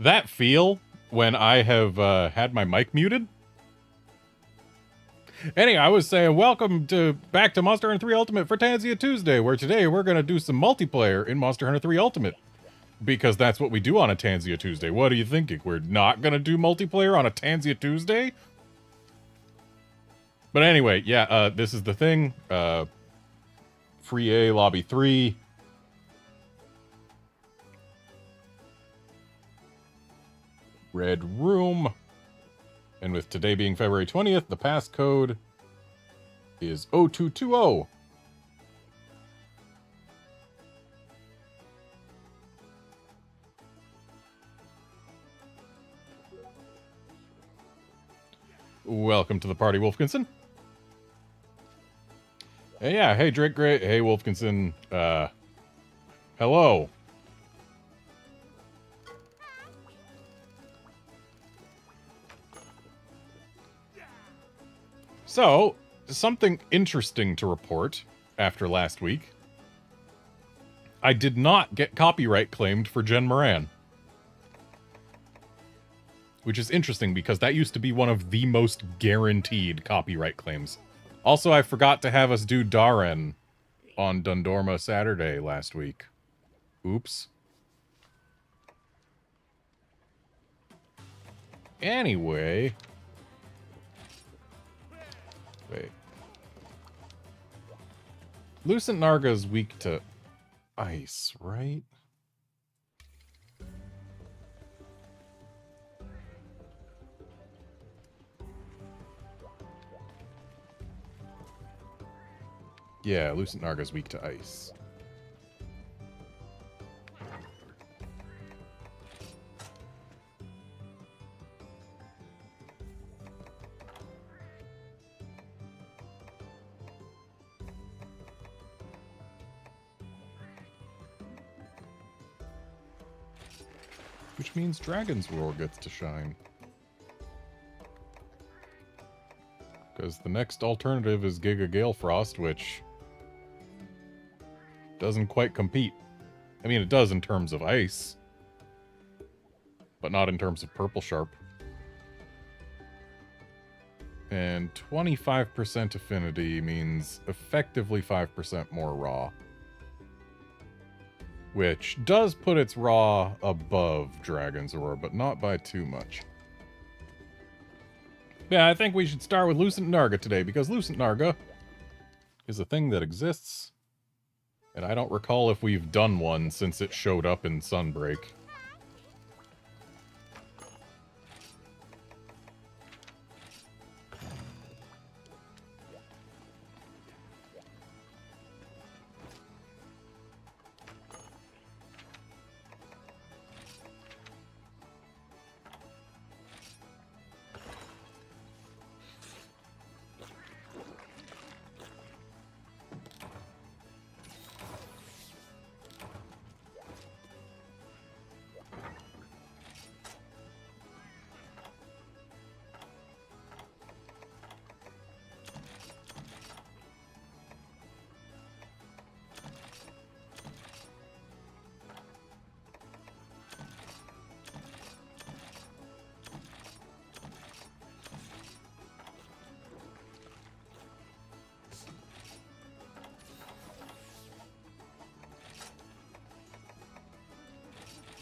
that feel when I have had my mic muted. Anyway, I was saying welcome back to Monster Hunter 3 Ultimate for Tanzia Tuesday, where today we're going to do some multiplayer in Monster Hunter 3 Ultimate. Because that's what we do on a Tanzia Tuesday. What are you thinking? We're not going to do multiplayer on a Tanzia Tuesday? But anyway, yeah, this is the thing. Free A, Lobby 3. Red Room. And with today being February 20th, the passcode is 0220. Welcome to the party, Wolfkinson. Hey, yeah, hey, Drake Gray. Hey, Wolfkinson. Hello. So, something interesting to report after last week. I did not get copyright claimed for Jen Moran. Which is interesting because that used to be one of the most guaranteed copyright claims. Also, I forgot to have us do Darren on Dundorma Saturday last week. Oops. Anyway. Wait. Lucent Narga's weak to ice, right? Yeah, Lucent Narga's weak to ice. Which means Dragon's Roar gets to shine. Because the next alternative is Giga Gale Frost, which doesn't quite compete. I mean, it does in terms of ice, but not in terms of Purple Sharp. And 25% affinity means effectively 5% more raw. Which does put its raw above Dragon's Roar, but not by too much. Yeah, I think we should start with Lucent Narga today, because Lucent Narga is a thing that exists, and I don't recall if we've done one since it showed up in Sunbreak.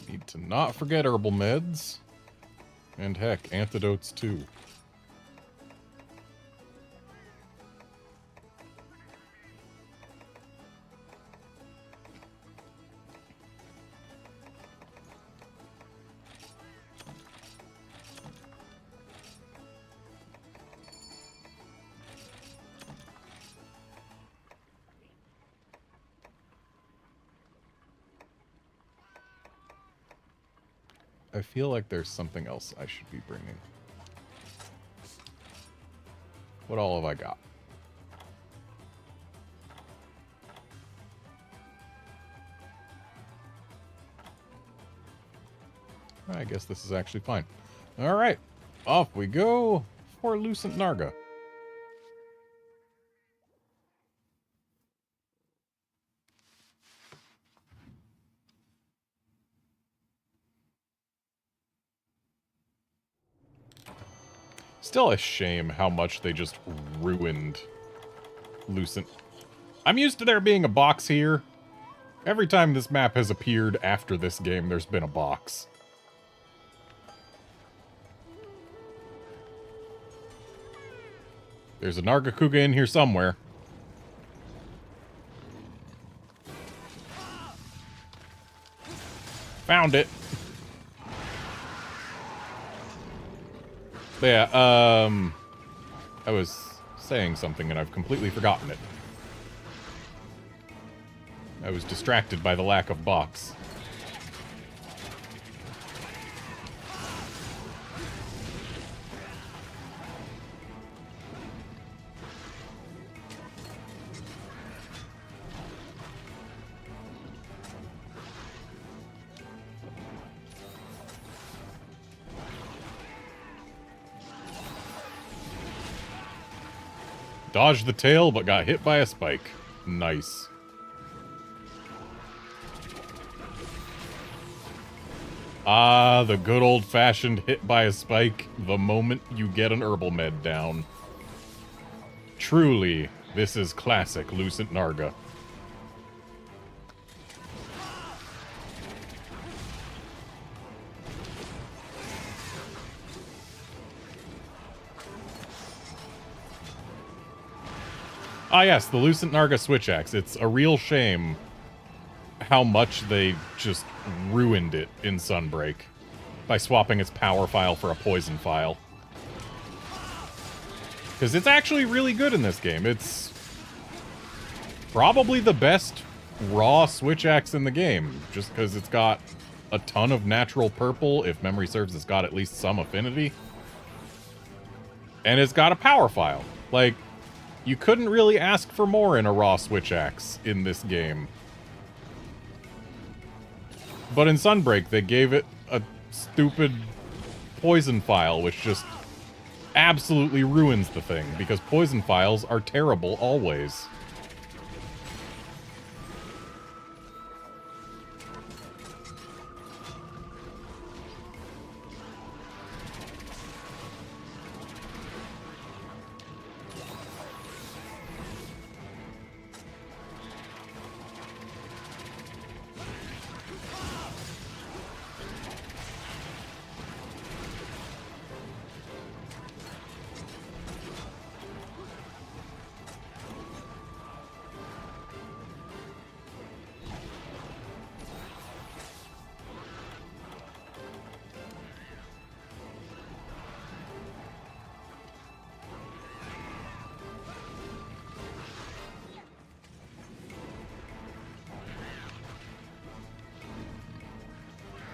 Need to not forget herbal meds. And heck, antidotes too. I feel like there's something else I should be bringing. What all have I got? I guess this is actually fine. Alright, off we go for Lucent Narga. Still a shame how much they just ruined Lucent. I'm used to there being a box here. Every time this map has appeared after this game, there's been a box. There's a Nargacuga in here somewhere. Found it. But yeah, I was saying something and I've completely forgotten it. I was distracted by the lack of box. Dodged the tail, but got hit by a spike. Nice. Ah, the good old-fashioned hit by a spike the moment you get an herbal med down. Truly, this is classic Lucent Narga. Ah yes, the Lucent Narga switch axe. It's a real shame how much they just ruined it in Sunbreak by swapping its power file for a poison file. Because it's actually really good in this game. It's probably the best raw switch axe in the game, just because it's got a ton of natural purple. If memory serves, it's got at least some affinity. And it's got a power file. Like, you couldn't really ask for more in a raw switch axe in this game. But in Sunbreak, they gave it a stupid poison file, which just absolutely ruins the thing, because poison files are terrible always.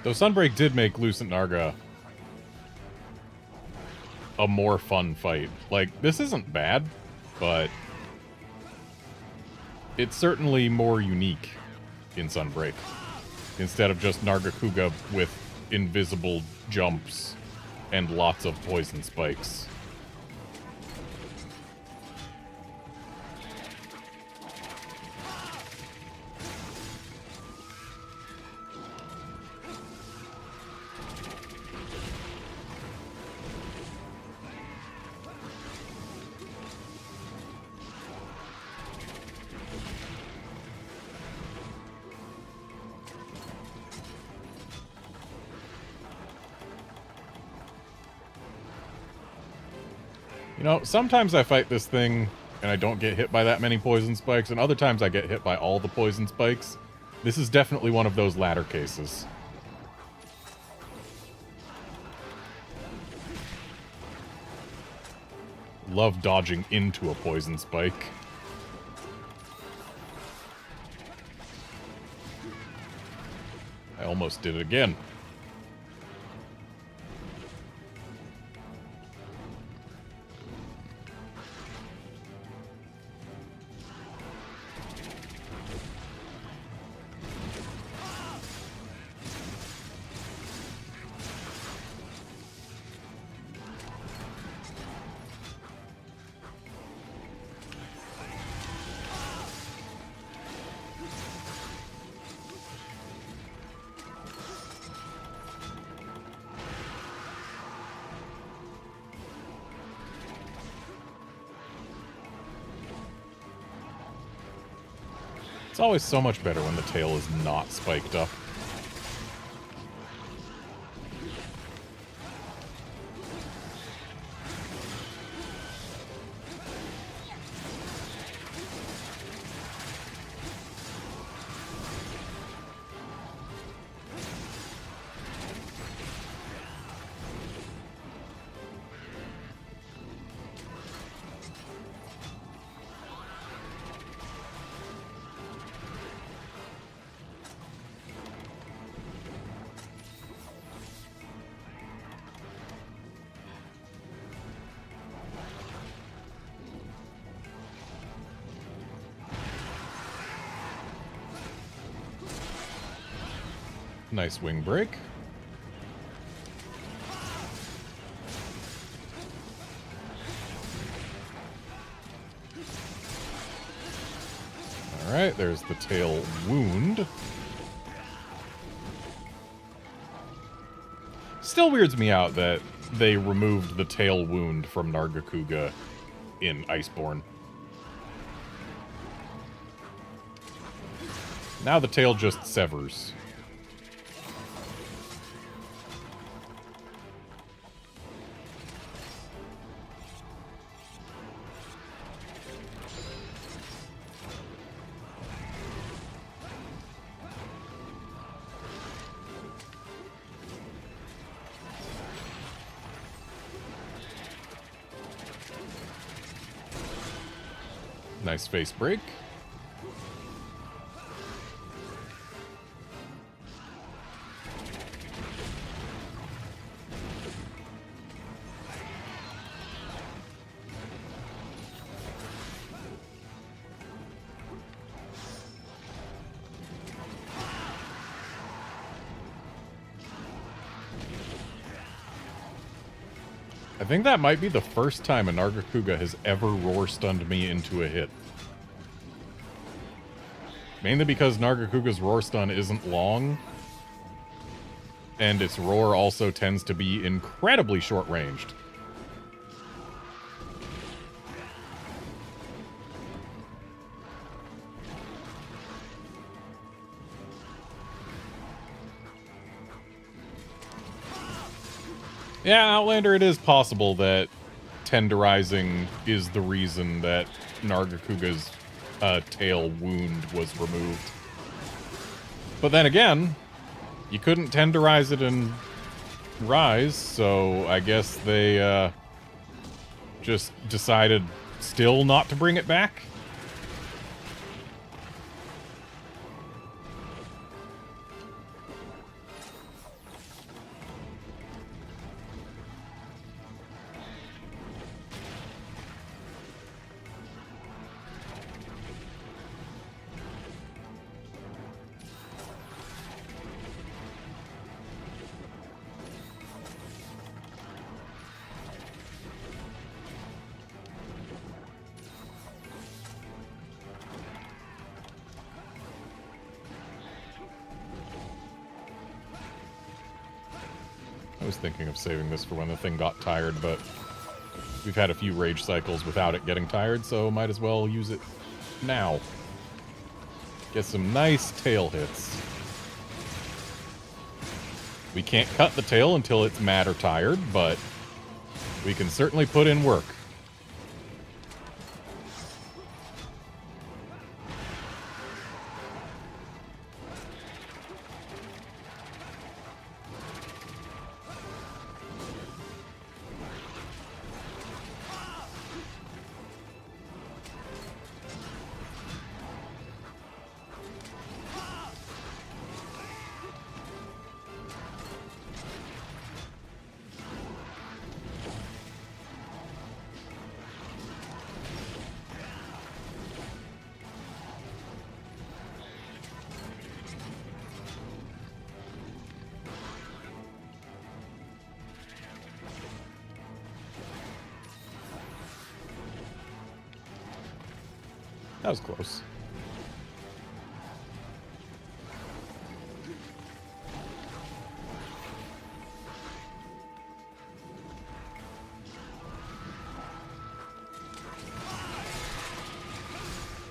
Though Sunbreak did make Lucent Narga a more fun fight. Like, this isn't bad, but it's certainly more unique in Sunbreak. Instead of just Nargacuga with invisible jumps and lots of poison spikes. You know, sometimes I fight this thing and I don't get hit by that many poison spikes, and other times I get hit by all the poison spikes. This is definitely one of those latter cases. Love dodging into a poison spike. I almost did it again. It's always so much better when the tail is not spiked up. Nice wing break. Alright, there's the tail wound. Still weirds me out that they removed the tail wound from Nargacuga in Iceborne. Now the tail just severs. Nice face break. I think that might be the first time a Nargacuga has ever roar stunned me into a hit. Mainly because Nargacuga's roar stun isn't long, and its roar also tends to be incredibly short-ranged. Yeah, Outlander, it is possible that tenderizing is the reason that Nargacuga's tail wound was removed. But then again, you couldn't tenderize it in Rise, so I guess they just decided still not to bring it back. I was thinking of saving this for when the thing got tired, but we've had a few rage cycles without it getting tired, so might as well use it now. Get some nice tail hits. We can't cut the tail until it's mad or tired, but we can certainly put in work. That was close.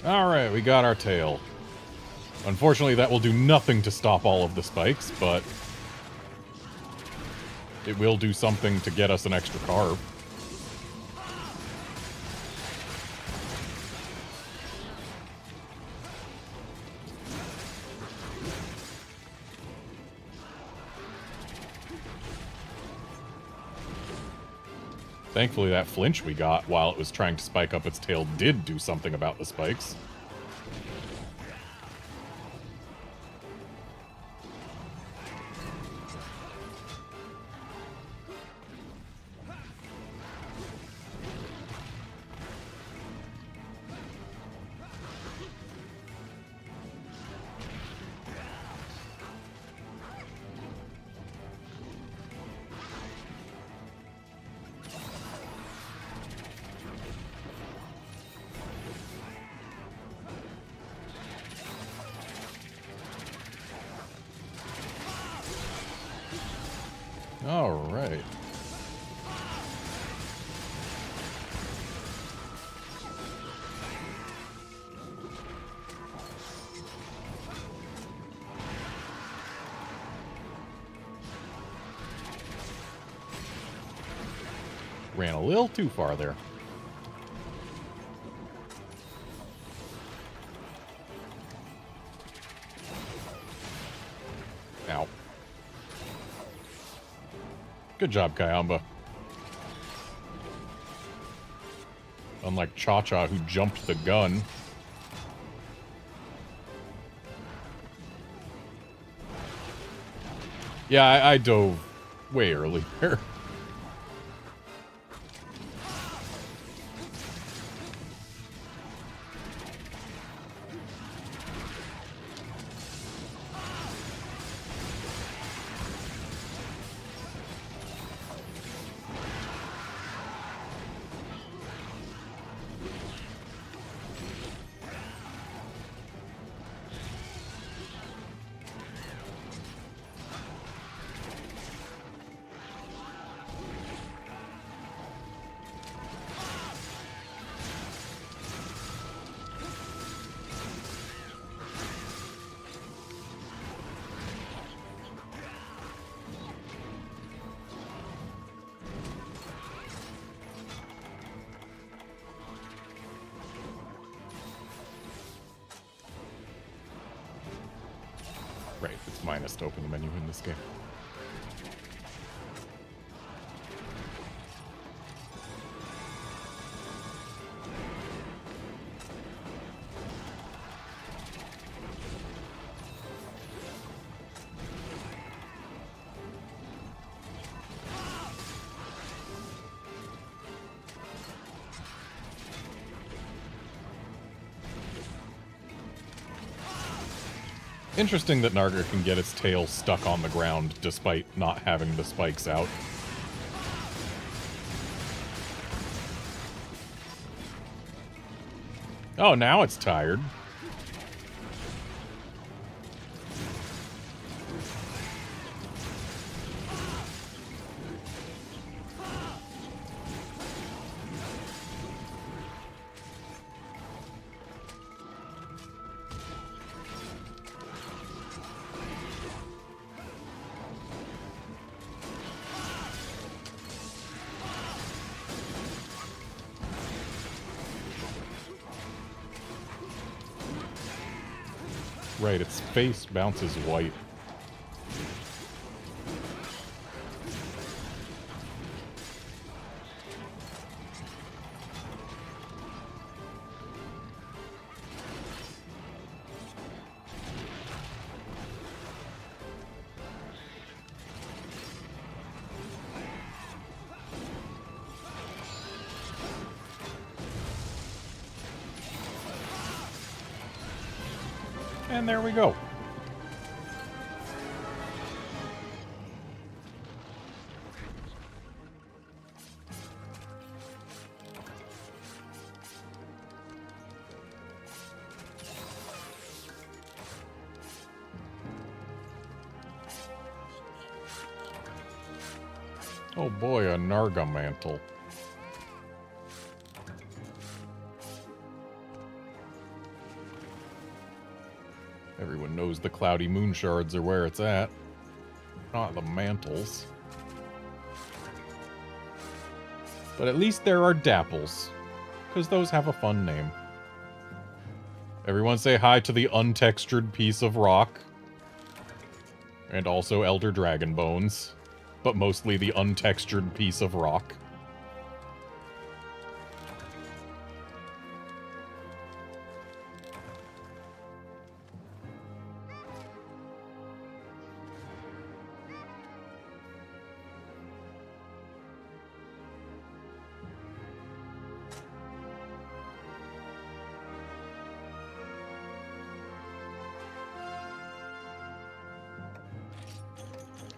All right, we got our tail. Unfortunately, that will do nothing to stop all of the spikes, but it will do something to get us an extra carve. Thankfully, that flinch we got while it was trying to spike up its tail did do something about the spikes. All right. Ran a little too far there. Ow. Good job, Kayamba. Unlike Cha-Cha, who jumped the gun. Yeah, I dove way earlier. Right, it's minus to open the menu in this game. Interesting that Narga can get its tail stuck on the ground despite not having the spikes out. Oh, now it's tired. Right, its face bounces white. And there we go. Oh boy, a Narga mantle. Everyone knows the cloudy moon shards are where it's at. Not the mantles. But at least there are dapples, because those have a fun name. Everyone say hi to the untextured piece of rock. And also Elder Dragon Bones, but mostly the untextured piece of rock.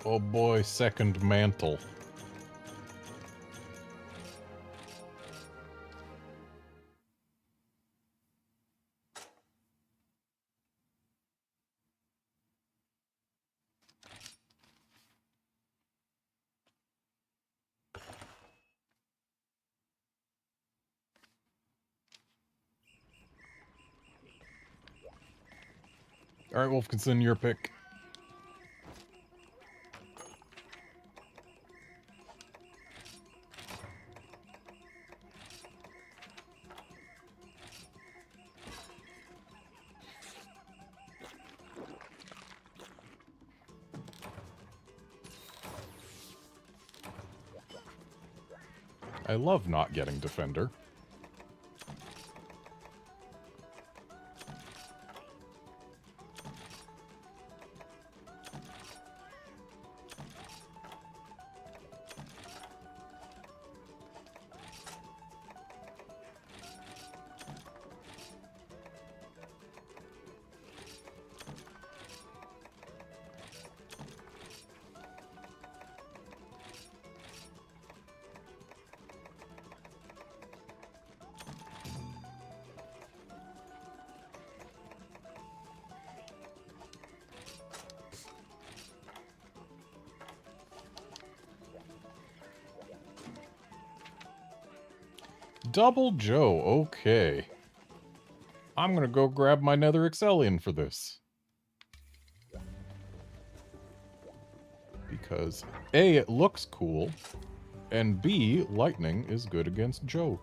Oh boy, second mantle. Alright, Wolfkinson, your pick. I love not getting Defender. Double Joe, okay. I'm gonna go grab my Nether Excellion for this. Because A, it looks cool, and B, lightning is good against Joe.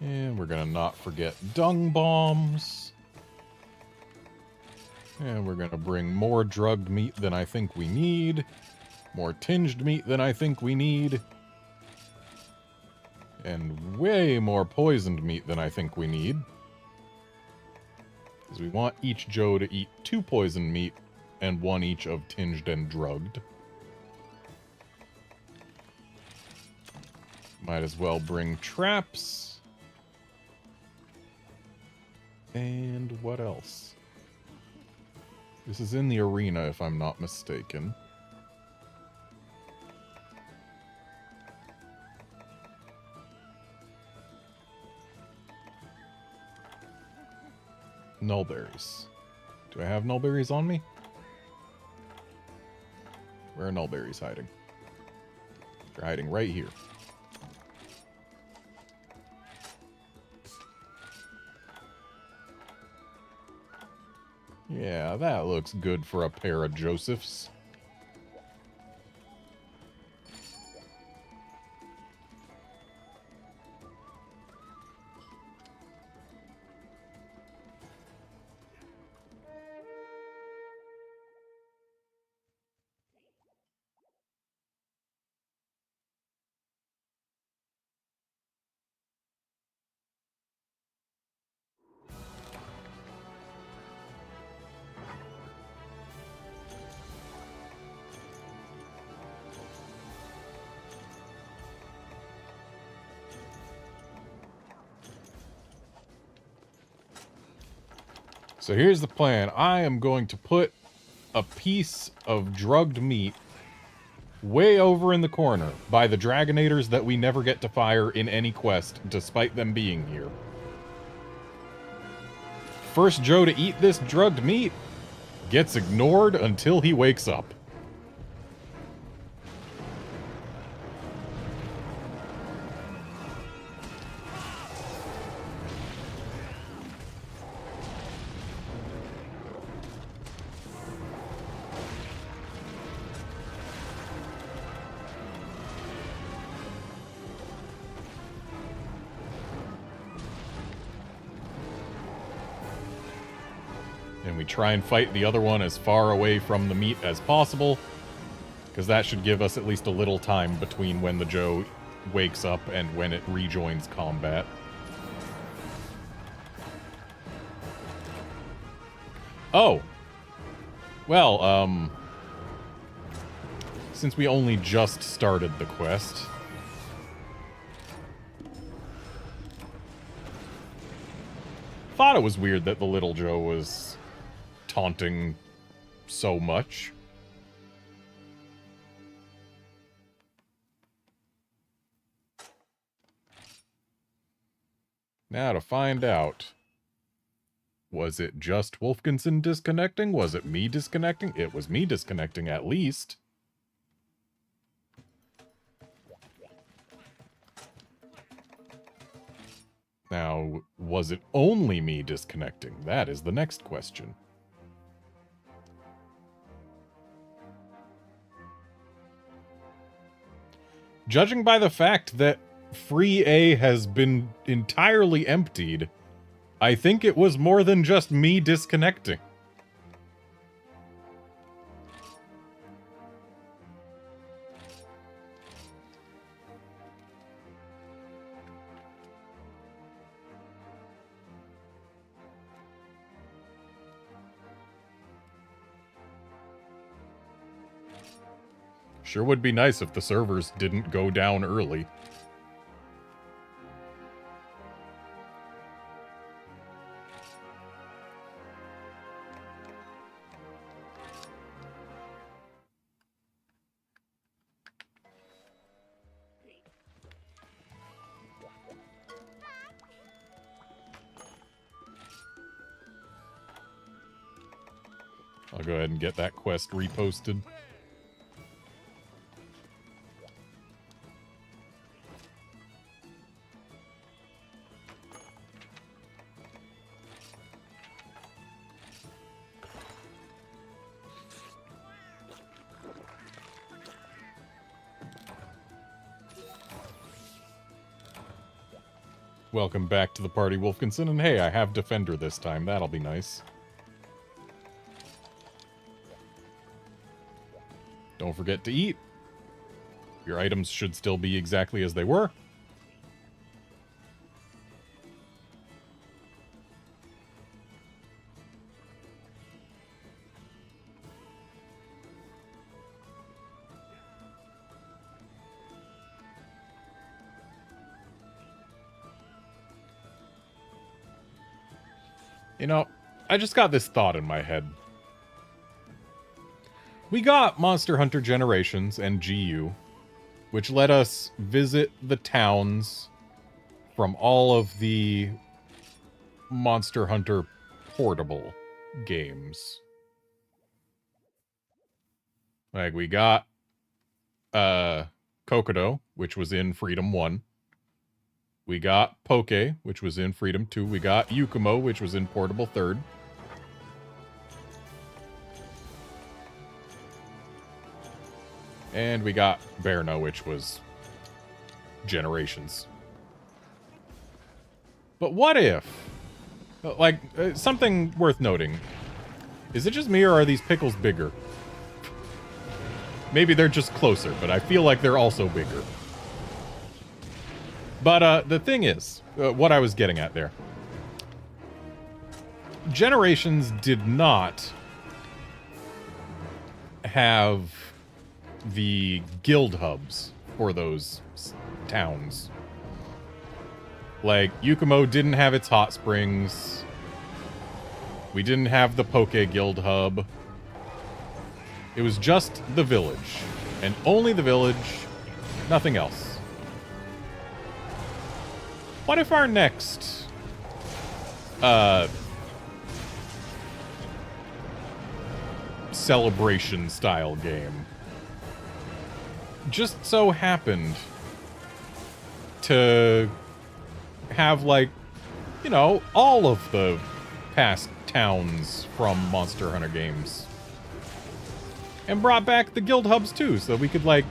And we're gonna not forget dung bombs. And we're gonna bring more drugged meat than I think we need. More tinged meat than I think we need. And way more poisoned meat than I think we need. Because we want each Joe to eat 2 poisoned meat and 1 each of tinged and drugged. Might as well bring traps. And what else? This is in the arena, if I'm not mistaken. Nullberries. Do I have nullberries on me? Where are nullberries hiding? They're hiding right here. Yeah, that looks good for a pair of Josephs. So here's the plan. I am going to put a piece of drugged meat way over in the corner by the Dragonators that we never get to fire in any quest, despite them being here. First Joe to eat this drugged meat gets ignored until he wakes up. And we try and fight the other one as far away from the meat as possible, because that should give us at least a little time between when the Joe wakes up and when it rejoins combat. Oh! Well, since we only just started the quest, thought it was weird that the little Joe was taunting so much. Now to find out. Was it just Wolfkinson disconnecting? Was it me disconnecting? It was me disconnecting at least. Now, was it only me disconnecting? That is the next question. Judging by the fact that Free A has been entirely emptied, I think it was more than just me disconnecting. Sure would be nice if the servers didn't go down early. I'll go ahead and get that quest reposted. Welcome back to the party, Wolfkinson, and hey, I have Defender this time. That'll be nice. Don't forget to eat. Your items should still be exactly as they were. You know, I just got this thought in my head. We got Monster Hunter Generations and GU, which let us visit the towns from all of the Monster Hunter portable games. Like, we got Kokodo, which was in Freedom 1. We got Poke, which was in Freedom 2. We got Yukumo, which was in Portable 3rd. And we got Berna, which was Generations. But what if... Like, something worth noting. Is it just me, or are these pickles bigger? Maybe they're just closer, but I feel like they're also bigger. But the thing is, what I was getting at there. Generations did not have the guild hubs for those towns. Like, Yukumo didn't have its hot springs. We didn't have the Poke Guild hub. It was just the village. And only the village, nothing else. What if our next... celebration-style game just so happened to have, like, you know, all of the past towns from Monster Hunter games. And brought back the guild hubs, too, so we could, like,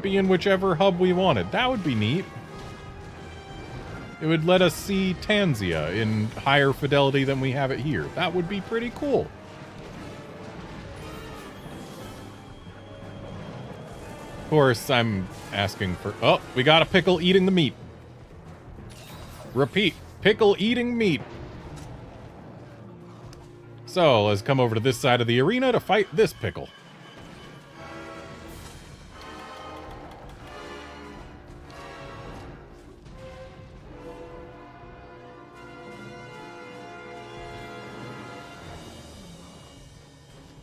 be in whichever hub we wanted. That would be neat. It would let us see Tanzia in higher fidelity than we have it here. That would be pretty cool. Of course, I'm asking for... Oh, we got a pickle eating the meat. Repeat, pickle eating meat. So, let's come over to this side of the arena to fight this pickle.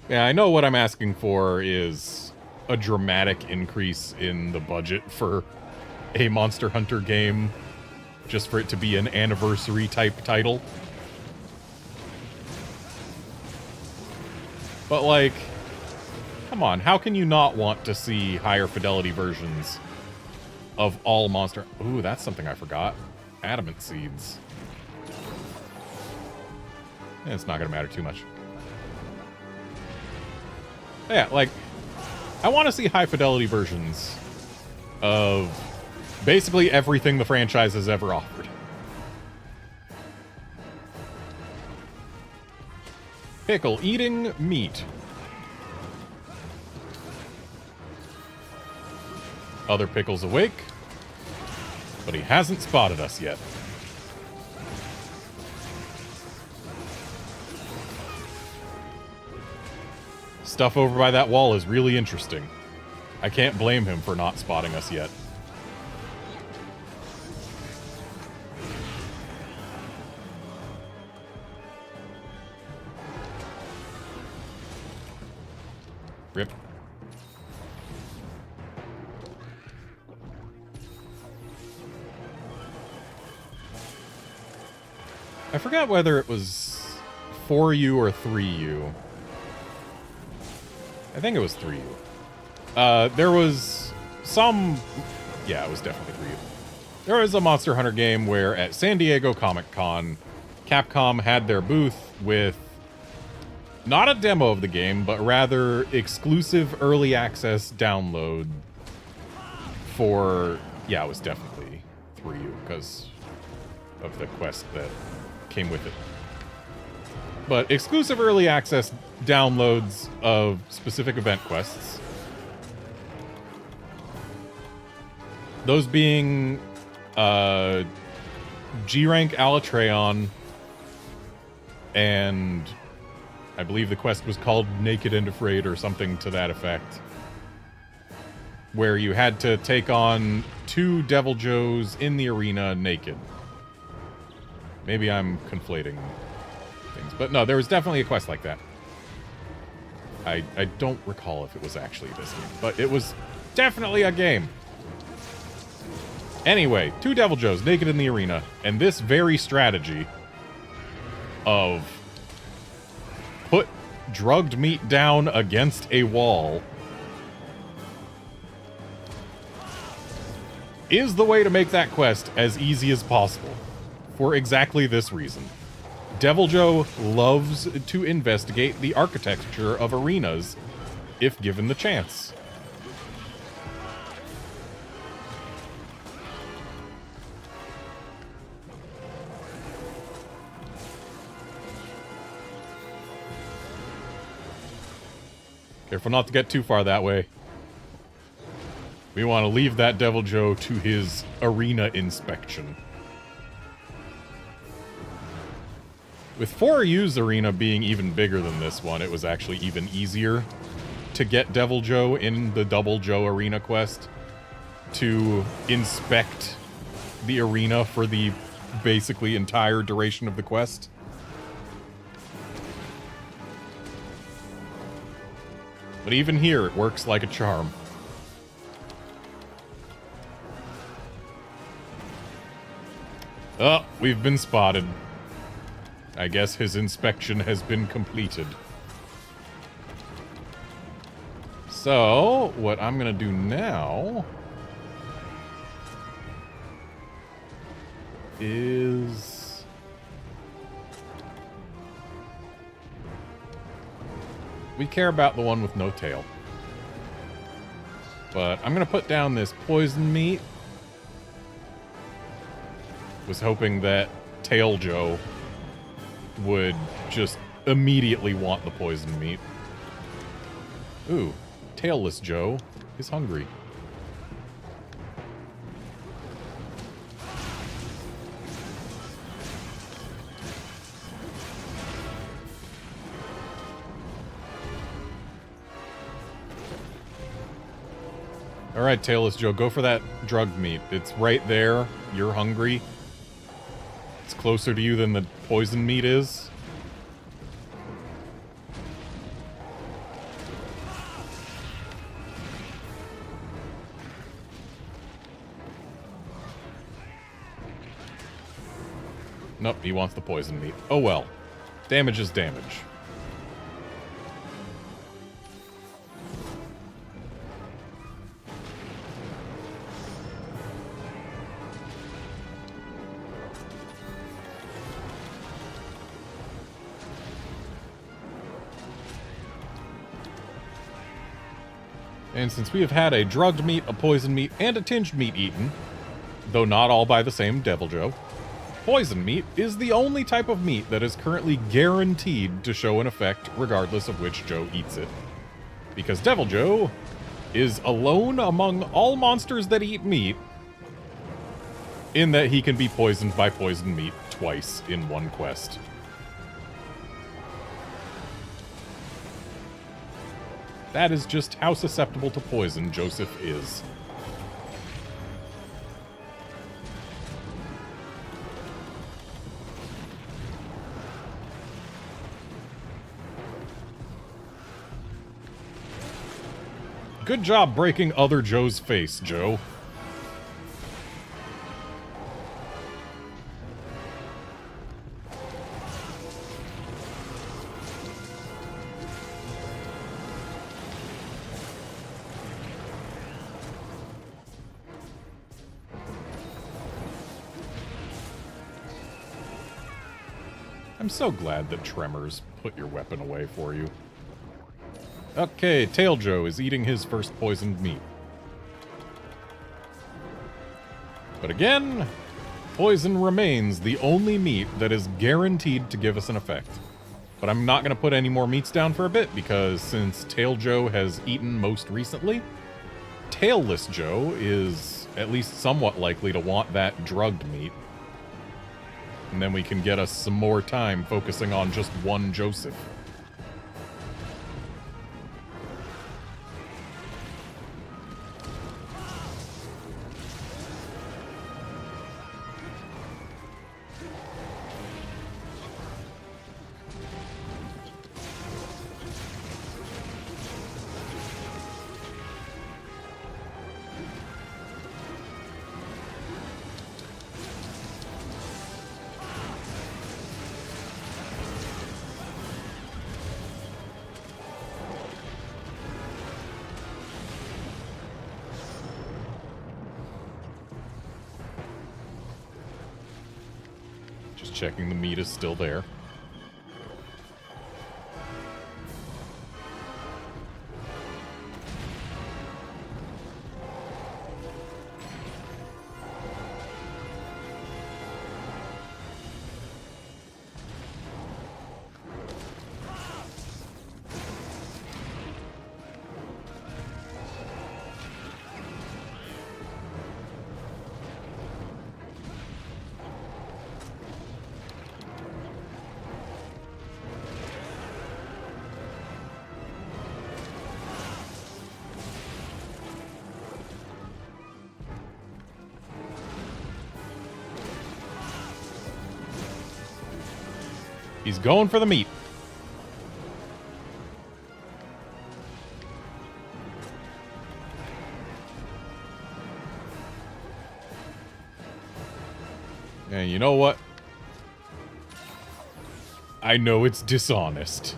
Yeah, I know what I'm asking for is a dramatic increase in the budget for a Monster Hunter game, just for it to be an anniversary type title. But, like, come on, how can you not want to see higher fidelity versions of all Monster... Ooh, that's something I forgot. Adamant seeds. It's not gonna matter too much. Yeah, like, I want to see high-fidelity versions of basically everything the franchise has ever offered. Pickle eating meat. Other pickle's awake, but he hasn't spotted us yet. Stuff over by that wall is really interesting. I can't blame him for not spotting us yet. Rip. I forgot whether it was 4U or 3U. I think it was 3U. There was some... Yeah, it was definitely 3U. There was a Monster Hunter game where at San Diego Comic-Con, Capcom had their booth with not a demo of the game, but rather exclusive early access download for... Yeah, it was definitely 3U because of the quest that came with it. But exclusive early access downloads of specific event quests. Those being G-Rank Alatreon, and I believe the quest was called Naked and Afraid or something to that effect, where you had to take on 2 Devil Joes in the arena naked. Maybe I'm conflating things, but no, there was definitely a quest like that. I don't recall if it was actually this game, but it was definitely a game. Anyway, 2 Devil Joes naked in the arena, and this very strategy of put drugged meat down against a wall is the way to make that quest as easy as possible, for exactly this reason. Devil Joe loves to investigate the architecture of arenas if given the chance. Careful not to get too far that way. We want to leave that Devil Joe to his arena inspection. With 4U's arena being even bigger than this one, it was actually even easier to get Devil Joe in the Double Joe arena quest to inspect the arena for the basically entire duration of the quest. But even here, it works like a charm. Oh, we've been spotted. I guess his inspection has been completed. So, what I'm gonna do now is we care about the one with no tail. But I'm gonna put down this poison meat. Was hoping that Tail Joe would just immediately want the poison meat. Ooh, Tailless Joe is hungry. Alright, Tailless Joe, go for that drugged meat. It's right there. You're hungry. It's closer to you than the poison meat is. Nope, he wants the poison meat. Oh well. Damage is damage. And since we have had a drugged meat, a poisoned meat, and a tinged meat eaten, though not all by the same Devil Joe, poison meat is the only type of meat that is currently guaranteed to show an effect regardless of which Joe eats it. Because Devil Joe is alone among all monsters that eat meat in that he can be poisoned by poisoned meat twice in one quest. That is just how susceptible to poison Joseph is. Good job breaking other Joe's face, Joe. I'm so glad that Tremors put your weapon away for you. Okay, Tail Joe is eating his first poisoned meat. But again, poison remains the only meat that is guaranteed to give us an effect. But I'm not going to put any more meats down for a bit, because since Tail Joe has eaten most recently, Tailless Joe is at least somewhat likely to want that drugged meat. And then we can get us some more time focusing on just one Joseph. Checking the meat is still there. He's going for the meat. And you know what? I know it's dishonest,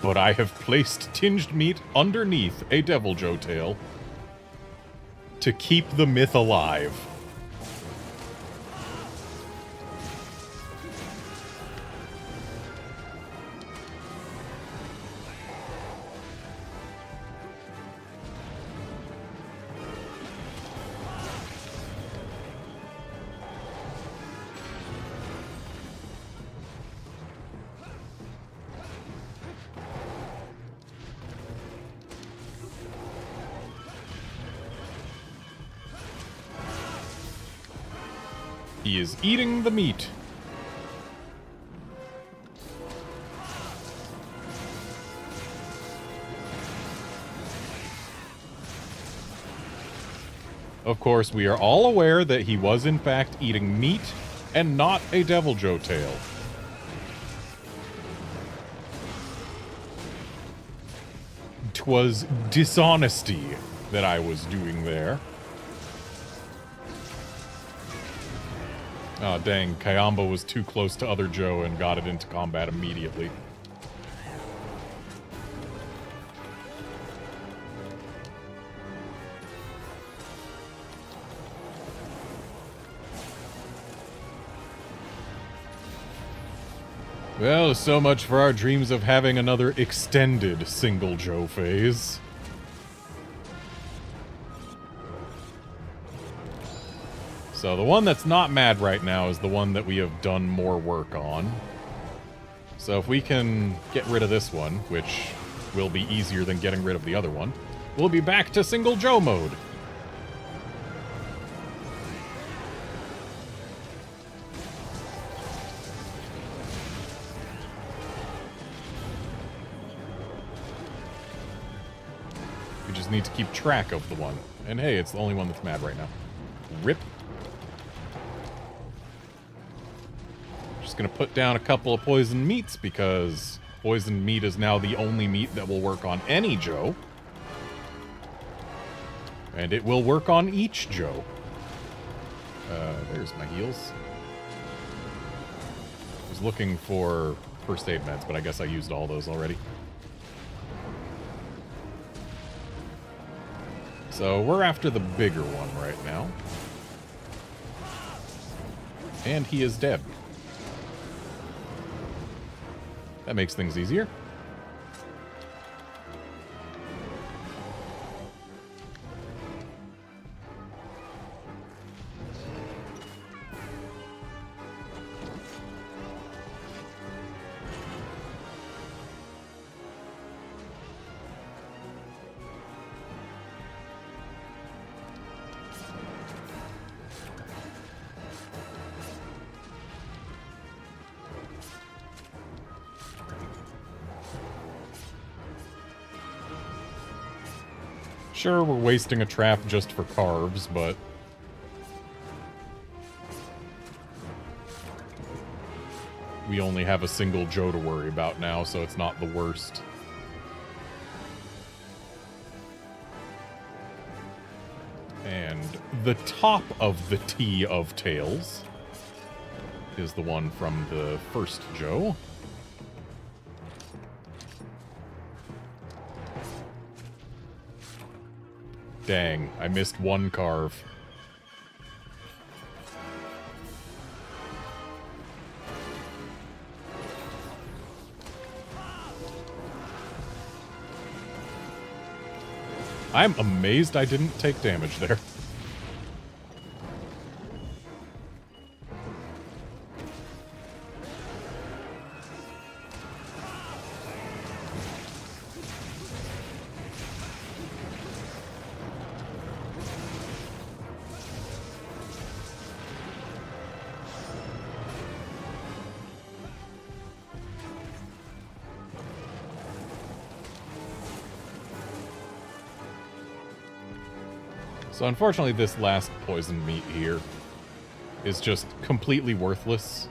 but I have placed tinged meat underneath a Devil Joe tail to keep the myth alive. He is eating the meat. Of course, we are all aware that he was in fact eating meat and not a Devil Joe tail. Twas dishonesty that I was doing there. Oh, dang. Kayamba was too close to other Joe and got it into combat immediately. Well, so much for our dreams of having another extended single Joe phase. So the one that's not mad right now is the one that we have done more work on. So if we can get rid of this one, which will be easier than getting rid of the other one, we'll be back to single Joe mode. We just need to keep track of the one. And hey, it's the only one that's mad right now. Rip. Just gonna put down a couple of poisoned meats because poisoned meat is now the only meat that will work on any Joe. And it will work on each Joe. There's my heals. I was looking for first aid meds, but I guess I used all those already. So we're after the bigger one right now. And he is dead. That makes things easier. Sure, we're wasting a trap just for carbs, but we only have a single Joe to worry about now, so it's not the worst. And the top of the T of tails is the one from the first Joe. Dang, I missed one carve. I'm amazed I didn't take damage there. So unfortunately, this last poison meat here is just completely worthless,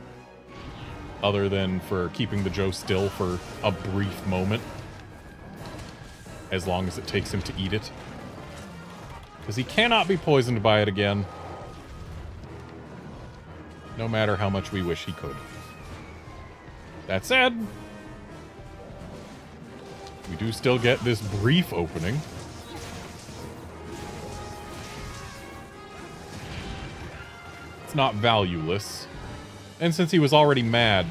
other than for keeping the Joe still for a brief moment, as long as it takes him to eat it. Because he cannot be poisoned by it again. no matter how much we wish he could. That said, we do still get this brief opening. It's not valueless. And since he was already mad,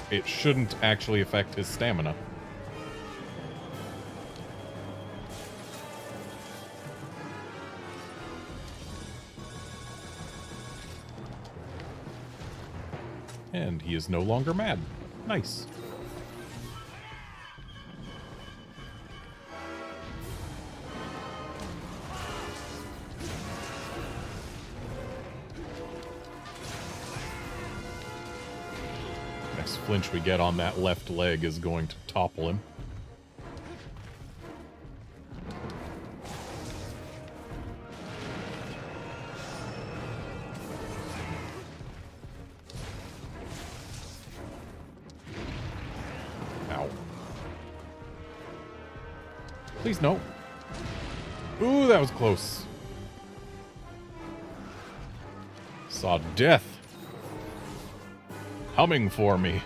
it shouldn't actually affect his stamina. And he is no longer mad. Nice. Next flinch we get on that left leg is going to topple him. Please, no. Ooh, that was close. Saw death coming for me.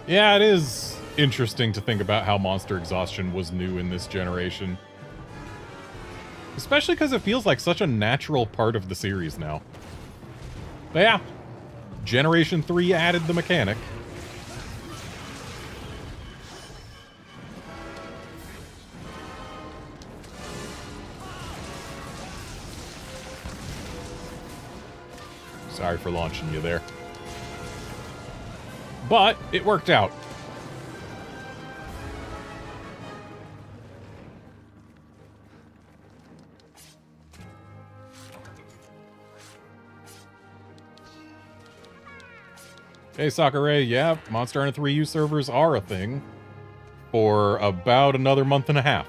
Yeah, it is interesting to think about how monster exhaustion was new in this generation. Especially because it feels like such a natural part of the series now. But yeah, Generation 3 added the mechanic. Sorry for launching you there. But it worked out. Hey, Sakurai, yeah, Monster Hunter 3U servers are a thing for about another month and a half.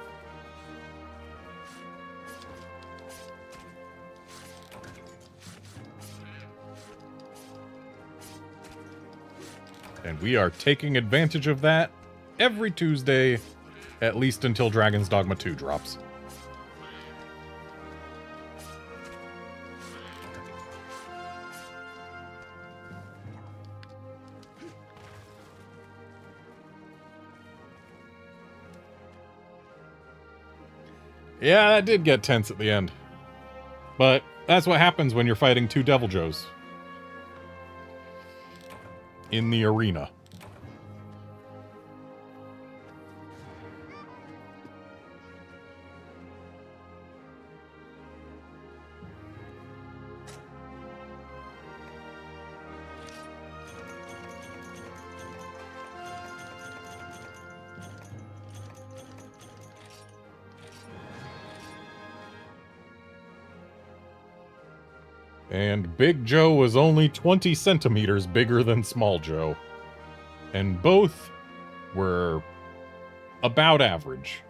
And we are taking advantage of that every Tuesday, at least until Dragon's Dogma 2 drops. Yeah, that did get tense at the end. But that's what happens when you're fighting two Devil Joes in the arena. And Big Joe was only 20 centimeters bigger than Small Joe. And both were about average.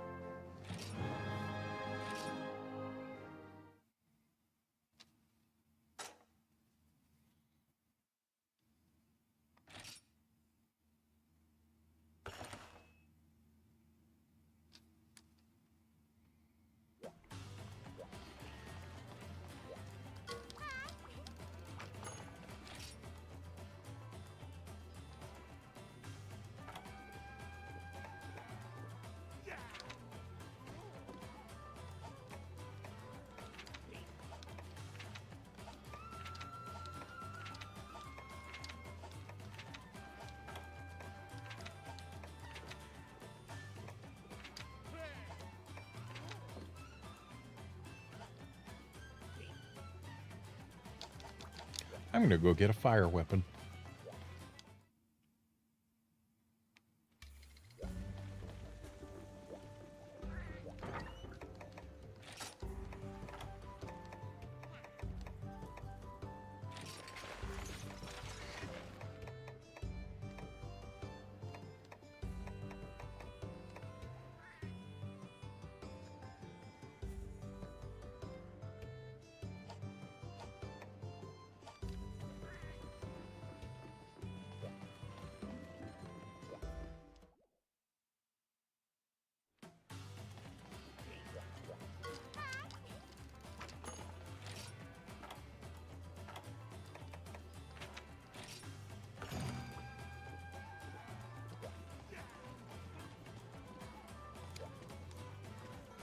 I'm gonna go get a fire weapon.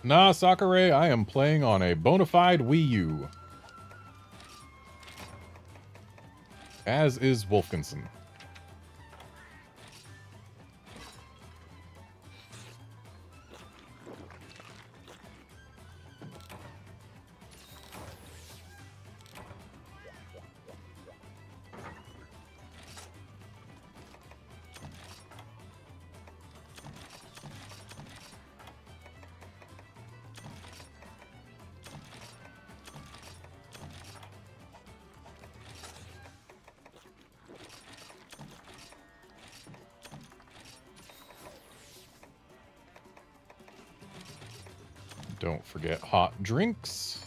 Nah, Sakurai, I am playing on a bona fide Wii U. As is Wolfkinson. Don't forget hot drinks.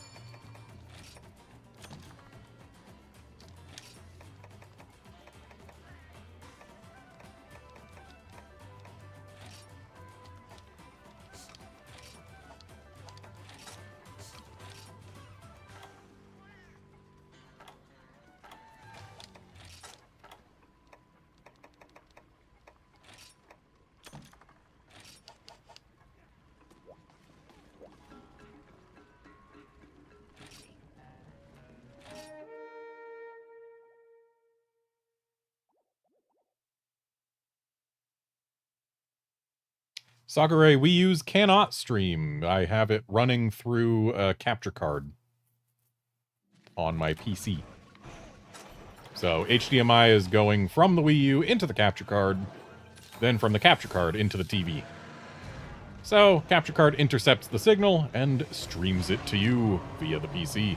Sakurai Wii U's cannot stream. I have it running through a capture card on my PC. So HDMI is going from the Wii U into the capture card, then from the capture card into the TV. So capture card intercepts the signal and streams it to you via the PC.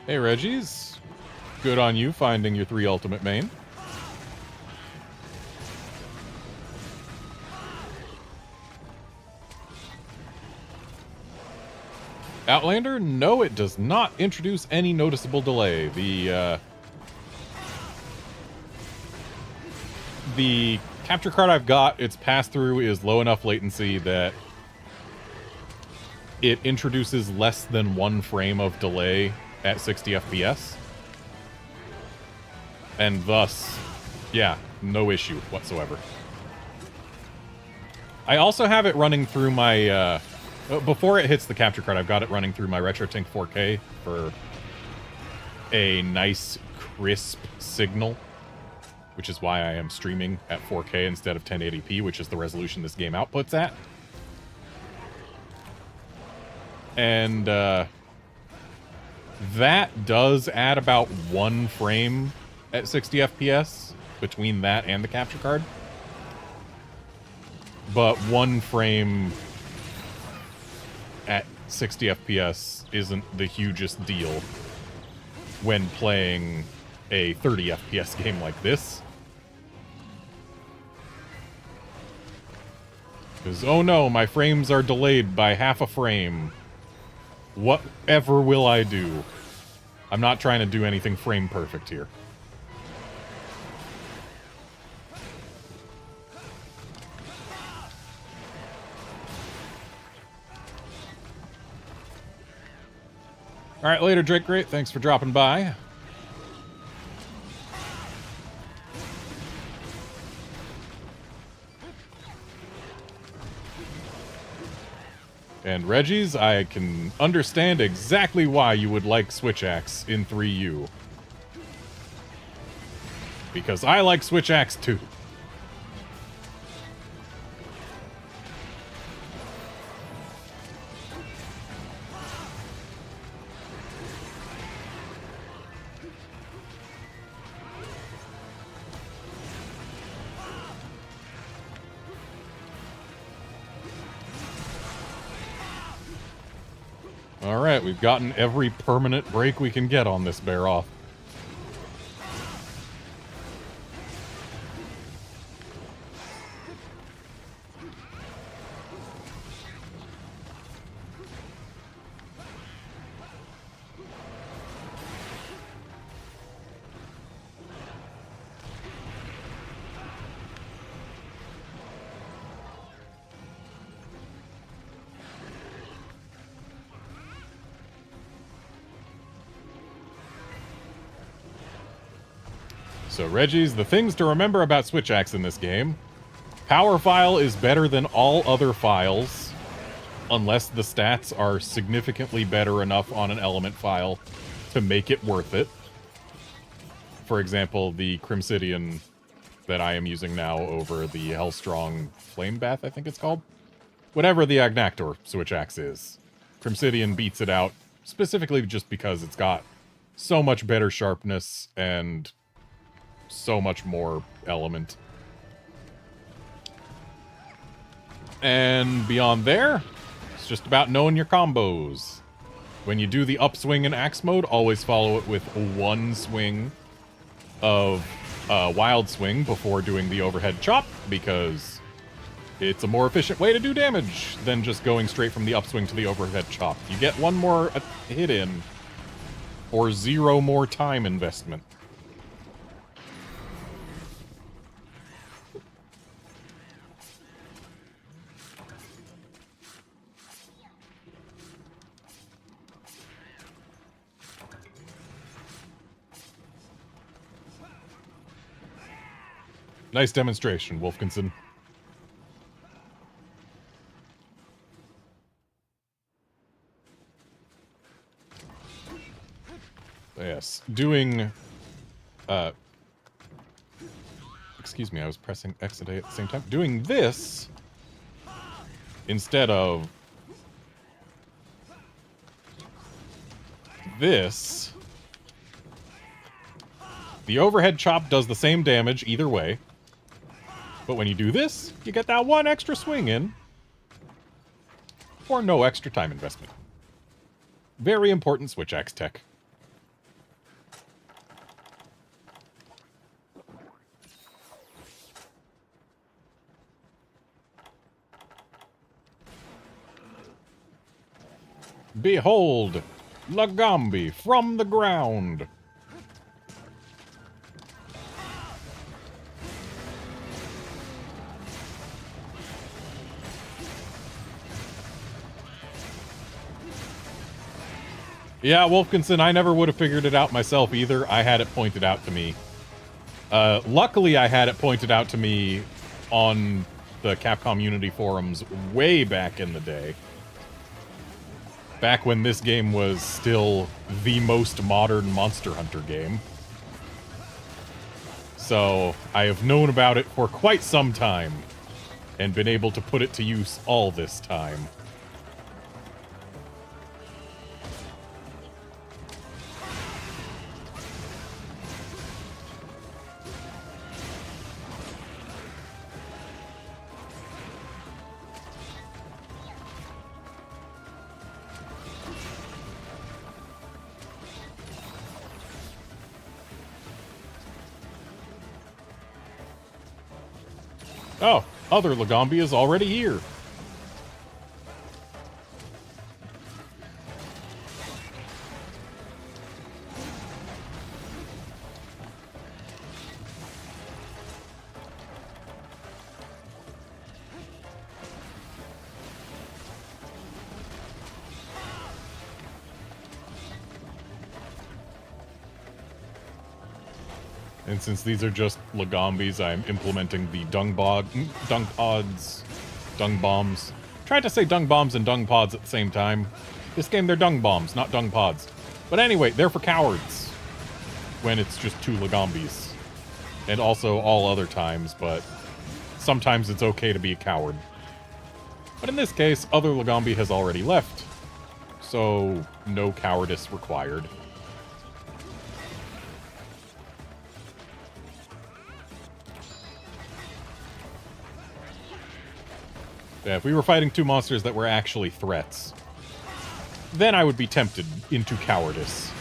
Hey, Reggies. Good on you finding your 3 ultimate main. Outlander? No, it does not introduce any noticeable delay. The capture card I've got, its pass-through is low enough latency that it introduces less than 1 frame of delay at 60 FPS. And thus, yeah, no issue whatsoever. I also have it running through my, before it hits the capture card, I've got it running through my RetroTink 4K for a nice, crisp signal, which is why I am streaming at 4K instead of 1080p, which is the resolution this game outputs at. And, that does add about 1 frame at 60 FPS between that and the capture card. But 1 frame at 60 FPS isn't the hugest deal when playing a 30 FPS game like this. Because, oh no, my frames are delayed by half a frame. Whatever will I do? I'm not trying to do anything frame perfect here. Alright, later, Drake Great. Thanks for dropping by. And Reggie's, I can understand exactly why you would like Switch Axe in 3U. Because I like Switch Axe too. Alright, we've gotten every permanent break we can get on this bear off. So, Reggie's, the things to remember about Switch Axe in this game. Power file is better than all other files, unless the stats are significantly better enough on an element file to make it worth it. For example, the Crimsidian that I am using now over the Hellstrong Flame Bath, I think it's called. Whatever the Agnactor Switch Axe is. Crimsidian beats it out, specifically just because it's got so much better sharpness and so much more element. And beyond there, it's just about knowing your combos. When you do the upswing in axe mode, always follow it with one swing of wild swing before doing the overhead chop, because it's a more efficient way to do damage than just going straight from the upswing to the overhead chop. You get one more hit in, or 0 more time investment. Nice demonstration, Wolfkinson. Yes, doing... excuse me, I was pressing X and A at the same time. Doing this instead of this. The overhead chop does the same damage either way. But when you do this, you get that one extra swing in for no extra time investment. Very important Switch Axe tech. Behold, Lagambi from the ground. Yeah, Wolfkinson, I never would have figured it out myself either. I had it pointed out to me. Luckily, I had it pointed out to me on the Capcom Unity forums way back in the day. Back when this game was still the most modern Monster Hunter game. So, I have known about it for quite some time, and been able to put it to use all this time. Oh, other Lagambi is already here. And since these are just Lagambis, I'm implementing the dung pods, dung bombs. Tried to say dung bombs and dung pods at the same time. This game, they're dung bombs, not dung pods. But anyway, they're for cowards when it's just 2 Lagambis. And also all other times, but sometimes it's okay to be a coward. But in this case, other Lagambi has already left, so no cowardice required. Yeah, if we were fighting 2 monsters that were actually threats, then I would be tempted into cowardice.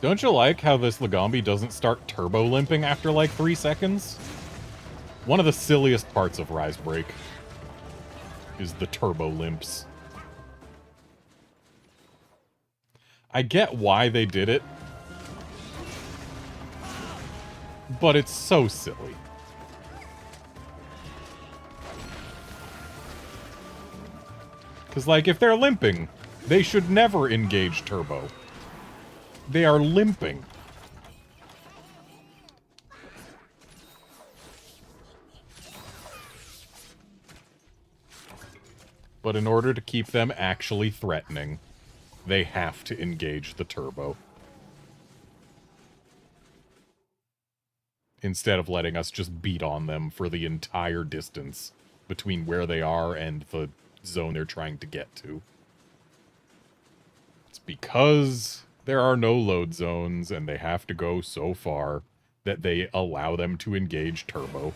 Don't you like how this Lagombi doesn't start turbo limping after like 3 seconds? One of the silliest parts of Rise Break is the turbo limps. I get why they did it, but it's so silly. Because, like, if they're limping, they should never engage turbo. They are limping. But in order to keep them actually threatening, they have to engage the turbo. Instead of letting us just beat on them for the entire distance between where they are and the zone they're trying to get to. It's because there are no load zones, and they have to go so far that they allow them to engage turbo.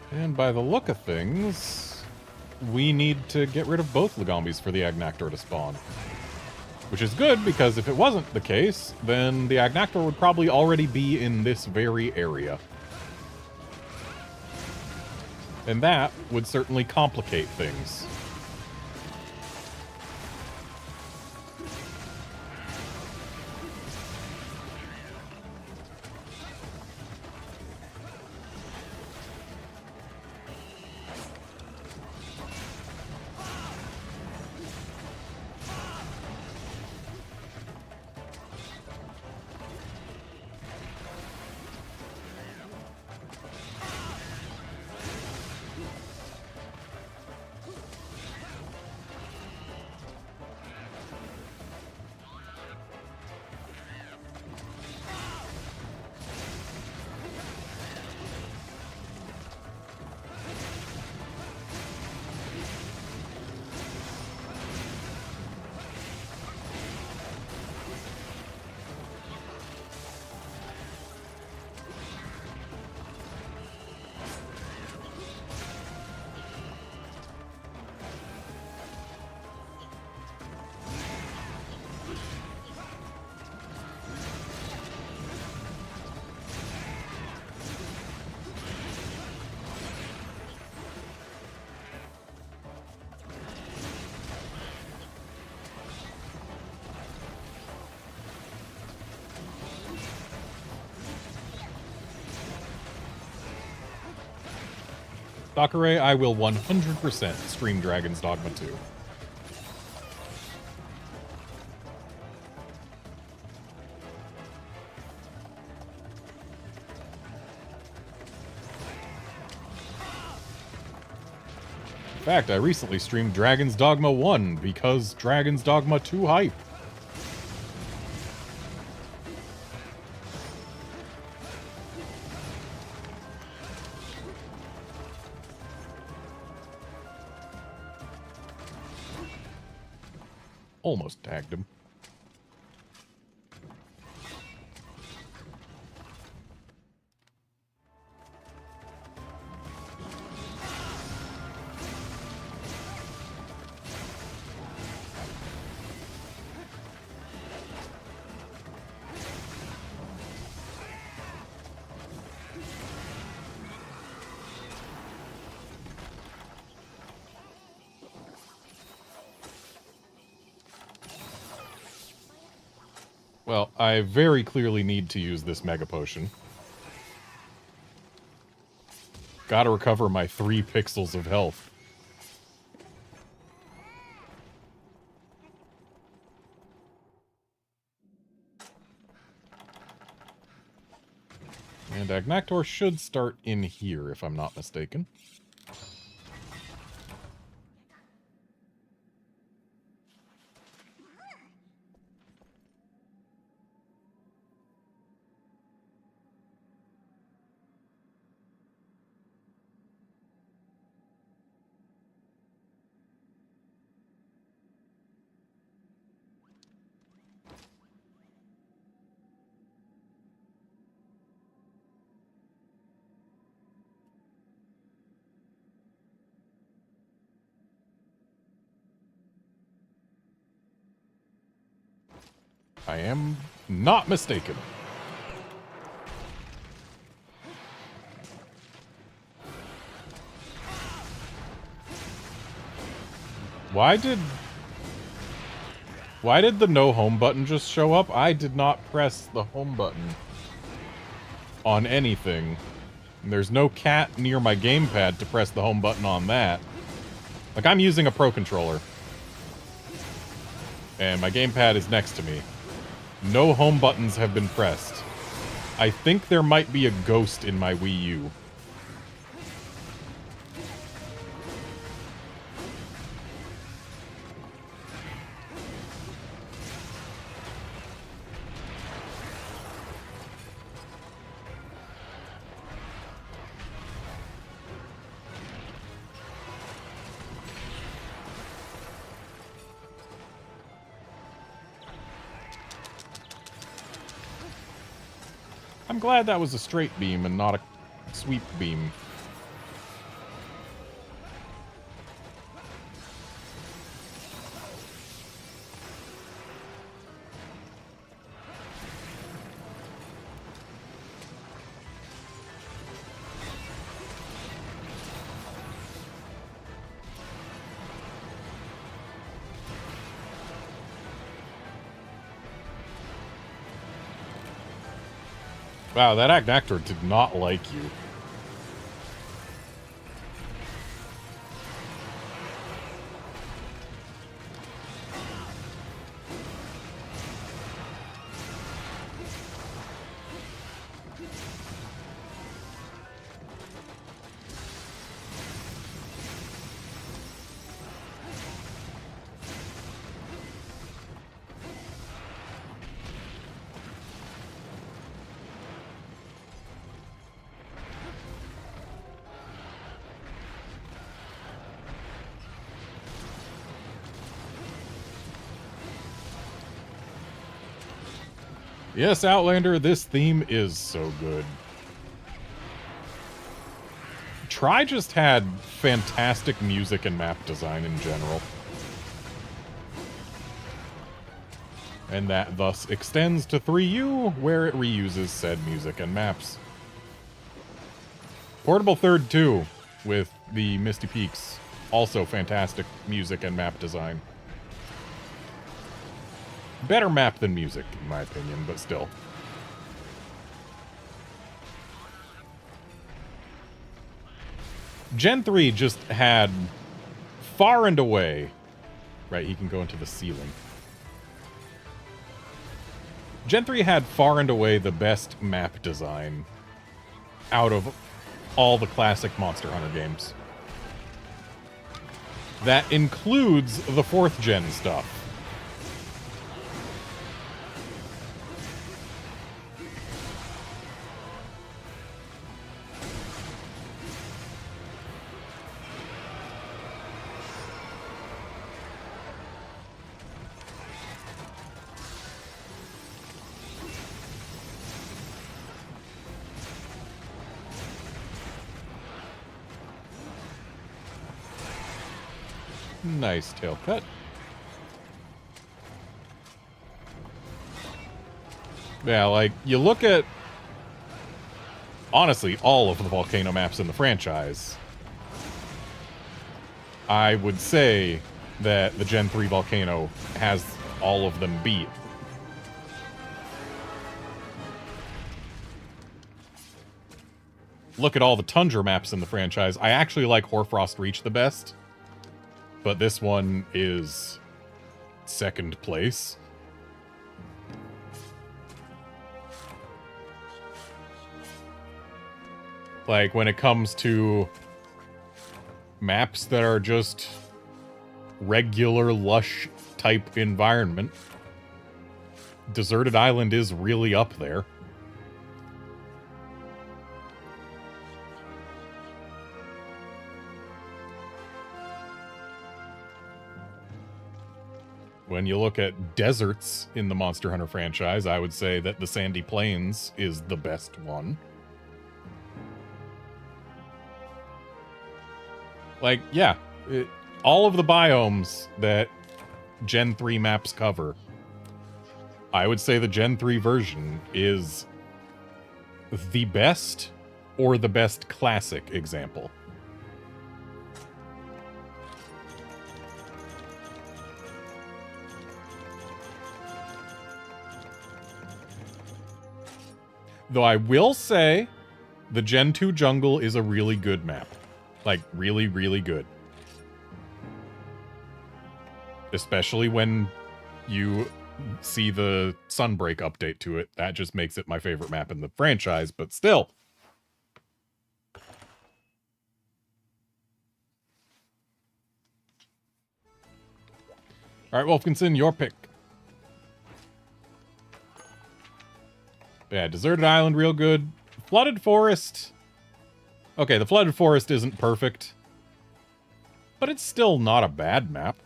And by the look of things, we need to get rid of both Lagombis for the Agnactor to spawn. Which is good, because if it wasn't the case, then the Agnactor would probably already be in this very area. And that would certainly complicate things. Sakura, I will 100% stream Dragon's Dogma 2. In fact, I recently streamed Dragon's Dogma 1 because Dragon's Dogma 2 hype. Almost tagged him. Well, I very clearly need to use this Mega Potion. Gotta recover my 3 pixels of health. And Agnactor should start in here, if I'm not mistaken. I am not mistaken. Why did the no home button just show up? I did not press the home button on anything. And there's no cat near my gamepad to press the home button on that. Like, I'm using a Pro Controller. And my gamepad is next to me. No home buttons have been pressed. I think there might be a ghost in my Wii U. I'm glad that was a straight beam and not a sweep beam. Wow, that actor did not like you. Yes, Outlander, this theme is so good. Try just had fantastic music and map design in general. And that thus extends to 3U, where it reuses said music and maps. Portable Third 2, with the Misty Peaks, also fantastic music and map design. Better map than music, in my opinion, but still. Gen 3 just had far and away... Right, he can go into the ceiling. Gen 3 had far and away the best map design out of all the classic Monster Hunter games. That includes the 4th gen stuff. Nice tail cut. Yeah, like, you look at, honestly, all of the volcano maps in the franchise. I would say that the Gen 3 volcano has all of them beat. look at all the Tundra maps in the franchise, I actually like Hoarfrost Reach the best. But this one is second place. Like, when it comes to maps that are just regular lush type environment, Deserted Island is really up there. When you look at deserts in the Monster Hunter franchise, I would say that the Sandy Plains is the best one. Like, yeah, all of the biomes that Gen 3 maps cover, I would say the Gen 3 version is the best or the best classic example. Though I will say, the Gen 2 jungle is a really good map. Like, really, really good. Especially when you see the Sunbreak update to it. That just makes it my favorite map in the franchise, but still. Alright, Wolfkinson, your pick. Yeah, Deserted Island, real good. Flooded Forest. Okay, the Flooded Forest isn't perfect, but it's still not a bad map.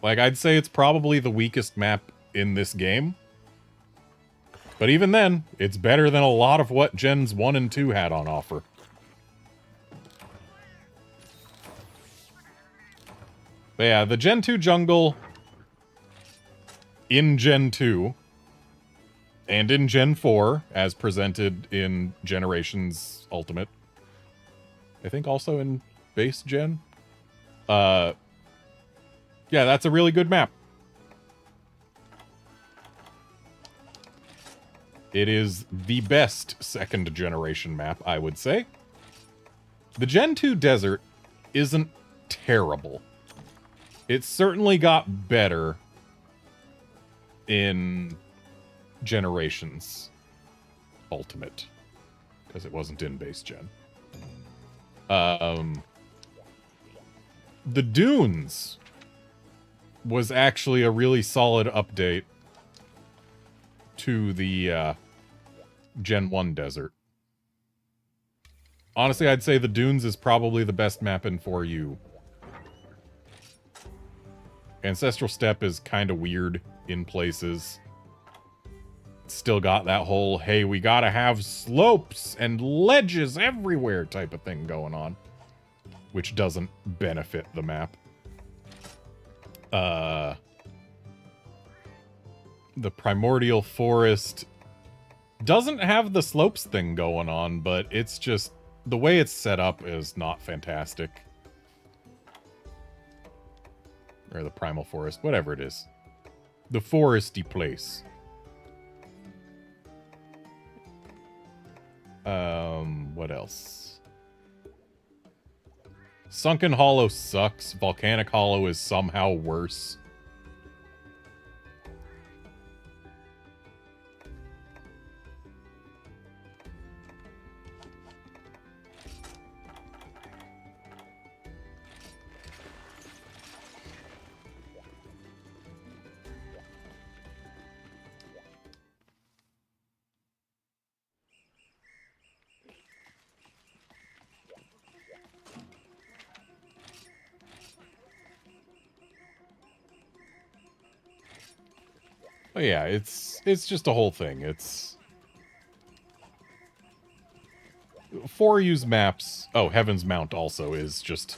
Like, I'd say it's probably the weakest map in this game. But even then, it's better than a lot of what Gens 1 and 2 had on offer. But yeah, the Gen 2 jungle in Gen 2 and in Gen 4, as presented in Generations Ultimate, I think also in base gen. Yeah, that's a really good map. It is the best second generation map, I would say. The Gen 2 desert isn't terrible. It certainly got better in Generations Ultimate, because it wasn't in base gen. The Dunes was actually a really solid update to the Gen 1 desert. Honestly, I'd say the Dunes is probably the best map in 4U. Ancestral Steppe is kind of weird in places. It's still got that whole, hey, we gotta have slopes and ledges everywhere type of thing going on, which doesn't benefit the map. The Primordial Forest doesn't have the slopes thing going on, but it's just, the way it's set up is not fantastic. Or the Primal Forest, whatever it is. The foresty place. What else? Sunken Hollow sucks. Volcanic Hollow is somehow worse. Oh yeah, it's just a whole thing. It's 4U's maps. Oh, Heaven's Mount also is just,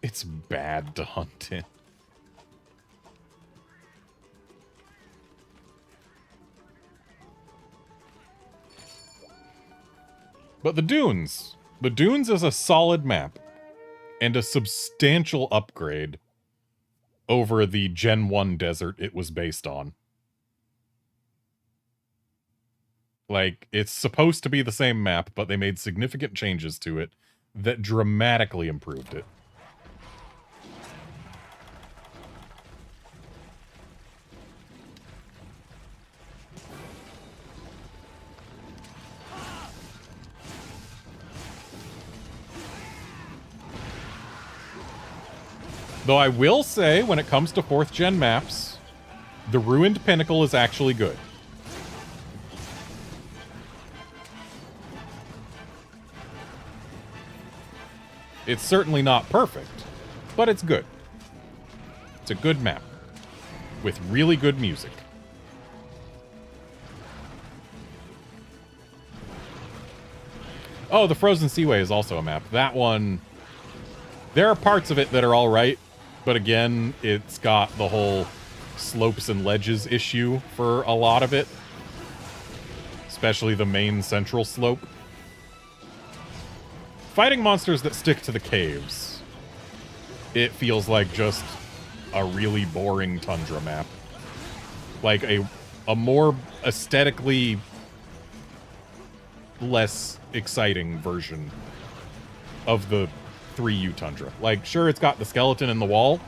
it's bad to hunt in. But the Dunes. The Dunes is a solid map and a substantial upgrade over the Gen 1 desert it was based on. Like, it's supposed to be the same map, but they made significant changes to it that dramatically improved it. Though I will say, when it comes to 4th gen maps, the Ruined Pinnacle is actually good. It's certainly not perfect, but it's good. It's a good map with really good music. Oh, the Frozen Seaway is also a map. That one, there are parts of it that are all right, but again, it's got the whole slopes and ledges issue for a lot of it, especially the main central slope. Fighting monsters that stick to the caves, it feels like just a really boring tundra map. Like a more aesthetically less exciting version of the 3U tundra. Like, sure, it's got the skeleton in the wall,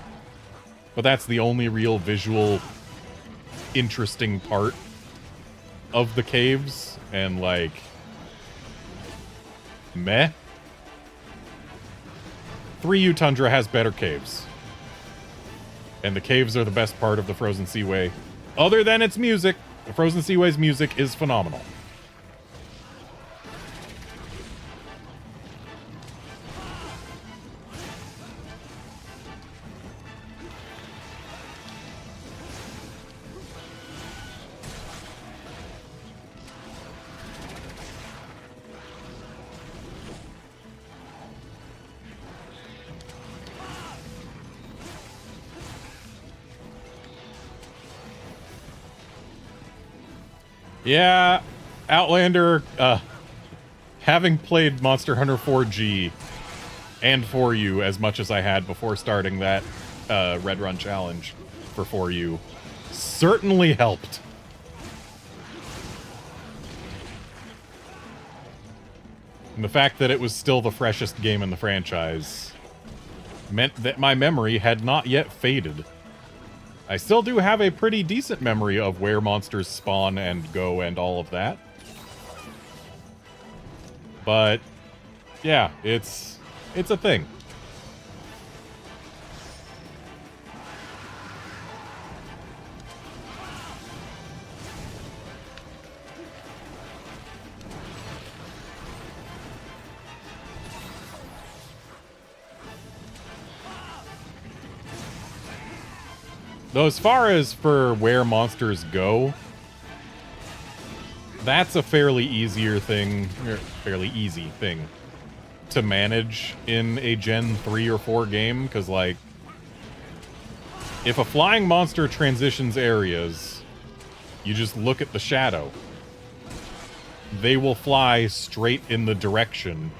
but that's the only real visual interesting part of the caves, and like, meh. 3U tundra has better caves, and the caves are the best part of the Frozen Seaway. Other than its music, the Frozen Seaway's music is phenomenal. Yeah, Outlander, having played Monster Hunter 4G and 4U as much as I had before starting that Red Run challenge for 4U, certainly helped. And the fact that it was still the freshest game in the franchise meant that my memory had not yet faded. I still do have a pretty decent memory of where monsters spawn and go and all of that. But, yeah, it's a thing. Though as far as for where monsters go, that's a fairly easy thing to manage in a Gen 3 or 4 game, because, like, if a flying monster transitions areas, you just look at the shadow. They will fly straight in the direction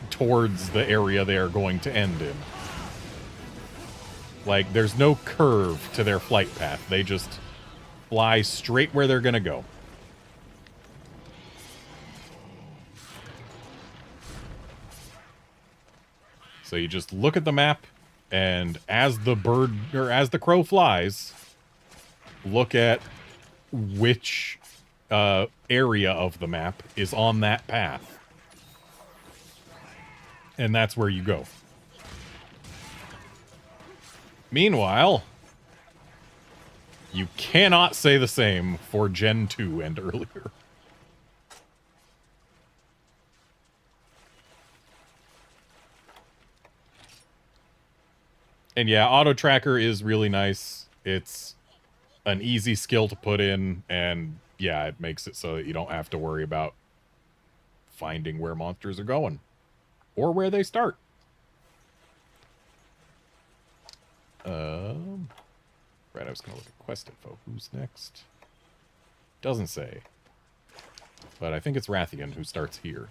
towards the area they are going to end in. Like, there's no curve to their flight path. They just fly straight where they're gonna go. So you just look at the map, and as the bird, or as the crow flies, look at which area of the map is on that path. And that's where you go. Meanwhile, you cannot say the same for Gen 2 and earlier. And yeah, auto tracker is really nice. It's an easy skill to put in, and yeah, it makes it so that you don't have to worry about finding where monsters are going or where they start. Right, I was gonna look at quest info. Who's next? Doesn't say. But I think it's Rathian who starts here.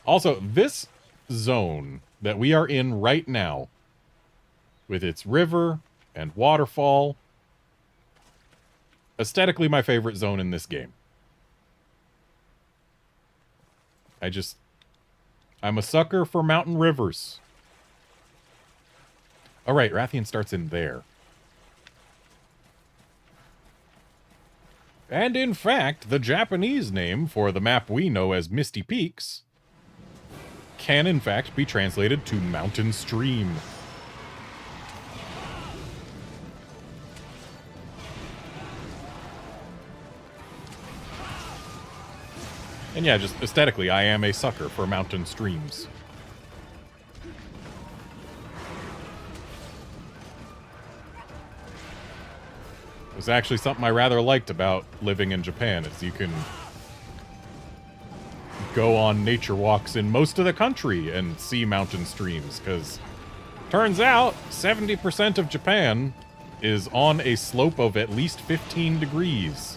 Also, this zone that we are in right now, with its river and waterfall, aesthetically my favorite zone in this game. I'm a sucker for mountain rivers. All right, Rathian starts in there. And in fact, the Japanese name for the map we know as Misty Peaks can in fact be translated to Mountain Stream. And yeah, just aesthetically, I am a sucker for mountain streams. It's actually something I rather liked about living in Japan, is you can go on nature walks in most of the country and see mountain streams, because turns out 70% of Japan is on a slope of at least 15 degrees.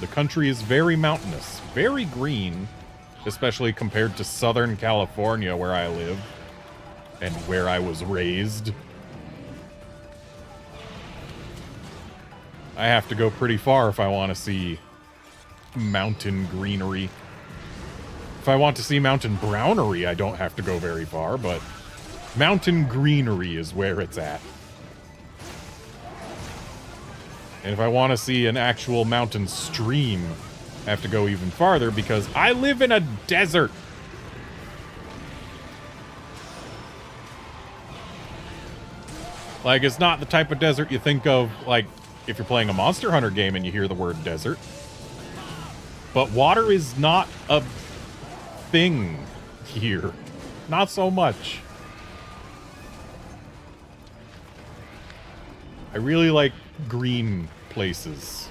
The country is very mountainous, very green, especially compared to Southern California, where I live, and where I was raised. I have to go pretty far if I want to see mountain greenery. If I want to see mountain brownery, I don't have to go very far, but mountain greenery is where it's at. And if I want to see an actual mountain stream, I have to go even farther because I live in a desert. Like, it's not the type of desert you think of, like, if you're playing a Monster Hunter game and you hear the word desert. But water is not a thing here. Not so much. I really like green places.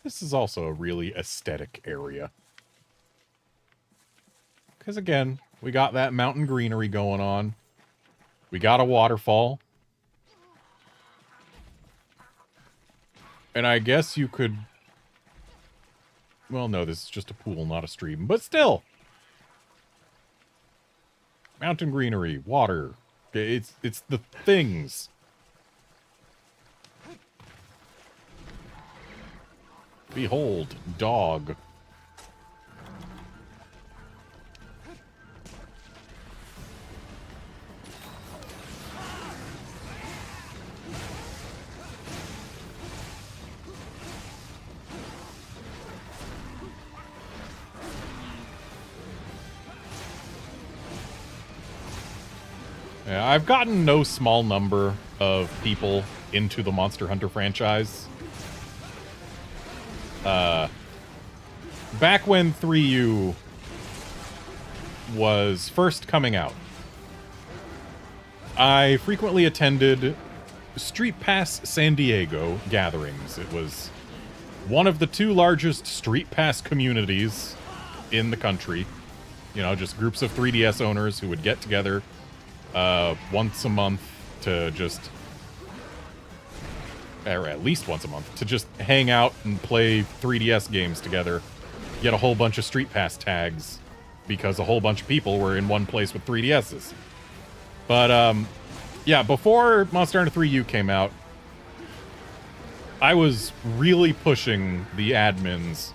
This is also a really aesthetic area. Because again, we got that mountain greenery going on. We got a waterfall. And I guess you could... Well, no, this is just a pool, not a stream. But still! Mountain greenery, water. It's the things. Behold, dog. Yeah, I've gotten no small number of people into the Monster Hunter franchise. Back when 3U was first coming out, I frequently attended Street Pass San Diego gatherings. It was one of the two largest Street Pass communities in the country. You know, just groups of 3DS owners who would get together once a month to just, or at least once a month, to just hang out and play 3DS games together, get a whole bunch of Street Pass tags, because a whole bunch of people were in one place with 3DSs. But, yeah, before Monster Hunter 3U came out, I was really pushing the admins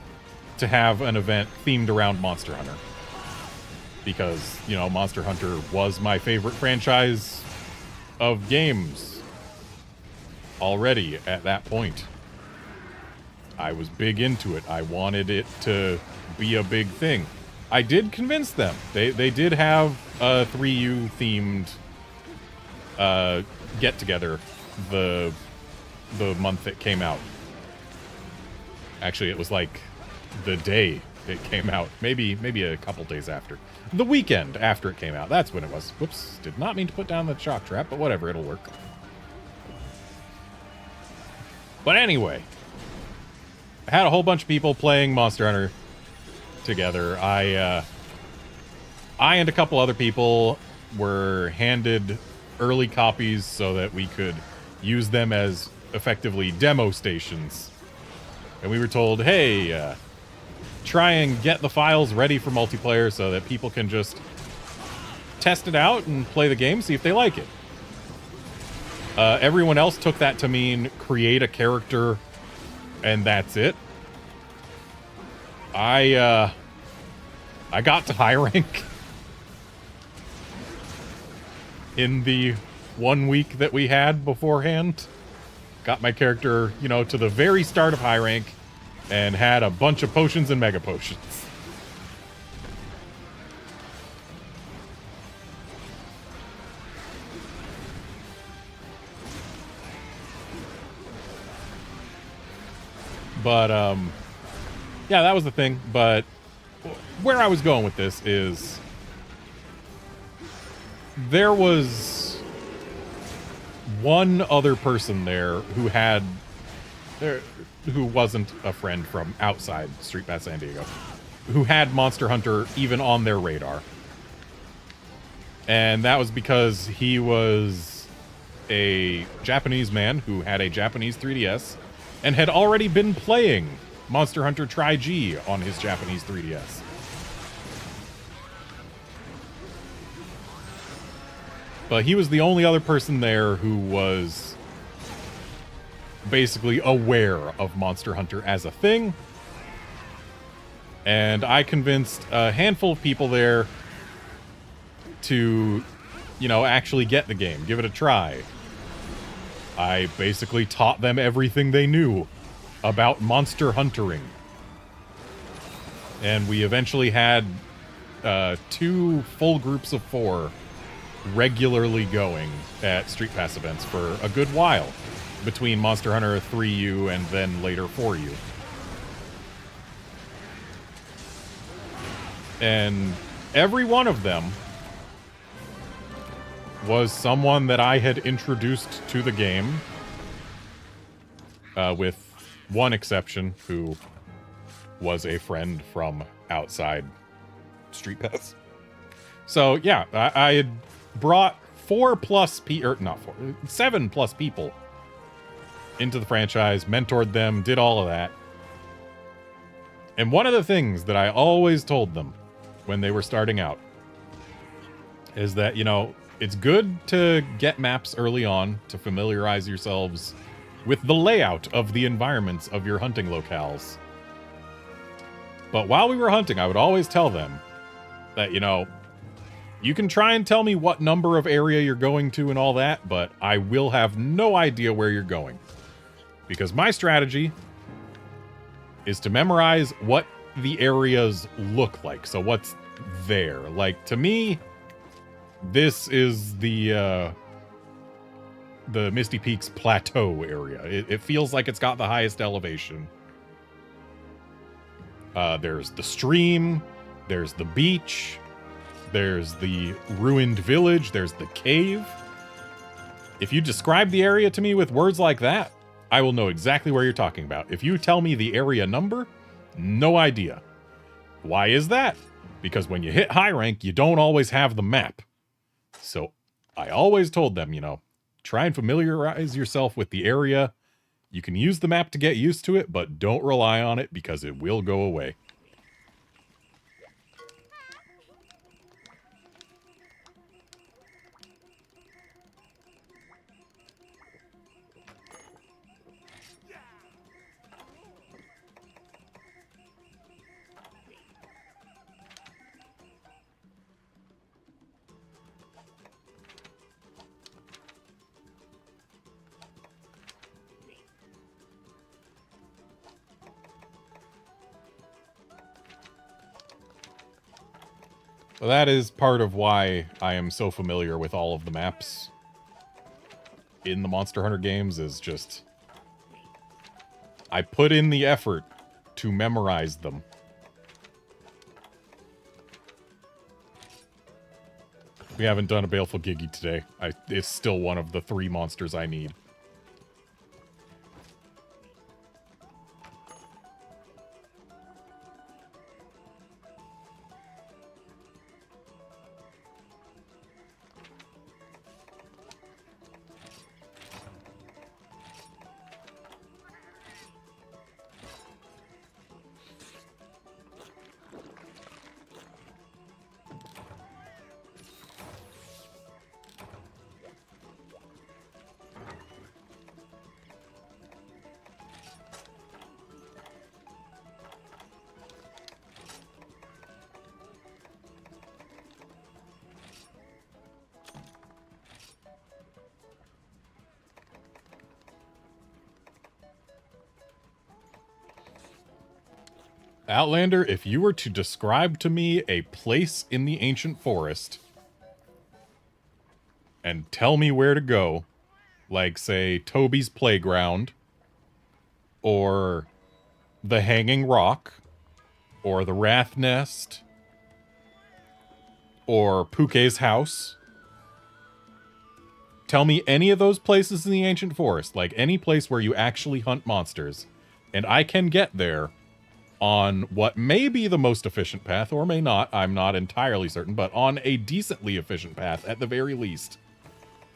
to have an event themed around Monster Hunter. Because, you know, Monster Hunter was my favorite franchise of games already at that point. I was big into it. I wanted it to be a big thing. I did convince them. They did have a 3U themed get together the month it came out. Actually, it was like the day it came out. Maybe a couple days after. The weekend after it came out. That's when it was. Whoops. Did not mean to put down the shock trap, but whatever, it'll work. But anyway, I had a whole bunch of people playing Monster Hunter together. I and a couple other people were handed early copies so that we could use them as effectively demo stations. And we were told, hey, try and get the files ready for multiplayer so that people can just test it out and play the game, see if they like it. Everyone else took that to mean create a character and that's it. I got to high rank in the 1 week that we had beforehand. Got my character, you know, to the very start of high rank and had a bunch of potions and mega potions. But, yeah, that was the thing. But where I was going with this is there was one other person there who had, who wasn't a friend from outside Street Pass San Diego, who had Monster Hunter even on their radar. And that was because he was a Japanese man who had a Japanese 3DS and had already been playing Monster Hunter Tri-G on his Japanese 3DS. But he was the only other person there who was basically aware of Monster Hunter as a thing. And I convinced a handful of people there to, you know, actually get the game, give it a try. I basically taught them everything they knew about monster huntering. And we eventually had 2 full groups of 4 regularly going at Street Pass events for a good while, between Monster Hunter 3U and then later 4U. And every one of them was someone that I had introduced to the game, with one exception, who was a friend from outside Street Pass. So yeah, I had brought 7 plus people into the franchise, mentored them, did all of that. And one of the things that I always told them when they were starting out is that, you know, it's good to get maps early on to familiarize yourselves with the layout of the environments of your hunting locales. But while we were hunting, I would always tell them that, you know, you can try and tell me what number of area you're going to and all that, but I will have no idea where you're going. Because my strategy is to memorize what the areas look like. So what's there. Like, to me, this is the Misty Peaks Plateau area. It feels like it's got the highest elevation. There's the stream, there's the beach, there's the ruined village, there's the cave. If you describe the area to me with words like that, I will know exactly where you're talking about. If you tell me the area number, no idea. Why is that? Because when you hit high rank, you don't always have the map. So I always told them, you know, try and familiarize yourself with the area. You can use the map to get used to it, but don't rely on it because it will go away. So that is part of why I am so familiar with all of the maps in the Monster Hunter games, is just I put in the effort to memorize them. We haven't done a Baleful Gigi today. It's still one of the 3 monsters I need. Outlander, if you were to describe to me a place in the ancient forest and tell me where to go, like, say, Toby's Playground, or the Hanging Rock, or the Wrath Nest, or Puke's house, tell me any of those places in the ancient forest, like any place where you actually hunt monsters, and I can get there on what may be the most efficient path, or may not, I'm not entirely certain, but on a decently efficient path, at the very least,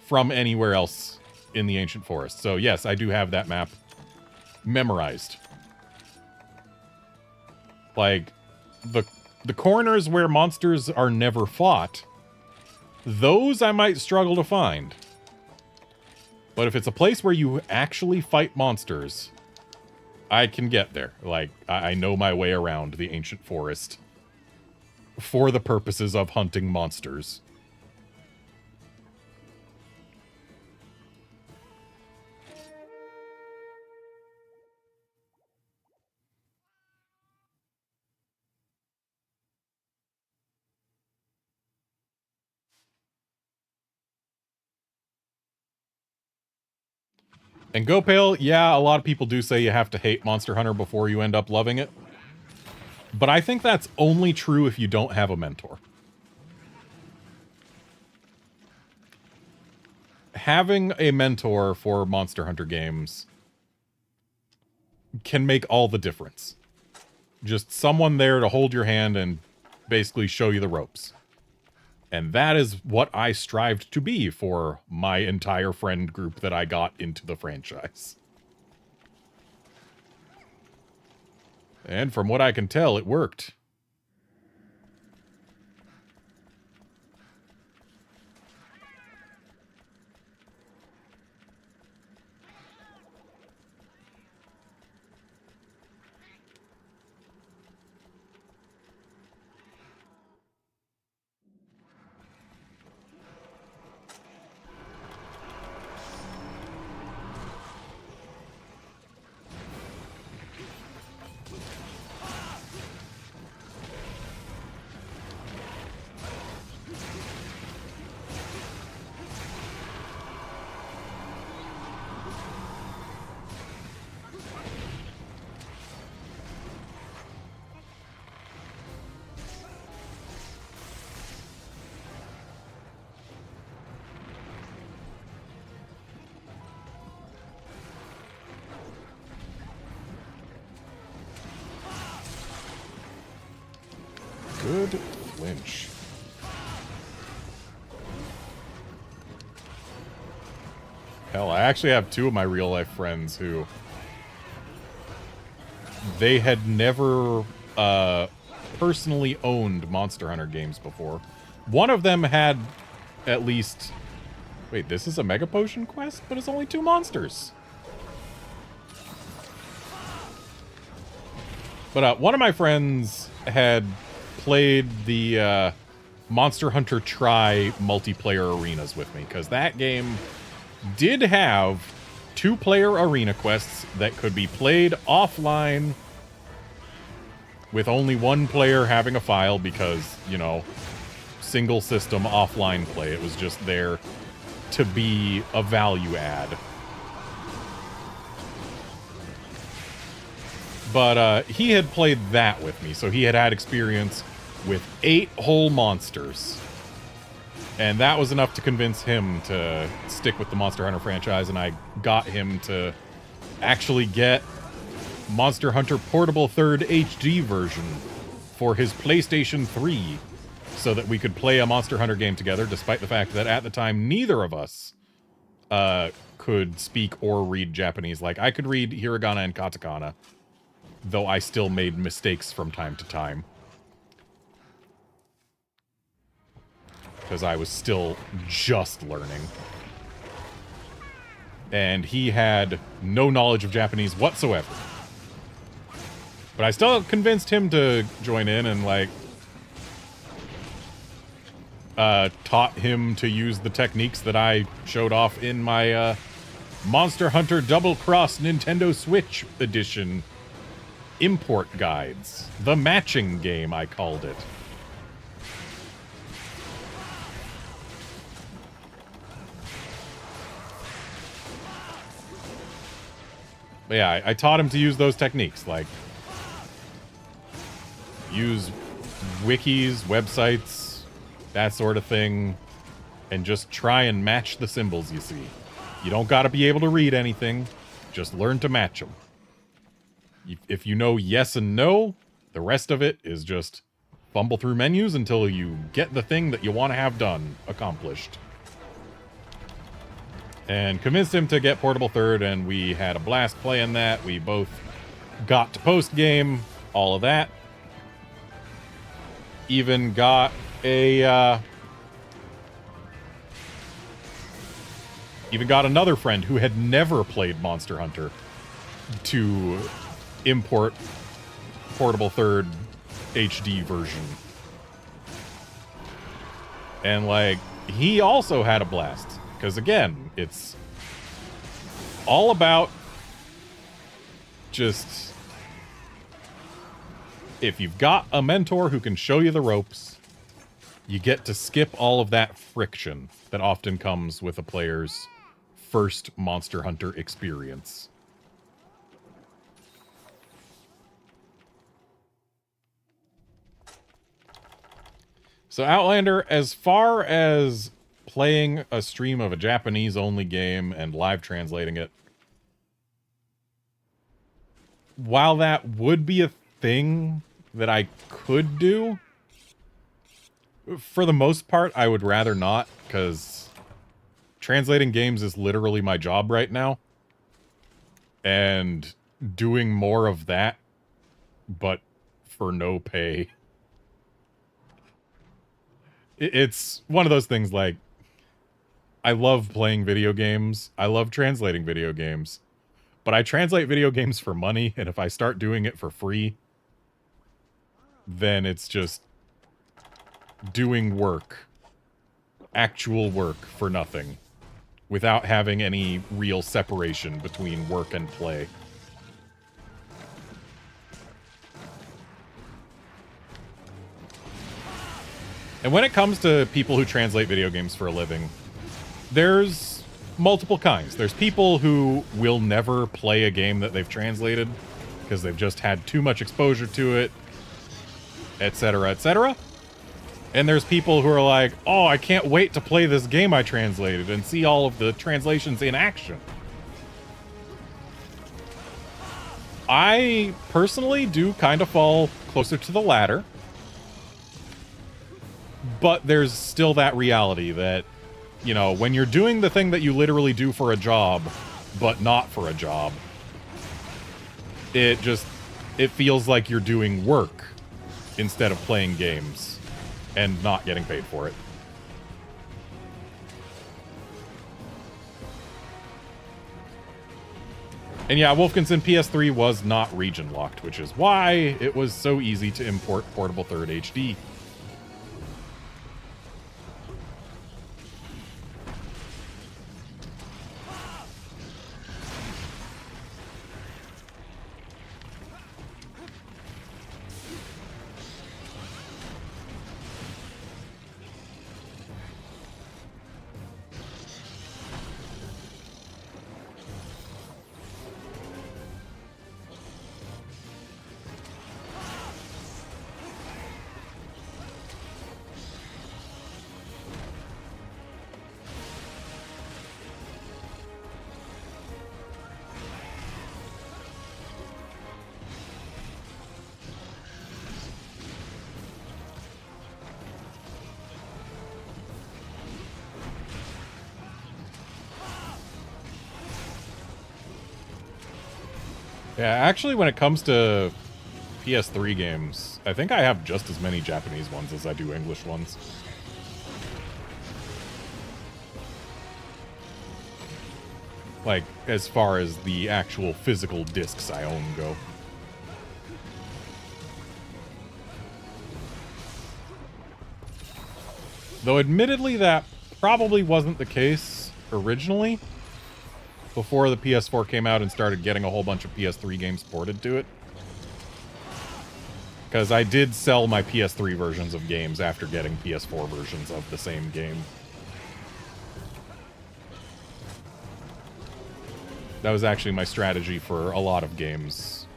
from anywhere else in the ancient forest. So yes, I do have that map memorized. Like, the corners where monsters are never fought, those I might struggle to find. But if it's a place where you actually fight monsters, I can get there. Like, I know my way around the ancient forest for the purposes of hunting monsters. And Go Pale, yeah, a lot of people do say you have to hate Monster Hunter before you end up loving it. But I think that's only true if you don't have a mentor. Having a mentor for Monster Hunter games can make all the difference. Just someone there to hold your hand and basically show you the ropes. And that is what I strived to be for my entire friend group that I got into the franchise. And from what I can tell, it worked. Good flinch. Hell, I actually have two of my real-life friends who... they had never personally owned Monster Hunter games before. One of them had at least... Wait, this is a Mega Potion quest? But it's only 2 monsters. But one of my friends had played the Monster Hunter Tri multiplayer arenas with me, because that game did have 2-player arena quests that could be played offline with only one player having a file because, you know, single system offline play. It was just there to be a value add. But he had played that with me, so he had had experience with 8 whole monsters. And that was enough to convince him to stick with the Monster Hunter franchise, and I got him to actually get Monster Hunter Portable 3rd HD version for his PlayStation 3 so that we could play a Monster Hunter game together, despite the fact that at the time neither of us could speak or read Japanese. Like, I could read hiragana and katakana, though I still made mistakes from time to time. Because I was still just learning. And he had no knowledge of Japanese whatsoever. But I still convinced him to join in and, like, taught him to use the techniques that I showed off in my Monster Hunter Double Cross Nintendo Switch Edition import guides. The matching game, I called it. But yeah, I taught him to use those techniques, like use wikis, websites, that sort of thing, and just try and match the symbols you see. You don't gotta be able to read anything, just learn to match them. If you know yes and no, the rest of it is just fumble through menus until you get the thing that you want to have done, accomplished. And convinced him to get Portable 3rd, and we had a blast playing that. We both got to post-game, all of that. Even got a... even got another friend who had never played Monster Hunter to import Portable 3rd HD version. And, like, he also had a blast. Because, again, it's all about just... if you've got a mentor who can show you the ropes, you get to skip all of that friction that often comes with a player's first Monster Hunter experience. So, Outlander, as far as playing a stream of a Japanese-only game and live translating it, while that would be a thing that I could do, for the most part, I would rather not, because translating games is literally my job right now. And doing more of that, but for no pay. It's one of those things, like, I love playing video games. I love translating video games. But I translate video games for money, and if I start doing it for free, then it's just doing work. Actual work for nothing. Without having any real separation between work and play. And when it comes to people who translate video games for a living, there's multiple kinds. There's people who will never play a game that they've translated because they've just had too much exposure to it, etc., etc. And there's people who are like, oh, I can't wait to play this game I translated and see all of the translations in action. I personally do kind of fall closer to the latter. But there's still that reality that, you know, when you're doing the thing that you literally do for a job, but not for a job, it feels like you're doing work instead of playing games and not getting paid for it. And yeah, Wolfkinson PS3 was not region locked, which is why it was so easy to import Portable Third HD. Yeah, actually, when it comes to PS3 games, I think I have just as many Japanese ones as I do English ones. Like, as far as the actual physical discs I own go. Though, admittedly, that probably wasn't the case originally, before the PS4 came out and started getting a whole bunch of PS3 games ported to it. Because I did sell my PS3 versions of games after getting PS4 versions of the same game. That was actually my strategy for a lot of games.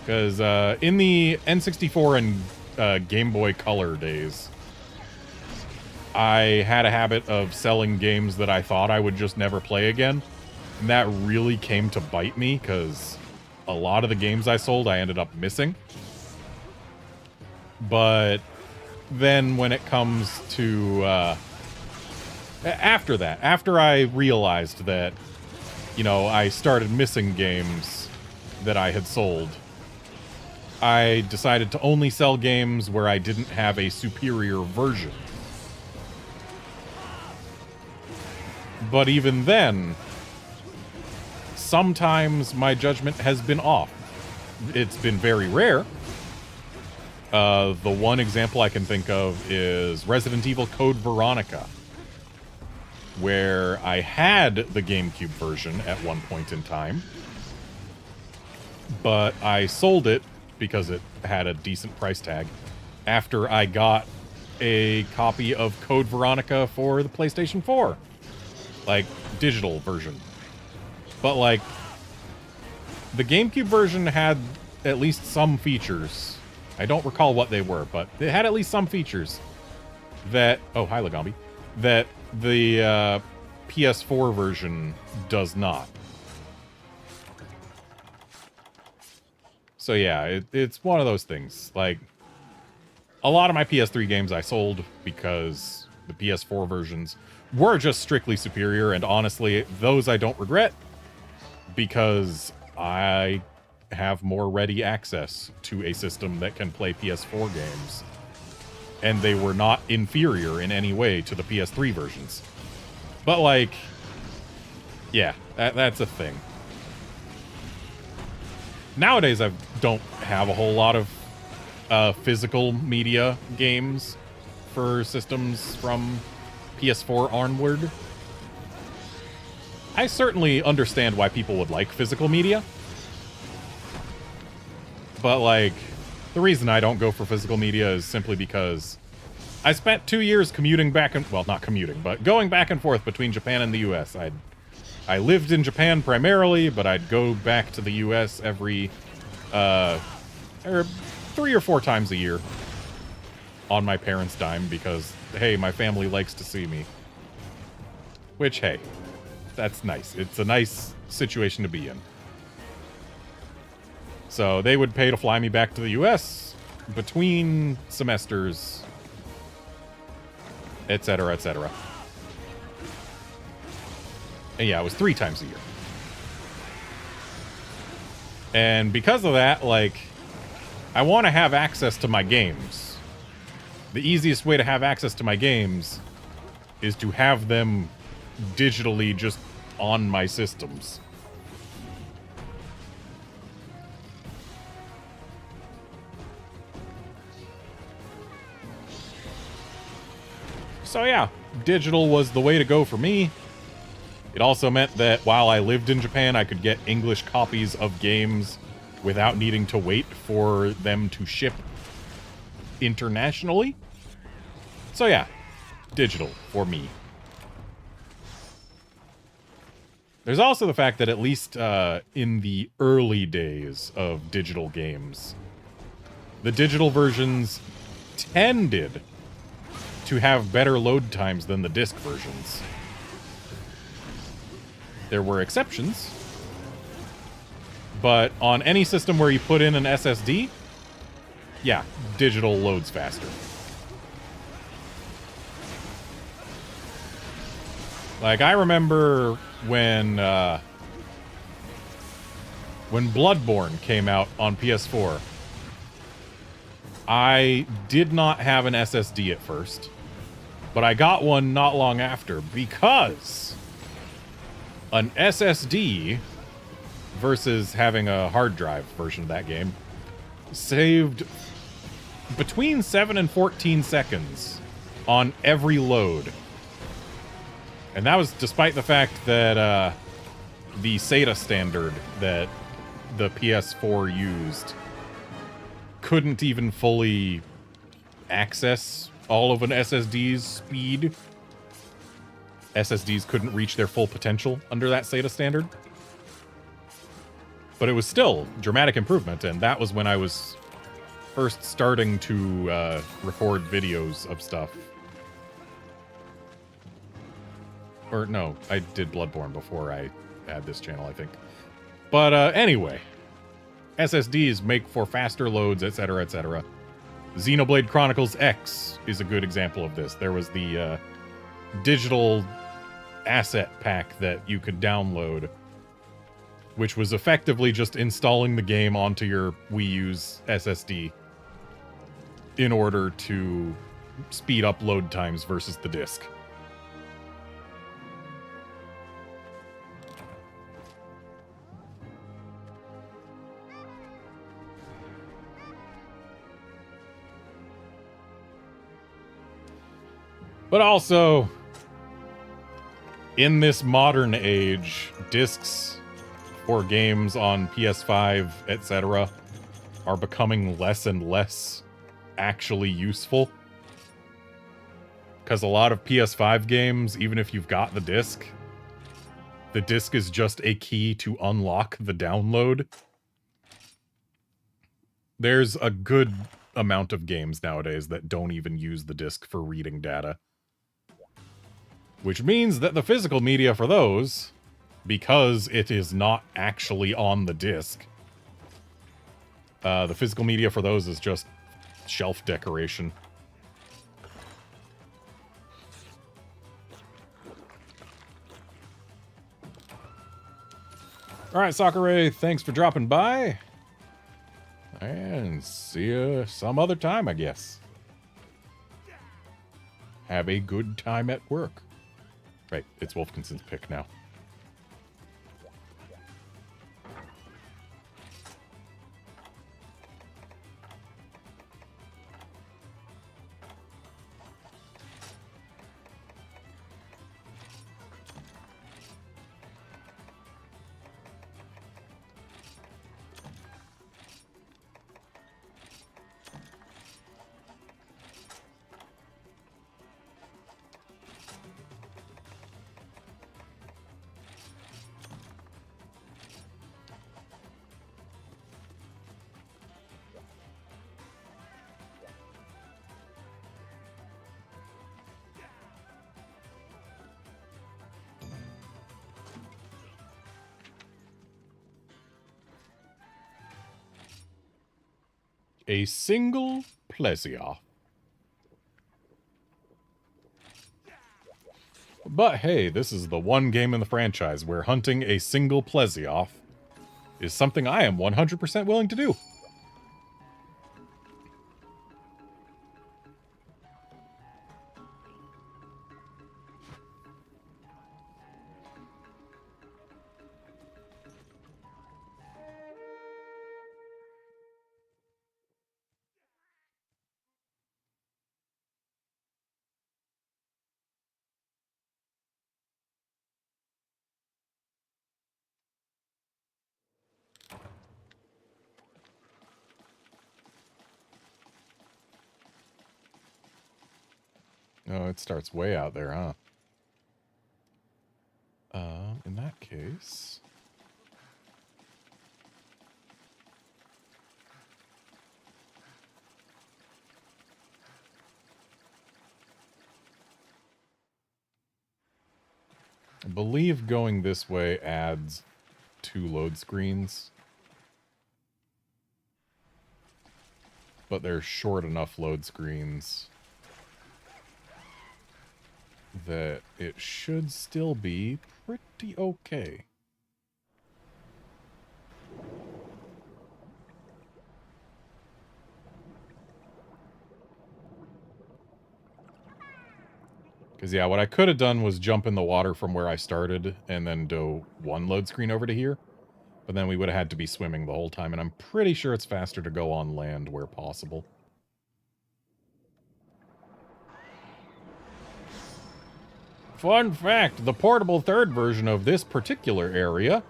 Because in the N64 and Game Boy Color days, I had a habit of selling games that I thought I would just never play again. And that really came to bite me, because a lot of the games I sold I ended up missing. But then when it comes to... after I realized that, you know, I started missing games that I had sold, I decided to only sell games where I didn't have a superior version. But even then, sometimes my judgment has been off. It's been very rare. The one example I can think of is Resident Evil Code Veronica, where I had the GameCube version at one point in time, but I sold it because it had a decent price tag after I got a copy of Code Veronica for the PlayStation 4. Like, digital version. But, like, the GameCube version had at least some features. I don't recall what they were, but it had at least some features that... Oh, hi, Lagambi. That the PS4 version does not. So, yeah, it's one of those things. Like, a lot of my PS3 games I sold because the PS4 versions were just strictly superior, and honestly, those I don't regret, because I have more ready access to a system that can play PS4 games, and they were not inferior in any way to the PS3 versions. But, like, yeah, that's a thing. Nowadays, I don't have a whole lot of physical media games for systems from PS4 onward. I certainly understand why people would like physical media. But, like, the reason I don't go for physical media is simply because I spent 2 years commuting back and... Well, not commuting, but going back and forth between Japan and the US. I lived in Japan primarily, but I'd go back to the US every... 3 or 4 times a year on my parents' dime because, hey, my family likes to see me. Which, hey, that's nice. It's a nice situation to be in. So they would pay to fly me back to the US between semesters etc., etc. And yeah, it was 3 times a year. And because of that, like, I want to have access to my games. The easiest way to have access to my games is to have them digitally just on my systems. So yeah, digital was the way to go for me. It also meant that while I lived in Japan, I could get English copies of games without needing to wait for them to ship internationally. So yeah, digital for me. There's also the fact that at least in the early days of digital games, the digital versions tended to have better load times than the disc versions. There were exceptions, but on any system where you put in an SSD, yeah, digital loads faster. Like, I remember when Bloodborne came out on PS4, I did not have an SSD at first, but I got one not long after because an SSD versus having a hard drive version of that game saved between 7 and 14 seconds on every load. And that was despite the fact that the SATA standard that the PS4 used couldn't even fully access all of an SSD's speed. SSDs couldn't reach their full potential under that SATA standard. But it was still dramatic improvement, and that was when I was first starting to record videos of stuff. Or no, I did Bloodborne before I had this channel, I think. But anyway, SSDs make for faster loads, etc., etc. Xenoblade Chronicles X is a good example of this. There was the digital asset pack that you could download, which was effectively just installing the game onto your Wii U's SSD in order to speed up load times versus the disc. But also, in this modern age, discs for games on PS5, etc., are becoming less and less actually useful. Because a lot of PS5 games, even if you've got the disc is just a key to unlock the download. There's a good amount of games nowadays that don't even use the disc for reading data. Which means that the physical media for those, because it is not actually on the disc, the physical media for those is just shelf decoration. Alright, Sakurai, thanks for dropping by. And see you some other time, I guess. Have a good time at work. Right, it's Wolfkinson's pick now. A single pleasure. But hey, this is the one game in the franchise where hunting a single Plesioth is something I am 100% willing to do. Oh, it starts way out there, huh? In that case... I believe going this way adds 2 load screens. But they're short enough load screens that it should still be pretty okay. Because, yeah, what I could have done was jump in the water from where I started and then do 1 load screen over to here. But then we would have had to be swimming the whole time, and I'm pretty sure it's faster to go on land where possible. Fun fact, the portable third version of this particular area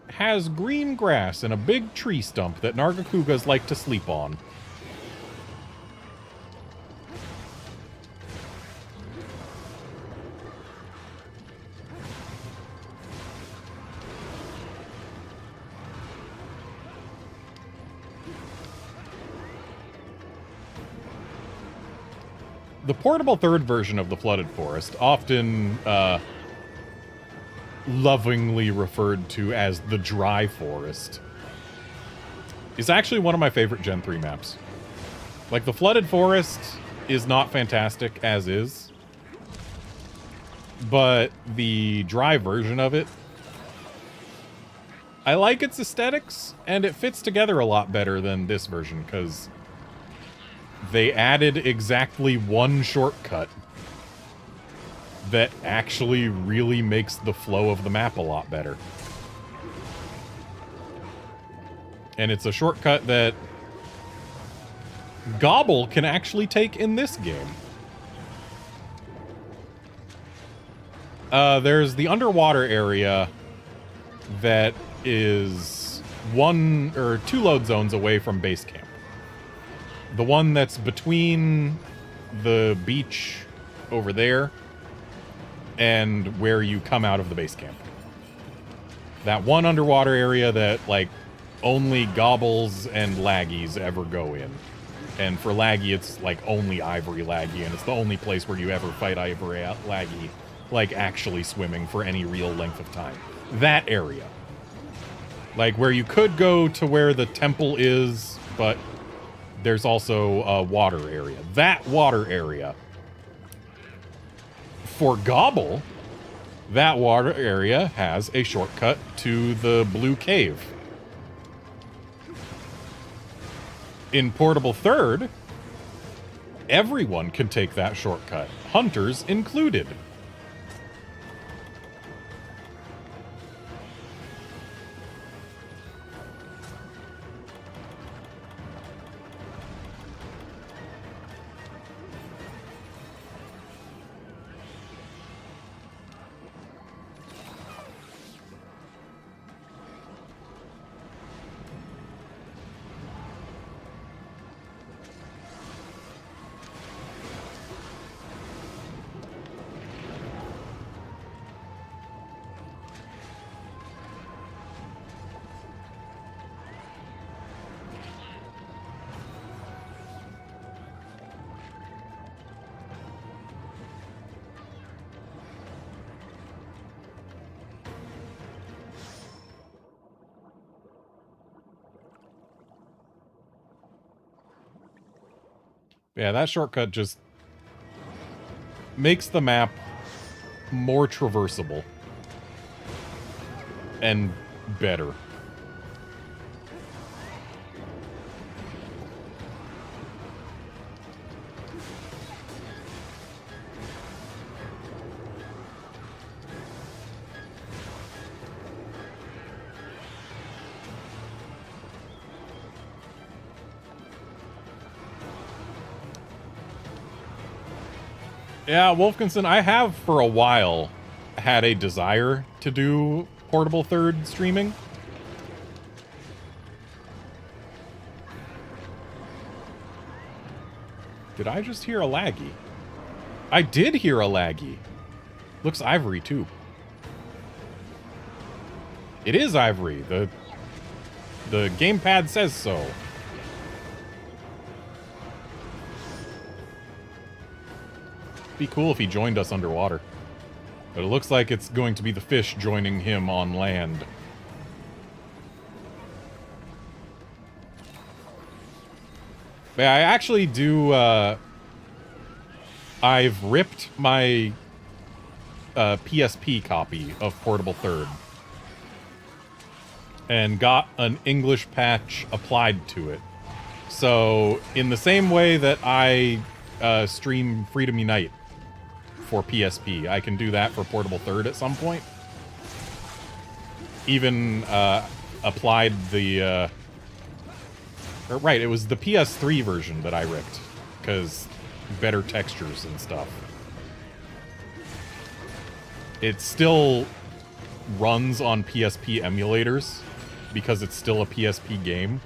has green grass and a big tree stump that Nargacugas like to sleep on. The portable third version of the Flooded Forest, often lovingly referred to as the Dry Forest, is actually one of my favorite Gen 3 maps. Like, the Flooded Forest is not fantastic as is, but the dry version of it, I like its aesthetics, and it fits together a lot better than this version, because they added exactly 1 shortcut that actually really makes the flow of the map a lot better. And it's a shortcut that Gobble can actually take in this game. There's the underwater area that is 1 or 2 load zones away from base camp. The one that's between the beach over there and where you come out of the base camp. That one underwater area that, like, only Gobbles and Laggies ever go in. And for Laggy, it's, like, only Ivory Laggy, and it's the only place where you ever fight Ivory Laggy, like, actually swimming for any real length of time. That area. Like, where you could go to where the temple is, but there's also a water area. That water area. For Gobble, that water area has a shortcut to the Blue Cave. In Portable Third, everyone can take that shortcut, hunters included. Yeah, that shortcut just makes the map more traversable and better. Yeah, Wolfkinson, I have for a while had a desire to do portable third streaming. Did I just hear a laggy? I did hear a laggy. Looks ivory too. It is ivory. The gamepad says so. Be cool if he joined us underwater. But it looks like it's going to be the fish joining him on land. But I actually do, I've ripped my PSP copy of Portable Third. And got an English patch applied to it. So, in the same way that I stream Freedom Unite for PSP, I can do that for Portable Third at some point. Even applied the... right, it was the PS3 version that I ripped, because better textures and stuff. It still runs on PSP emulators, because it's still a PSP game.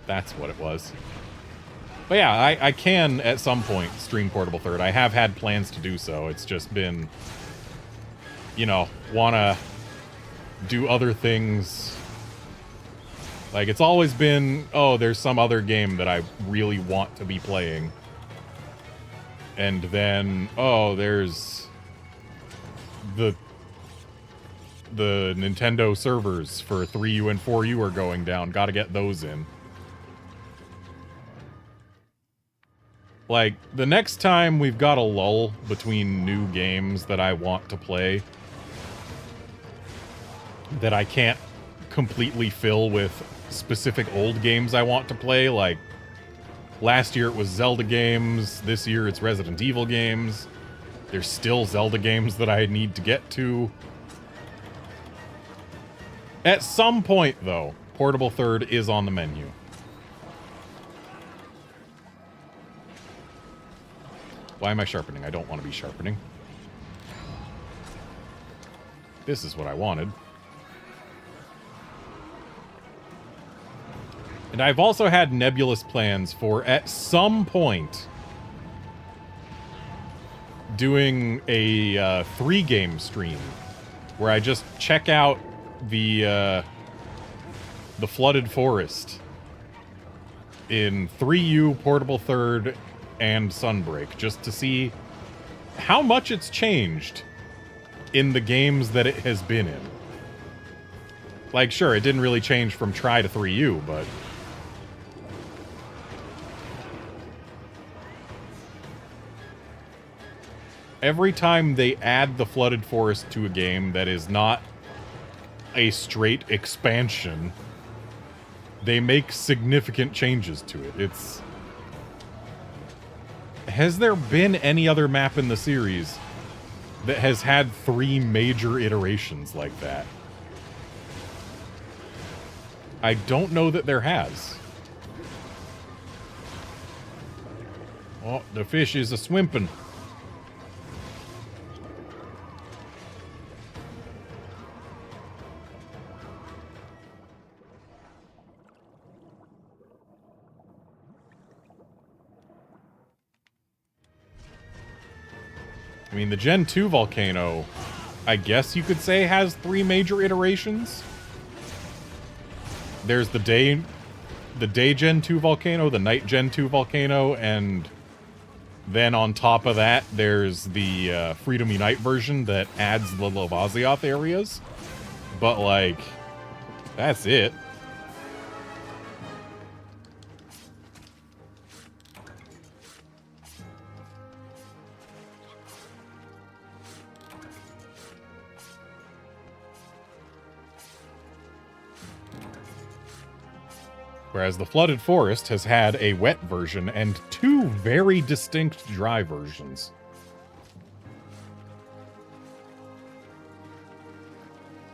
That's what it was. But yeah, I can, at some point, stream Portable Third. I have had plans to do so. It's just been, you know, wanna do other things. Like, it's always been, oh, there's some other game that I really want to be playing. And then, oh, there's the Nintendo servers for 3U and 4U are going down. Gotta get those in. Like, the next time we've got a lull between new games that I want to play that I can't completely fill with specific old games I want to play, like last year it was Zelda games, this year it's Resident Evil games. There's still Zelda games that I need to get to. At some point, though, Portable Third is on the menu. Why am I sharpening? I don't want to be sharpening. This is what I wanted. And I've also had nebulous plans for, at some point, doing a 3-game stream where I just check out the Flooded Forest in 3U, Portable Third, and Sunbreak, just to see how much it's changed in the games that it has been in. Like, sure, it didn't really change from Tri to 3U, but... every time they add the Flooded Forest to a game that is not a straight expansion, they make significant changes to it. It's... has there been any other map in the series that has had 3 major iterations like that? I don't know that there has. Oh, the fish is a-swimping. I mean, the Gen 2 volcano, I guess you could say, has 3 major iterations. There's the day Gen 2 volcano, the night Gen 2 volcano, and then on top of that, there's the Freedom Unite version that adds the Lavazioth areas. But, like, that's it. Whereas the Flooded Forest has had a wet version and 2 very distinct dry versions.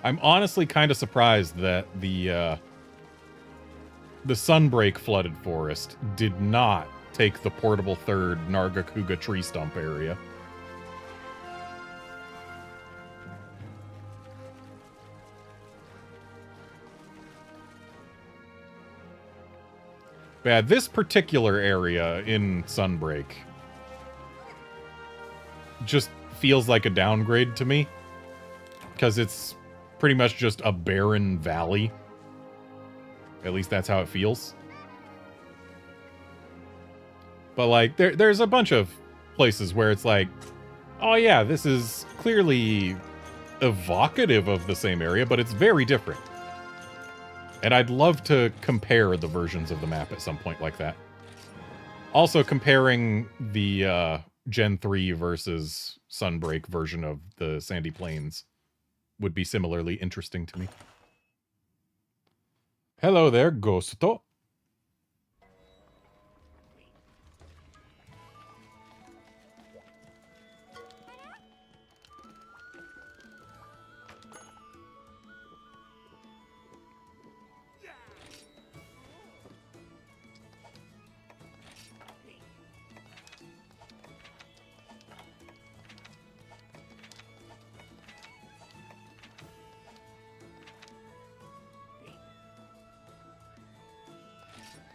I'm honestly kind of surprised that the Sunbreak Flooded Forest did not take the portable third Nargacuga tree stump area. Yeah, this particular area in Sunbreak just feels like a downgrade to me, because it's pretty much just a barren valley. At least that's how it feels. But, like, there's a bunch of places where it's like, oh yeah, this is clearly evocative of the same area, but it's very different. And I'd love to compare the versions of the map at some point like that. Also, comparing the Gen 3 versus Sunbreak version of the Sandy Plains would be similarly interesting to me. Hello there, Ghosto.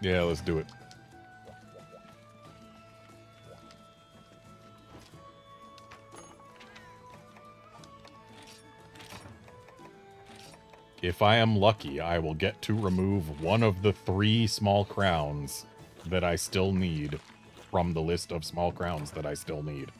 Yeah, let's do it. If I am lucky, I will get to remove one of the 3 small crowns that I still need from the list of small crowns that I still need.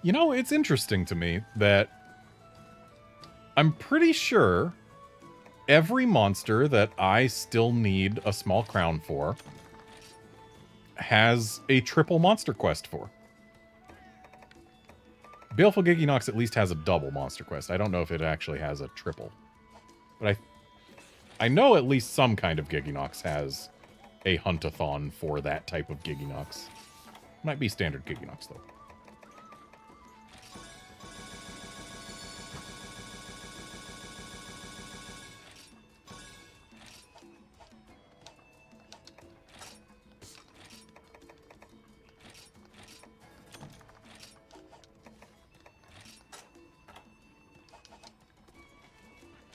You know, it's interesting to me that I'm pretty sure every monster that I still need a small crown for has a triple monster quest for. Baleful Giginox at least has a double monster quest. I don't know if it actually has a triple. But I know at least some kind of Giginox has a hunt-a-thon for that type of Giginox. Might be standard Giginox, though.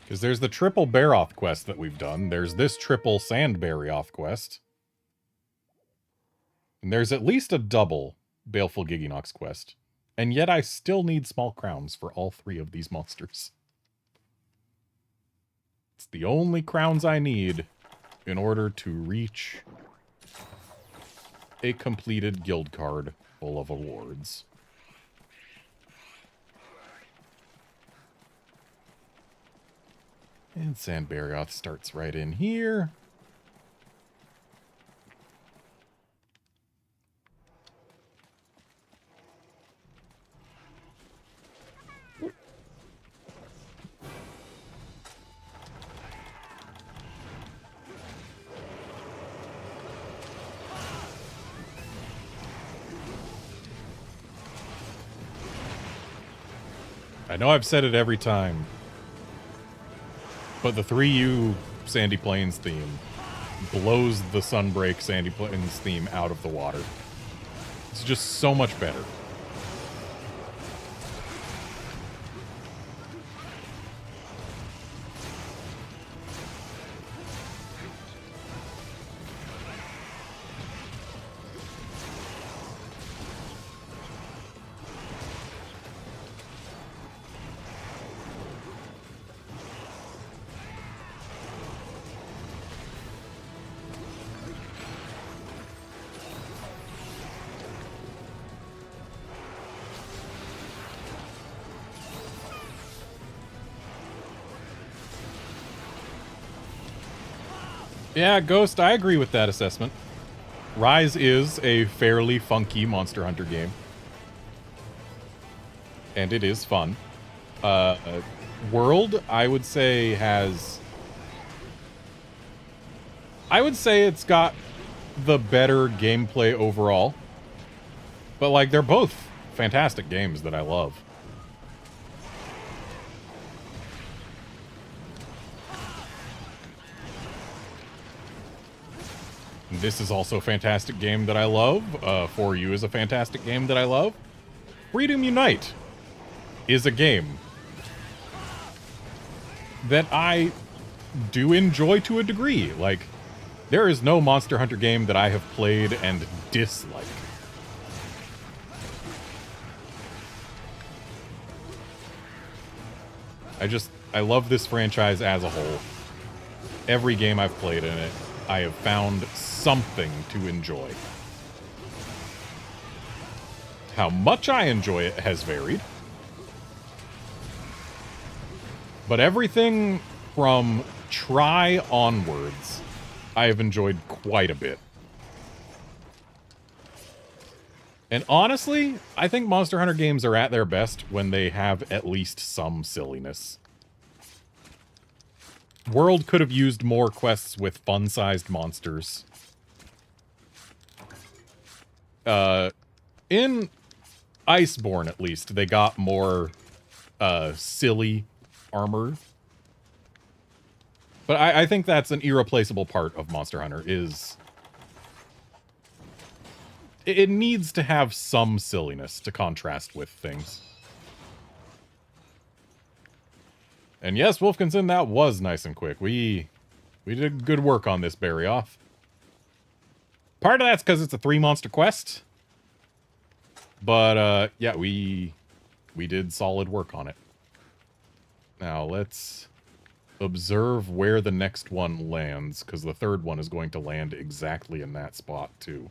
Because there's the triple Barroth quest that we've done. There's this triple Sandbarrioth quest. And there's at least a double Baleful Giginox quest. And yet I still need small crowns for all 3 of these monsters. It's the only crowns I need in order to reach a completed guild card full of awards. And Sandbarrioth starts right in here. I know I've said it every time, but the 3U Sandy Plains theme blows the Sunbreak Sandy Plains theme out of the water. It's just so much better. Yeah, Ghost, I agree with that assessment. Rise is a fairly funky Monster Hunter game. And it is fun. World, I would say, has... I would say it's got the better gameplay overall. But, like, they're both fantastic games that I love. This is also a fantastic game that I love. For You is a fantastic game that I love. Freedom Unite is a game that I do enjoy to a degree. Like, there is no Monster Hunter game that I have played and dislike. I love this franchise as a whole. Every game I've played in it, I have found something to enjoy. How much I enjoy it has varied. But everything from Try onwards, I have enjoyed quite a bit. And honestly, I think Monster Hunter games are at their best when they have at least some silliness. World could have used more quests with fun-sized monsters. In Iceborne, at least, they got more silly armor. But I think that's an irreplaceable part of Monster Hunter, is... It needs to have some silliness to contrast with things. And yes, Wolfkinson, that was nice and quick. We did good work on this berry off. Part of that's because it's a 3-monster quest. But, yeah, we did solid work on it. Now, let's observe where the next one lands, because the third one is going to land exactly in that spot, too.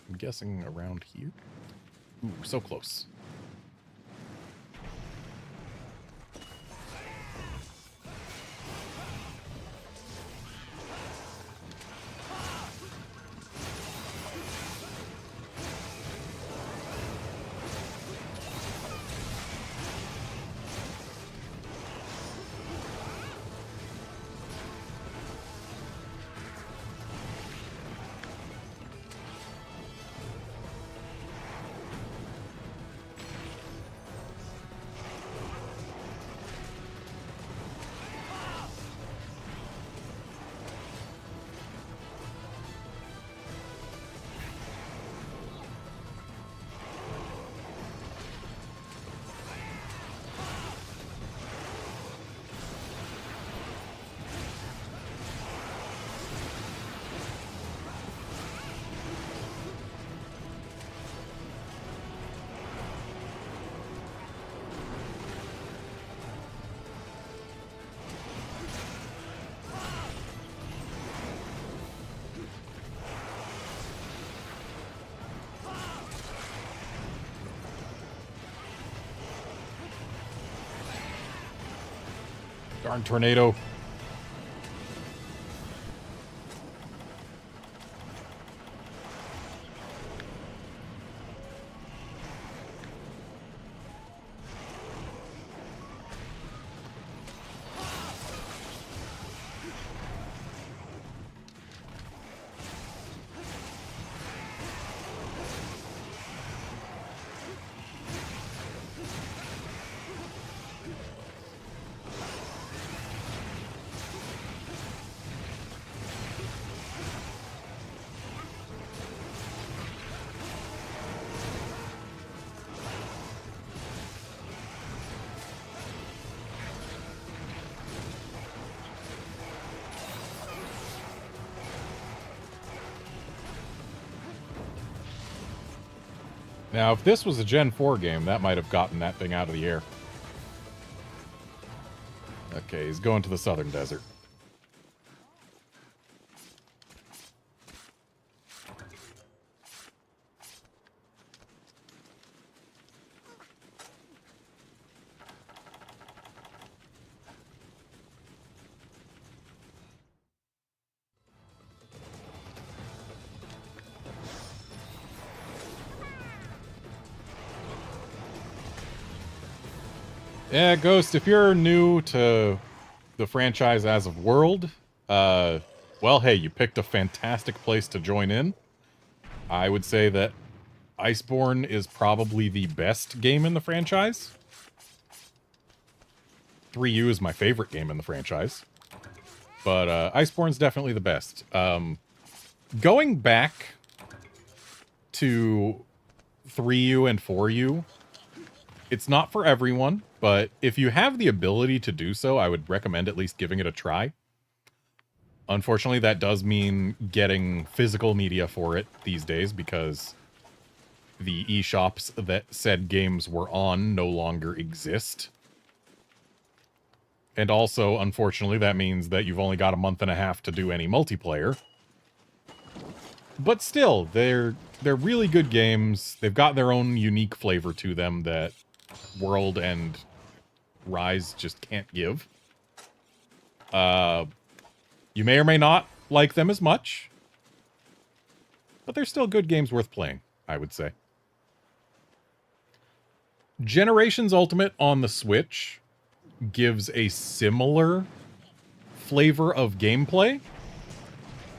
I'm guessing around here. Ooh, so close. Darn tornado. Now, if this was a Gen 4 game, that might have gotten that thing out of the air. Okay, he's going to the southern desert. Yeah, Ghost, if you're new to the franchise as of World, well, hey, you picked a fantastic place to join in. I would say that Iceborne is probably the best game in the franchise. 3U is my favorite game in the franchise. But Iceborne's definitely the best. Going back to 3U and 4U, it's not for everyone, but if you have the ability to do so, I would recommend at least giving it a try. Unfortunately, that does mean getting physical media for it these days because the eShops that said games were on no longer exist. And also, unfortunately, that means that you've only got a month and a half to do any multiplayer. But still, they're really good games. They've got their own unique flavor to them that World and Rise just can't give. You may or may not like them as much, but they're still good games worth playing, I would say. Generations Ultimate on the Switch gives a similar flavor of gameplay,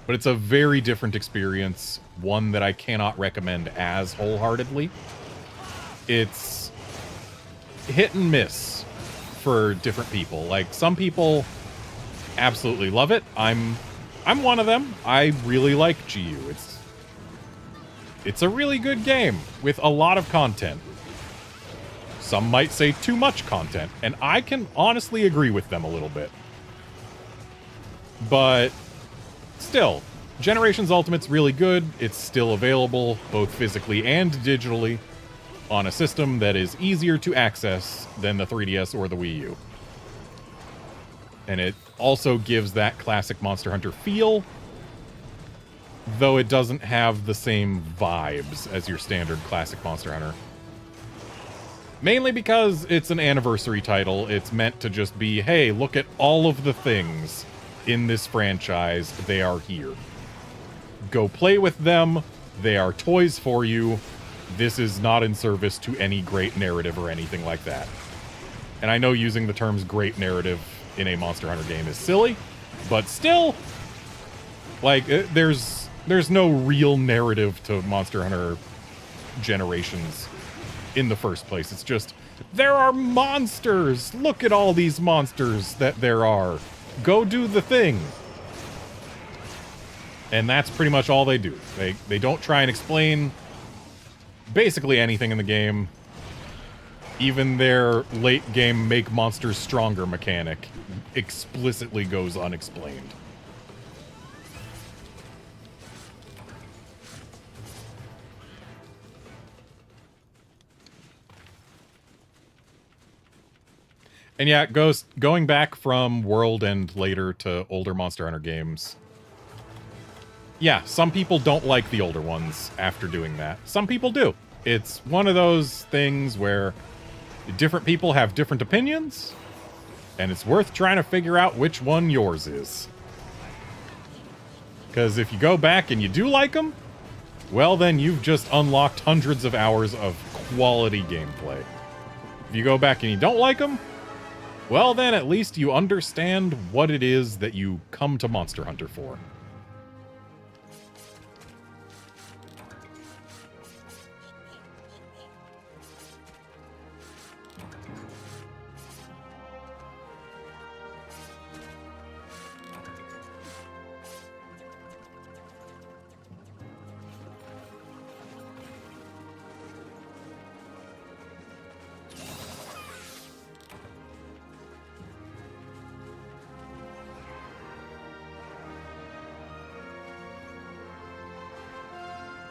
but it's a very different experience, one that I cannot recommend as wholeheartedly. It's hit and miss for different people. Like, some people absolutely love it. I'm one of them. I really like GU. It's a really good game with a lot of content. Some might say too much content, and I can honestly agree with them a little bit. But still, Generations Ultimate's really good. It's still available, both physically and digitally, on a system that is easier to access than the 3DS or the Wii U. And it also gives that classic Monster Hunter feel, though it doesn't have the same vibes as your standard classic Monster Hunter. Mainly because it's an anniversary title. It's meant to just be, hey, look at all of the things in this franchise. They are here. Go play with them. They are toys for you. This is not in service to any great narrative or anything like that. And I know using the terms great narrative in a Monster Hunter game is silly, but still, like, there's no real narrative to Monster Hunter Generations in the first place. It's just, there are monsters! Look at all these monsters that there are. Go do the thing. And that's pretty much all they do. They don't try and explain basically anything in the game. Even their late game make monsters stronger mechanic explicitly goes unexplained. And yeah, Ghost, going back from World and later to older Monster Hunter games. Yeah, some people don't like the older ones after doing that. Some people do. It's one of those things where different people have different opinions, and it's worth trying to figure out which one yours is. Because if you go back and you do like them, well then you've just unlocked hundreds of hours of quality gameplay. If you go back and you don't like them, well then at least you understand what it is that you come to Monster Hunter for.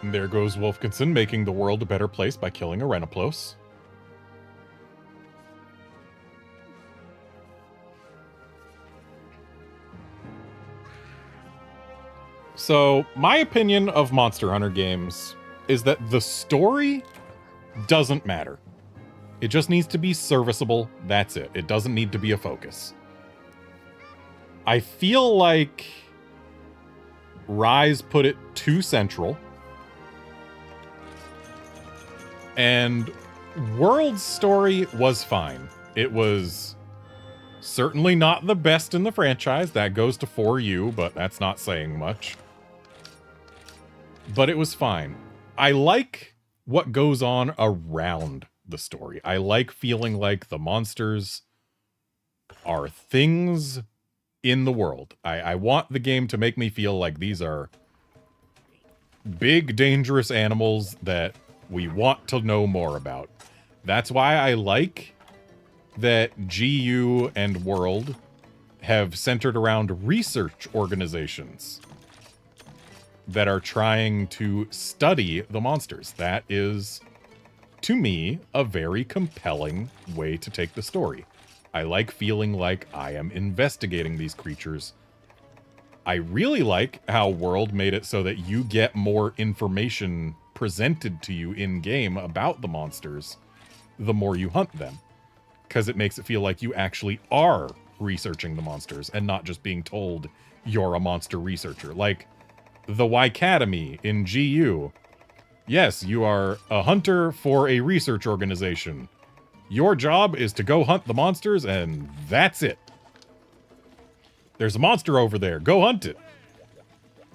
And there goes Wolfkinson, making the world a better place by killing a Renoplos. So, my opinion of Monster Hunter games is that the story doesn't matter. It just needs to be serviceable, that's it. It doesn't need to be a focus. I feel like Rise put it too central. And World's story was fine. It was certainly not the best in the franchise. That goes to 4U, but that's not saying much. But it was fine. I like what goes on around the story. I like feeling like the monsters are things in the world. I want the game to make me feel like these are big, dangerous animals that we want to know more about. That's why I like that GU and World have centered around research organizations that are trying to study the monsters. That is, to me, a very compelling way to take the story. I like feeling like I am investigating these creatures. I really like how World made it so that you get more information presented to you in-game about the monsters the more you hunt them. Because it makes it feel like you actually are researching the monsters and not just being told you're a monster researcher. Like the Wycademy in GU. Yes, you are a hunter for a research organization. Your job is to go hunt the monsters, and that's it. There's a monster over there. Go hunt it.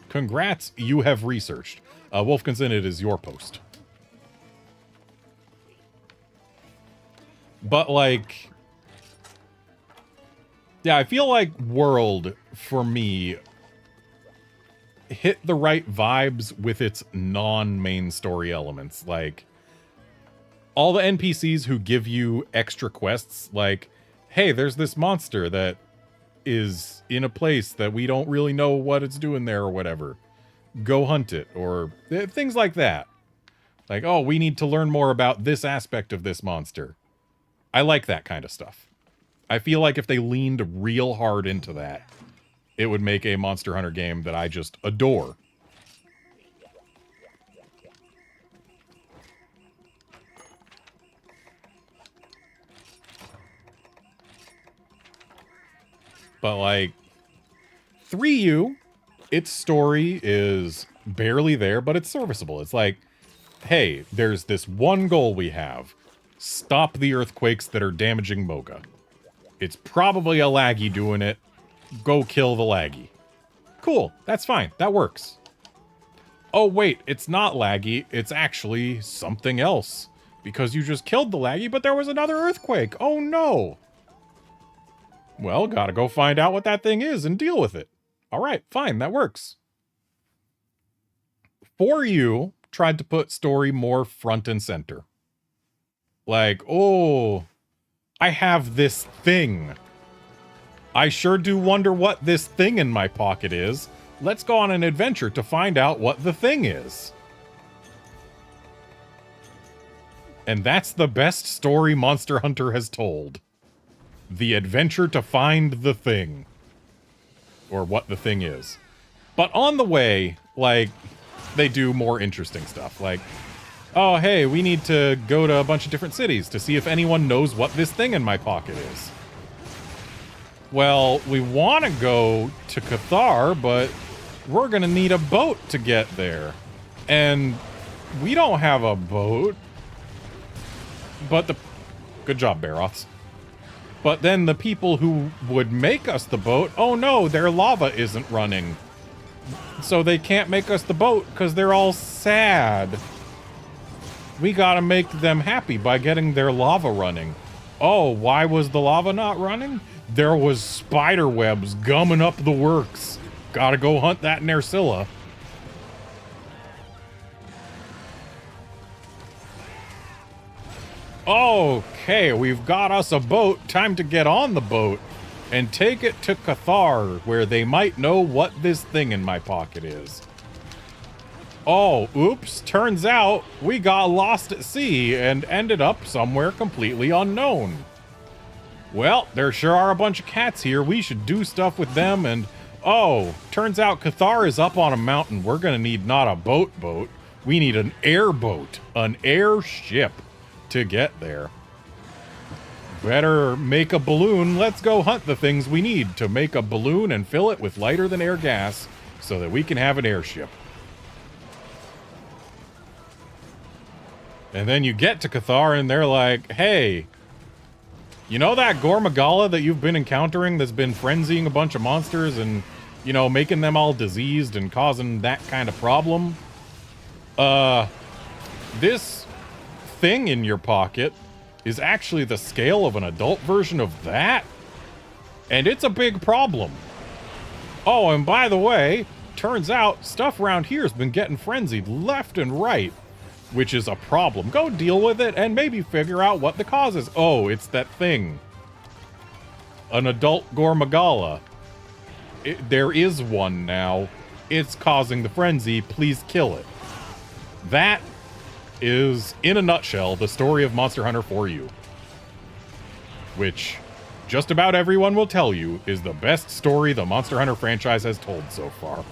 Congrats, you have researched. Wolfkinson, it is your post. But, like... yeah, I feel like World, for me, hit the right vibes with its non-main story elements. Like, all the NPCs who give you extra quests, like, hey, there's this monster that is in a place that we don't really know what it's doing there or whatever. Go hunt it, or things like that. Like, oh, we need to learn more about this aspect of this monster. I like that kind of stuff. I feel like if they leaned real hard into that, it would make a Monster Hunter game that I just adore. But, like, 3U, its story is barely there, but it's serviceable. It's like, hey, there's this one goal we have. Stop the earthquakes that are damaging Moga. It's probably a laggy doing it. Go kill the laggy. Cool, that's fine. That works. Oh, wait, it's not laggy. It's actually something else. Because you just killed the laggy, but there was another earthquake. Oh, no. Well, gotta go find out what that thing is and deal with it. All right, fine, that works. 4U tried to put story more front and center. Like, oh, I have this thing. I sure do wonder what this thing in my pocket is. Let's go on an adventure to find out what the thing is. And that's the best story Monster Hunter has told. The adventure to find the thing. Or what the thing is. But on the way, like, they do more interesting stuff. Like, oh, hey, we need to go to a bunch of different cities to see if anyone knows what this thing in my pocket is. Well, we want to go to Cathar, but we're going to need a boat to get there. And we don't have a boat. But the... good job, Baroths. But then the people who would make us the boat, oh no, their lava isn't running. So they can't make us the boat because they're all sad. We gotta make them happy by getting their lava running. Oh, why was the lava not running? There was spider webs gumming up the works. Gotta go hunt that Nersilla. Okay, we've got us a boat. Time to get on the boat and take it to Cathar, where they might know what this thing in my pocket is. Oh, oops, turns out we got lost at sea and ended up somewhere completely unknown. Well, there sure are a bunch of cats here. We should do stuff with them and... oh, turns out Cathar is up on a mountain. We're gonna need not a boat. We need an airboat, an airship to get there. Better make a balloon. Let's go hunt the things we need to make a balloon and fill it with lighter than air gas so that we can have an airship. And then you get to Cathar and they're like, hey, You know that Gormagala that you've been encountering that's been frenzying a bunch of monsters and, you know, making them all diseased and causing that kind of problem? This thing in your pocket is actually the scale of an adult version of that? And it's a big problem. Oh, and by the way, turns out stuff around here has been getting frenzied left and right, which is a problem. Go deal with it and maybe figure out what the cause is. Oh, it's that thing. An adult Gormagala. There is one now. It's causing the frenzy. Please kill it. That is, in a nutshell, the story of Monster Hunter 4U. Which, just about everyone will tell you, is the best story the Monster Hunter franchise has told so far.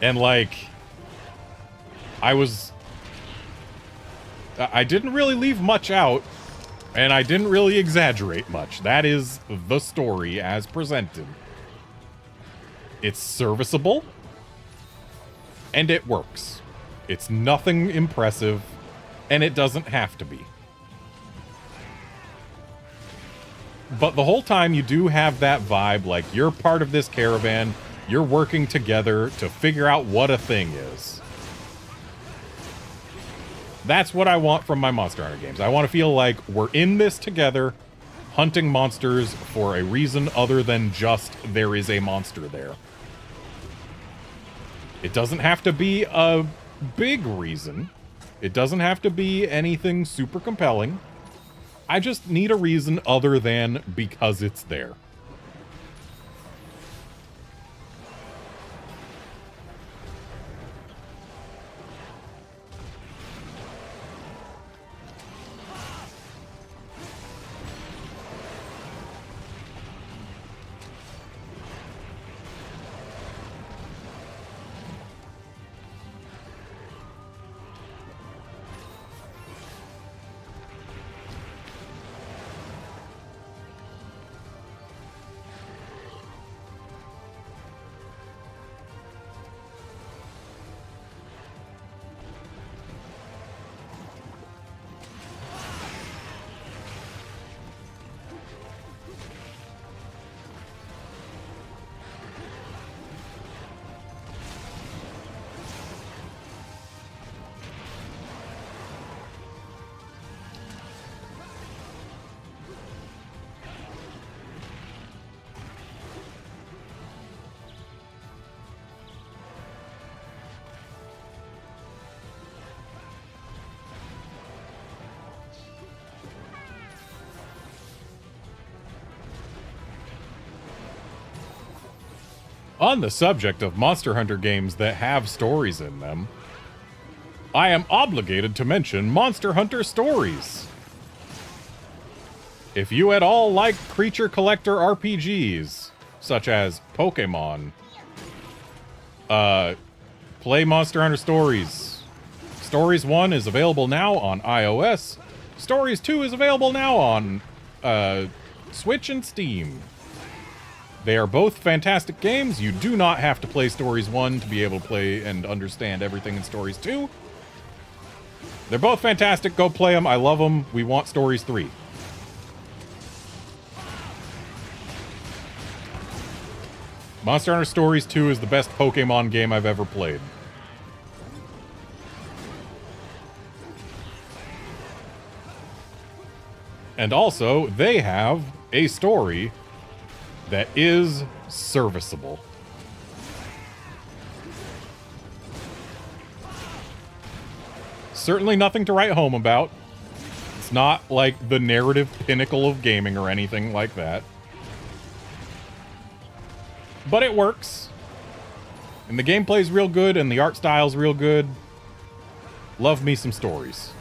And, like, I didn't really leave much out, and I didn't really exaggerate much. That is the story as presented. It's serviceable, and it works. It's nothing impressive, and it doesn't have to be. But the whole time you do have that vibe, like you're part of this caravan, you're working together to figure out what a thing is. That's what I want from my Monster Hunter games. I want to feel like we're in this together, hunting monsters for a reason other than just there is a monster there. It doesn't have to be a big reason. It doesn't have to be anything super compelling. I just need a reason other than because it's there. On the subject of Monster Hunter games that have stories in them, I am obligated to mention Monster Hunter Stories. If you at all like creature collector RPGs, such as Pokemon, play Monster Hunter Stories. Stories 1 is available now on iOS. Stories 2 is available now on Switch and Steam. They are both fantastic games. You do not have to play Stories 1 to be able to play and understand everything in Stories 2. They're both fantastic. Go play them. I love them. We want Stories 3. Monster Hunter Stories 2 is the best Pokemon game I've ever played. And also, they have a story that is serviceable. Certainly nothing to write home about. It's not like the narrative pinnacle of gaming or anything like that. But it works. And the gameplay's real good, and the art style's real good. Love me some stories.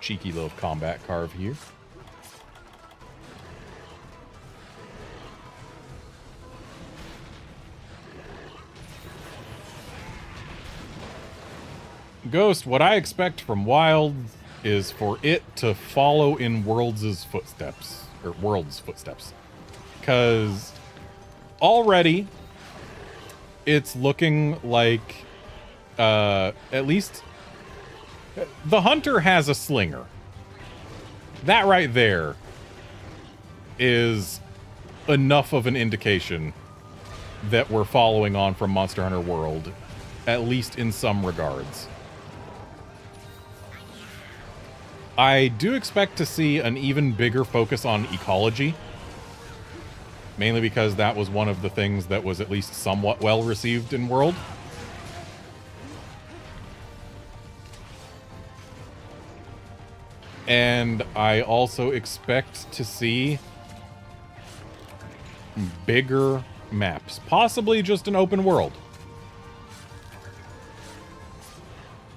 cheeky little combat carve here. Ghost, what I expect from Wild is for it to follow in Worlds' footsteps. Or World's footsteps. Because already it's looking like at least the Hunter has a slinger. That right there is enough of an indication that we're following on from Monster Hunter World, at least in some regards. I do expect to see an even bigger focus on ecology, mainly because that was one of the things that was at least somewhat well received in World. And I also expect to see bigger maps, possibly just an open world.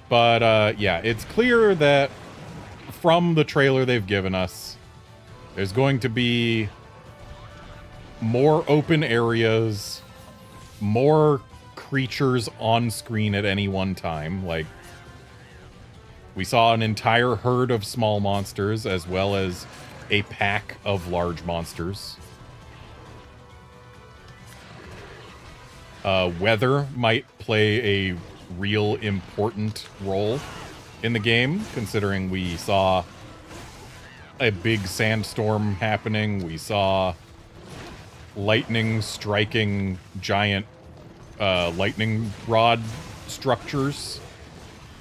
But yeah, it's clear that from the trailer they've given us, there's going to be more open areas, more creatures on screen at any one time. Like, we saw an entire herd of small monsters as well as a pack of large monsters. Weather might play a real important role in the game, considering we saw a big sandstorm happening. We saw lightning striking giant lightning rod structures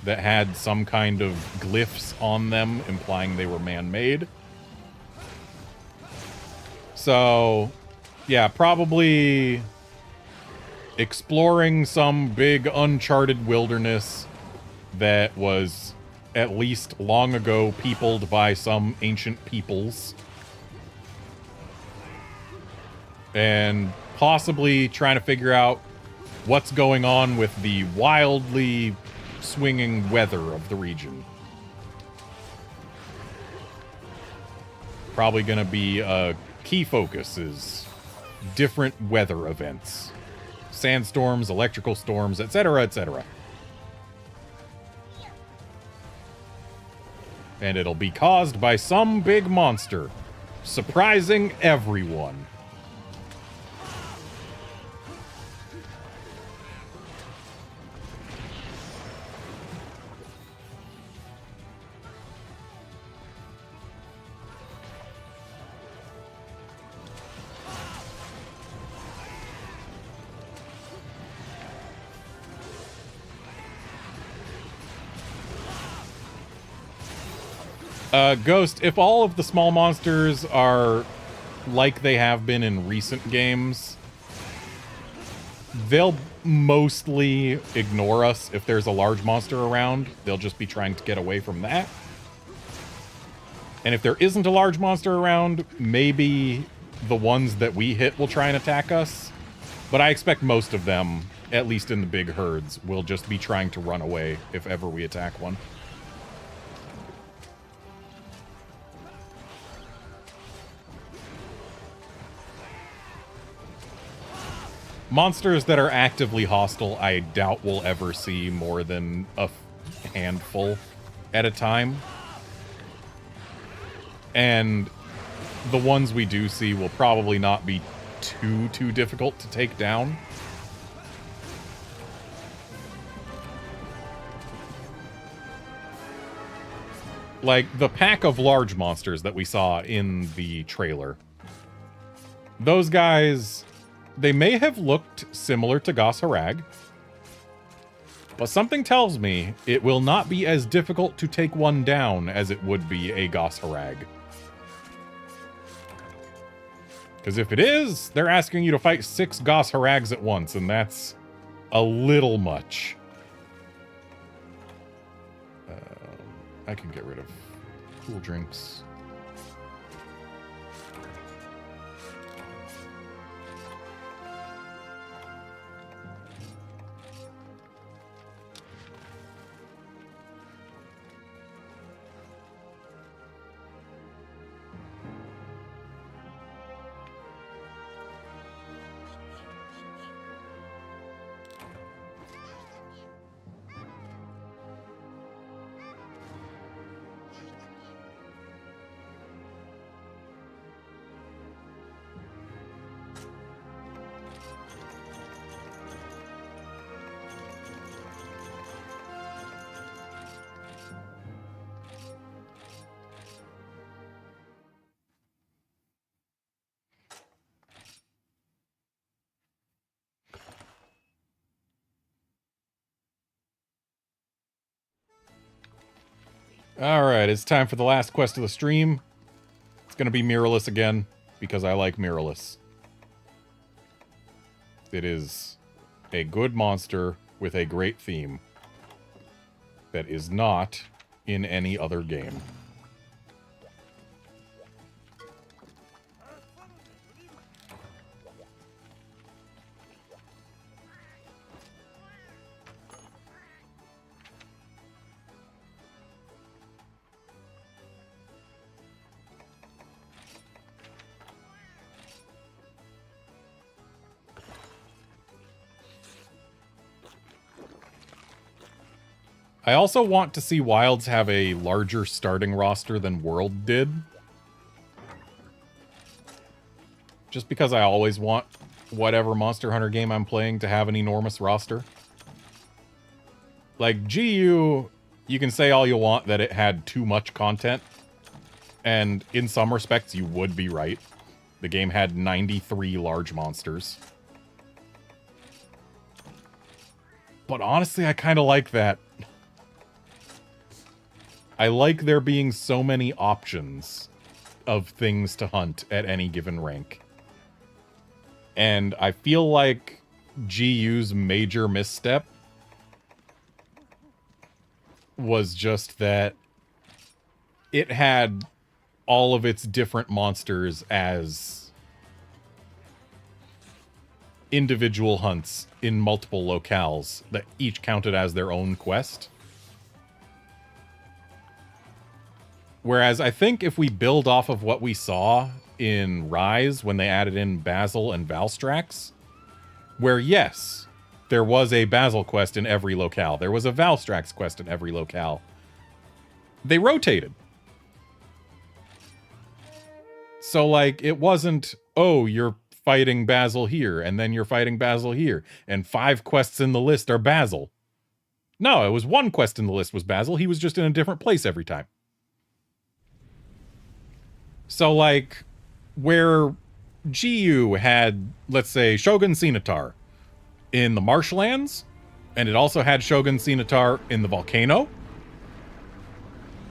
that had some kind of glyphs on them, implying they were man-made. So, yeah, probably exploring some big uncharted wilderness that was at least long ago peopled by some ancient peoples. And possibly trying to figure out what's going on with the wildly swinging weather of the region. Probably going to be a key focus is different weather events. Sandstorms, electrical storms, etc., etc. And it'll be caused by some big monster, surprising everyone. Ghost, if all of the small monsters are like they have been in recent games, they'll mostly ignore us if there's a large monster around. They'll just be trying to get away from that. And if there isn't a large monster around, maybe the ones that we hit will try and attack us. But I expect most of them, at least in the big herds, will just be trying to run away if ever we attack one. Monsters that are actively hostile, I doubt we'll ever see more than a handful at a time. And the ones we do see will probably not be too difficult to take down. Like, the pack of large monsters that we saw in the trailer. Those guys, they may have looked similar to Gos Harag, but something tells me it will not be as difficult to take one down as it would be a Gos Harag. Because if it is, they're asking you to fight 6 Gos Harags at once, and that's a little much. I can get rid of cool drinks. Alright, it's time for the last quest of the stream. It's gonna be mirrorless again, because I like mirrorless. It is a good monster with a great theme that is not in any other game. I also want to see Wilds have a larger starting roster than World did. Just because I always want whatever Monster Hunter game I'm playing to have an enormous roster. Like, GU, you can say all you want that it had too much content. And in some respects, you would be right. The game had 93 large monsters. But honestly, I kind of like that. I like there being so many options of things to hunt at any given rank. And I feel like GU's major misstep was just that it had all of its different monsters as individual hunts in multiple locales that each counted as their own quest. Whereas I think if we build off of what we saw in Rise when they added in Basil and Valstrax, where yes, there was a Basil quest in every locale, there was a Valstrax quest in every locale, they rotated. So like, it wasn't, oh, you're fighting Basil here, and then you're fighting Basil here, and 5 quests in the list are Basil. No, it was 1 quest in the list was Basil, he was just in a different place every time. So, like, where GU had, let's say, Shogun Cenotar in the marshlands, and it also had Shogun Cenotar in the volcano.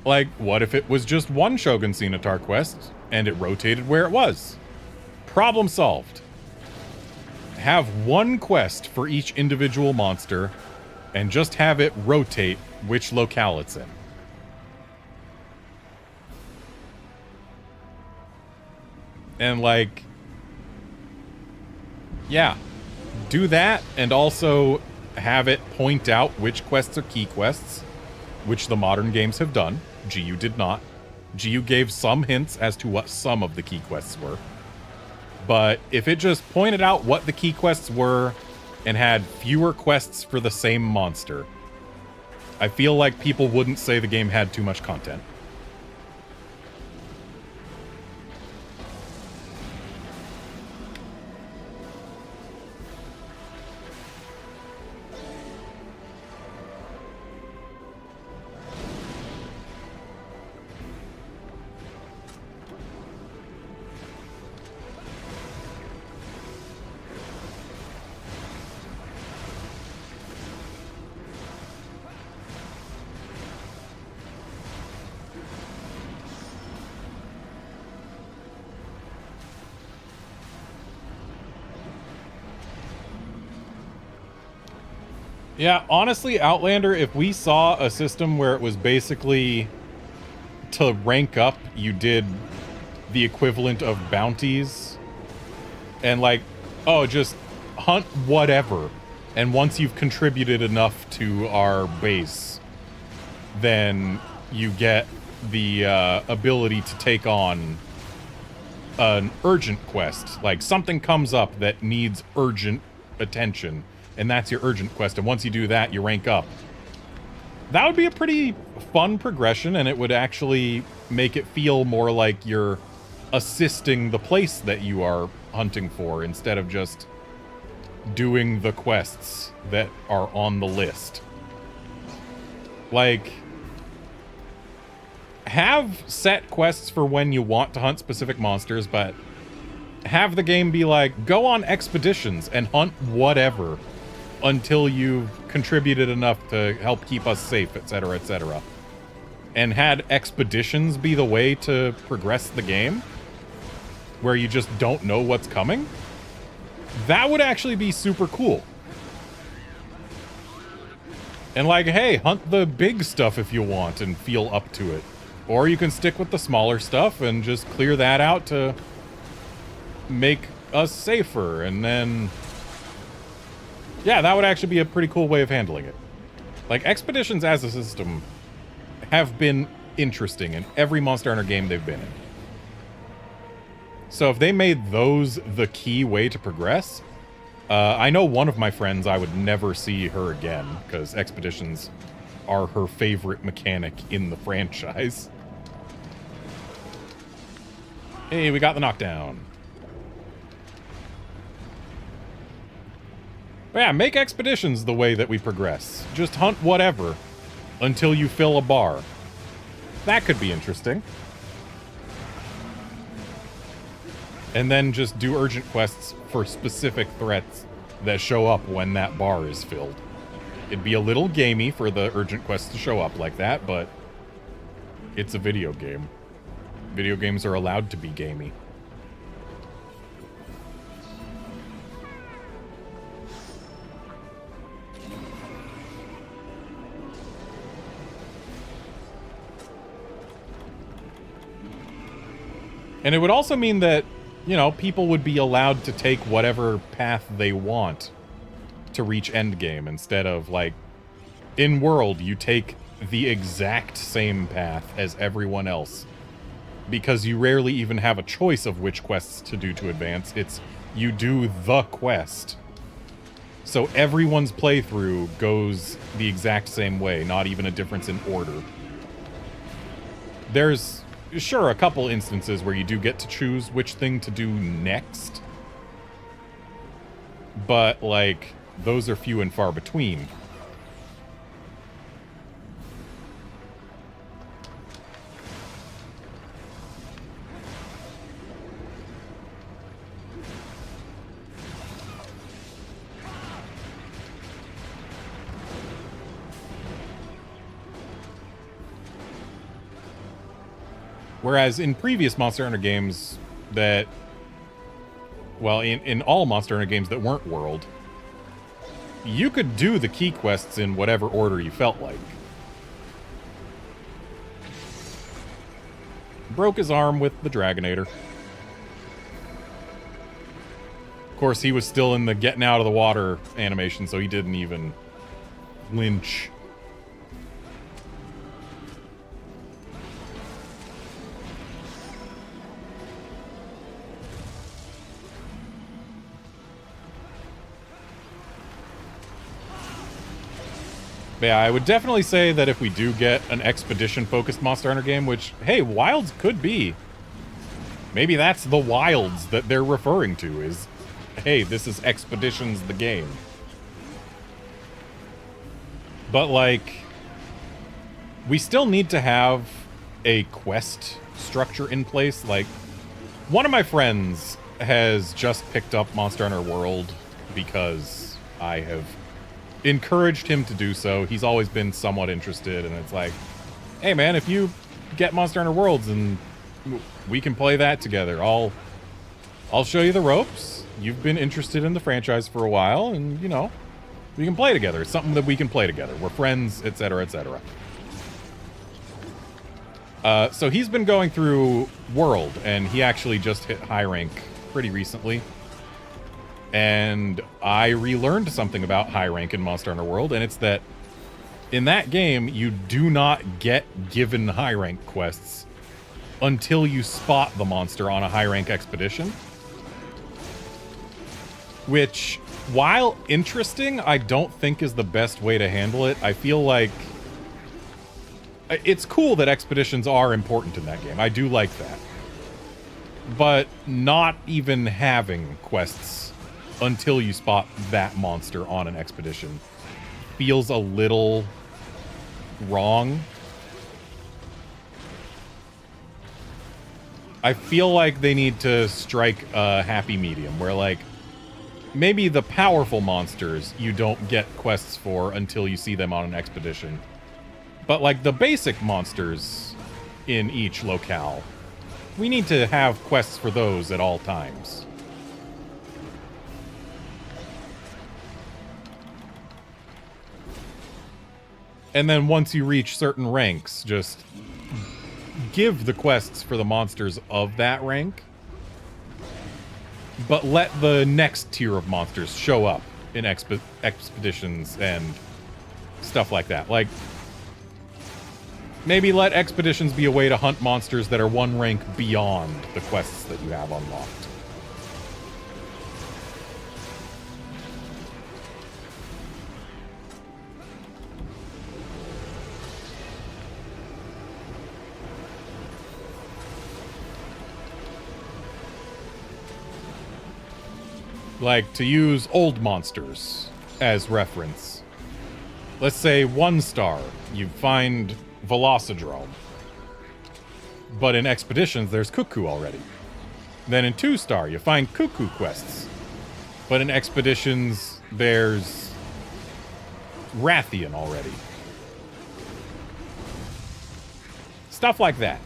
Like, what if it was just 1 Shogun Cenotar quest, and it rotated where it was? Problem solved. Have 1 quest for each individual monster, and just have it rotate which locale it's in. And, like, yeah, do that, and also have it point out which quests are key quests, which the modern games have done. GU did not. GU gave some hints as to what some of the key quests were. But if it just pointed out what the key quests were and had fewer quests for the same monster, I feel like people wouldn't say the game had too much content. Yeah, honestly, Outlander, if we saw a system where it was basically to rank up, you did the equivalent of bounties, and like, oh, just hunt whatever, and once you've contributed enough to our base, then you get the ability to take on an urgent quest. Like, something comes up that needs urgent attention, and that's your urgent quest, and once you do that, you rank up. That would be a pretty fun progression, and it would actually make it feel more like you're assisting the place that you are hunting for, instead of just doing the quests that are on the list. Like, have set quests for when you want to hunt specific monsters, but have the game be like, go on expeditions and hunt whatever until you've contributed enough to help keep us safe, etc., etc. and had expeditions be the way to progress the game, where you just don't know what's coming, that would actually be super cool. And like, hey, hunt the big stuff if you want and feel up to it. Or you can stick with the smaller stuff and just clear that out to make us safer. And then, yeah, that would actually be a pretty cool way of handling it. Like, expeditions as a system have been interesting in every Monster Hunter game they've been in. So if they made those the key way to progress, I know one of my friends, I would never see her again, because expeditions are her favorite mechanic in the franchise. Hey, we got the knockdown. But yeah, make expeditions the way that we progress. Just hunt whatever until you fill a bar. That could be interesting. And then just do urgent quests for specific threats that show up when that bar is filled. It'd be a little gamey for the urgent quests to show up like that, but it's a video game. Video games are allowed to be gamey. And it would also mean that, you know, people would be allowed to take whatever path they want to reach endgame, instead of, like, in World, you take the exact same path as everyone else. Because you rarely even have a choice of which quests to do to advance. It's, you do the quest. So everyone's playthrough goes the exact same way, not even a difference in order. There's, sure, a couple instances where you do get to choose which thing to do next. But, like, those are few and far between. Whereas in previous Monster Hunter games that, well, in all Monster Hunter games that weren't World, you could do the key quests in whatever order you felt like. Broke his arm with the Dragonator. Of course, he was still in the getting out of the water animation, so he didn't even flinch. But yeah, I would definitely say that if we do get an expedition-focused Monster Hunter game, which, hey, Wilds could be. Maybe that's the Wilds that they're referring to, is, hey, this is Expeditions the game. But, like, we still need to have a quest structure in place. Like, one of my friends has just picked up Monster Hunter World because I have encouraged him to do so. He's always been somewhat interested, and it's like, hey man, if you get Monster Hunter Worlds and we can play that together, I'll show you the ropes. You've been interested in the franchise for a while, and you know, we can play together. It's something that we can play together. We're friends, etc., etc. So he's been going through World, and he actually just hit high rank pretty recently. And I relearned something about high rank in Monster Hunter World, and it's that in that game, you do not get given high rank quests until you spot the monster on a high rank expedition. Which, while interesting, I don't think is the best way to handle it. I feel like it's cool that expeditions are important in that game. I do like that. But not even having quests until you spot that monster on an expedition feels a little wrong. I feel like they need to strike a happy medium where, like, maybe the powerful monsters you don't get quests for until you see them on an expedition. But like the basic monsters in each locale, we need to have quests for those at all times. And then once you reach certain ranks, just give the quests for the monsters of that rank, but let the next tier of monsters show up in expeditions and stuff like that. Like, maybe let expeditions be a way to hunt monsters that are one rank beyond the quests that you have unlocked. Like, to use old monsters as reference. Let's say 1 star, you find Velocidrome. But in Expeditions, there's Cuckoo already. Then in 2 star, you find Cuckoo quests. But in Expeditions, there's Rathian already. Stuff like that.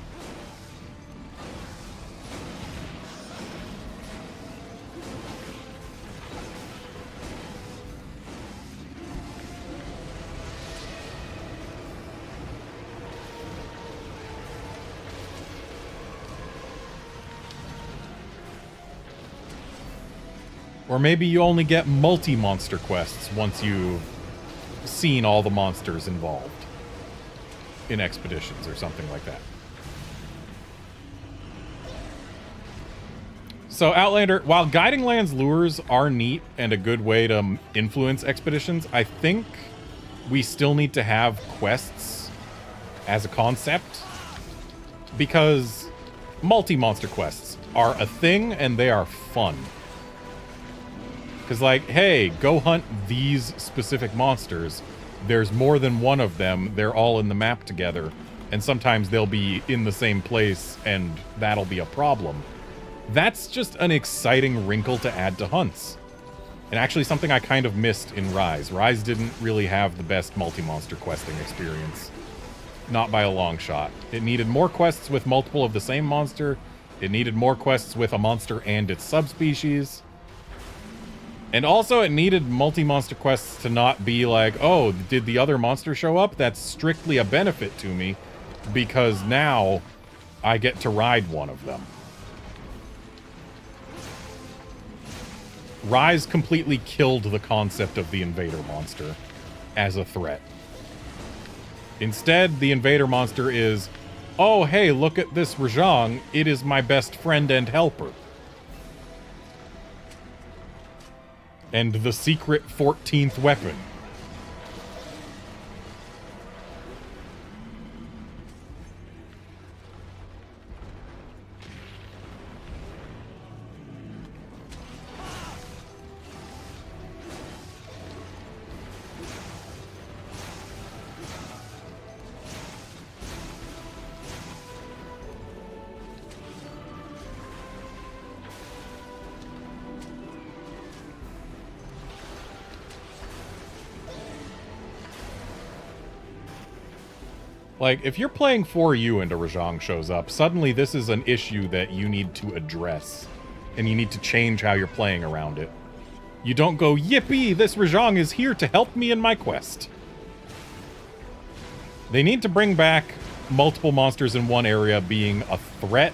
Or maybe you only get multi-monster quests once you've seen all the monsters involved in Expeditions or something like that. So Outlander, while Guiding Lands lures are neat and a good way to influence Expeditions, I think we still need to have quests as a concept, because multi-monster quests are a thing and they are fun. Because, like, hey, go hunt these specific monsters. There's more than one of them. They're all in the map together. And sometimes they'll be in the same place, and that'll be a problem. That's just an exciting wrinkle to add to hunts. And actually something I kind of missed in Rise. Rise didn't really have the best multi-monster questing experience. Not by a long shot. It needed more quests with multiple of the same monster. It needed more quests with a monster and its subspecies. And also, it needed multi-monster quests to not be like, oh, did the other monster show up? That's strictly a benefit to me, because now I get to ride one of them. Rise completely killed the concept of the invader monster as a threat. Instead, the invader monster is, oh, hey, look at this Rajang. It is my best friend and helper. And the secret 14th weapon. Like, if you're playing 4U and a Rajang shows up, suddenly this is an issue that you need to address. And you need to change how you're playing around it. You don't go, yippee, this Rajang is here to help me in my quest. They need to bring back multiple monsters in one area being a threat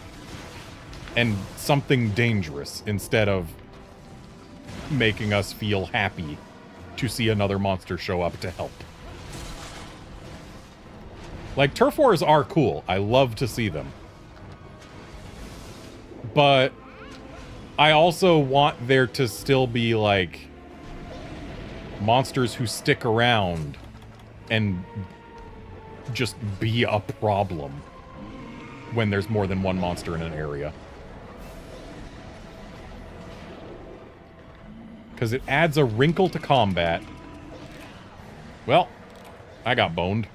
and something dangerous, instead of making us feel happy to see another monster show up to help. Like, turf wars are cool. I love to see them. But I also want there to still be, like, monsters who stick around and just be a problem when there's more than one monster in an area. Because it adds a wrinkle to combat. Well, I got boned.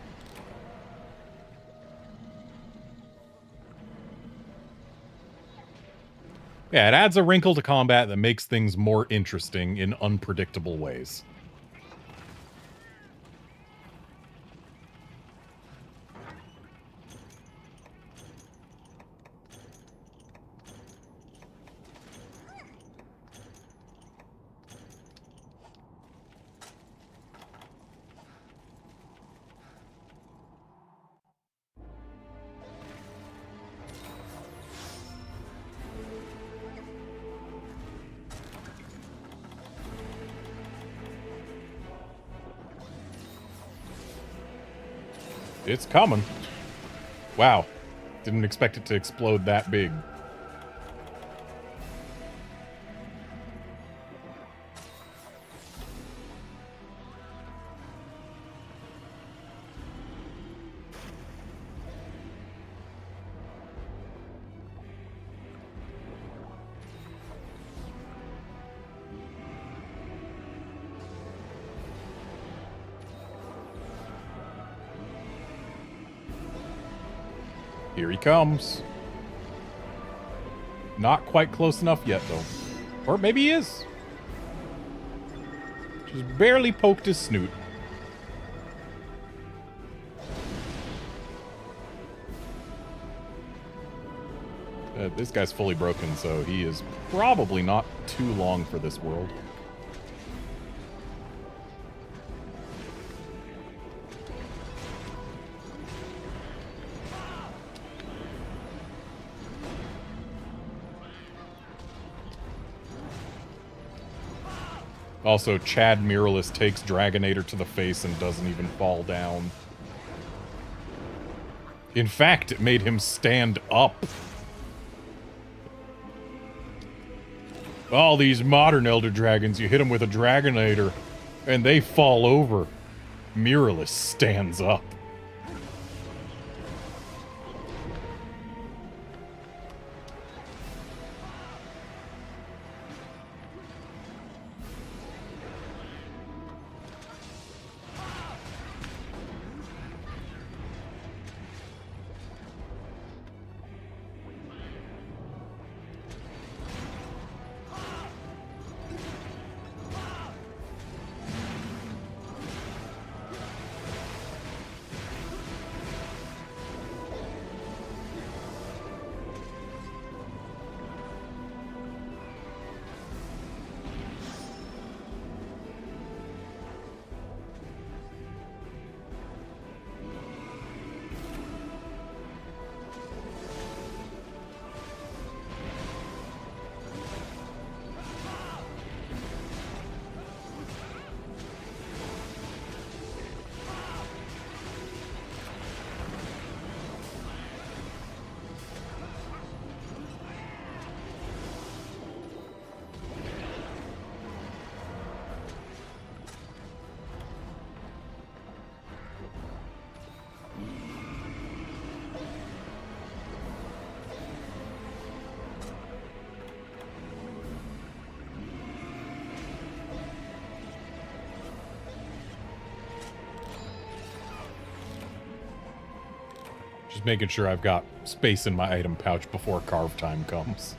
Yeah, it adds a wrinkle to combat that makes things more interesting in unpredictable ways. It's coming. Wow. Didn't expect it to explode that big. Here he comes. Not quite close enough yet, though. Or maybe he is. Just barely poked his snoot. This guy's fully broken, so he is probably not too long for this world. Also, Chad Mirrorless takes Dragonator to the face and doesn't even fall down. In fact, it made him stand up. All these modern Elder Dragons, you hit them with a Dragonator, and they fall over. Mirrorless stands up. Just making sure I've got space in my item pouch before carve time comes.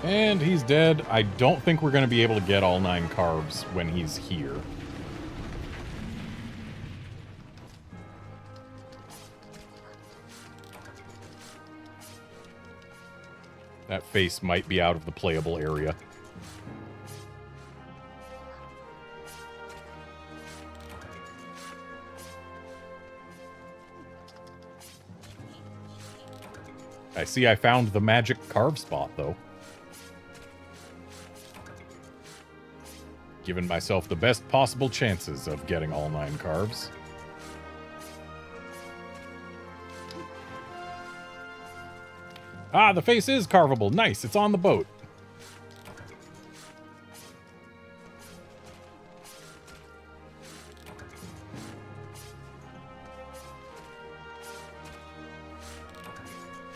And he's dead. I don't think we're going to be able to get all 9 carves when he's here. That face might be out of the playable area. I see I found the magic carve spot, though. Giving myself the best possible chances of getting all 9 carves. Ah, the face is carvable. Nice, it's on the boat.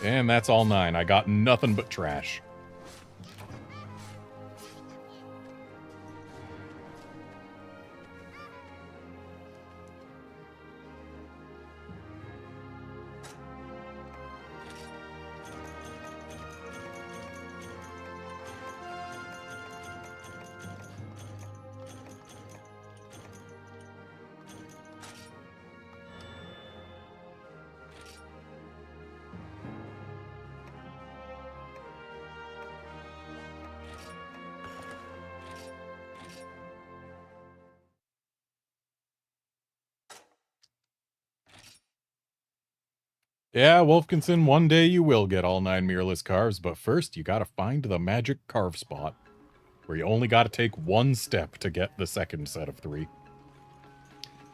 And that's all 9. I got nothing but trash. Yeah, Wolfkinson, one day you will get all 9 mirrorless carves, but first you gotta find the magic carve spot, where you only gotta take one step to get the second set of 3.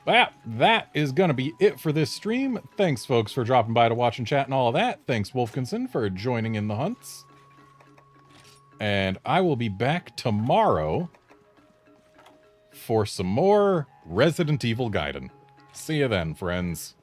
But yeah, that is gonna be it for this stream. Thanks, folks, for dropping by to watch and chat and all of that. Thanks, Wolfkinson, for joining in the hunts. And I will be back tomorrow for some more Resident Evil Gaiden. See you then, friends.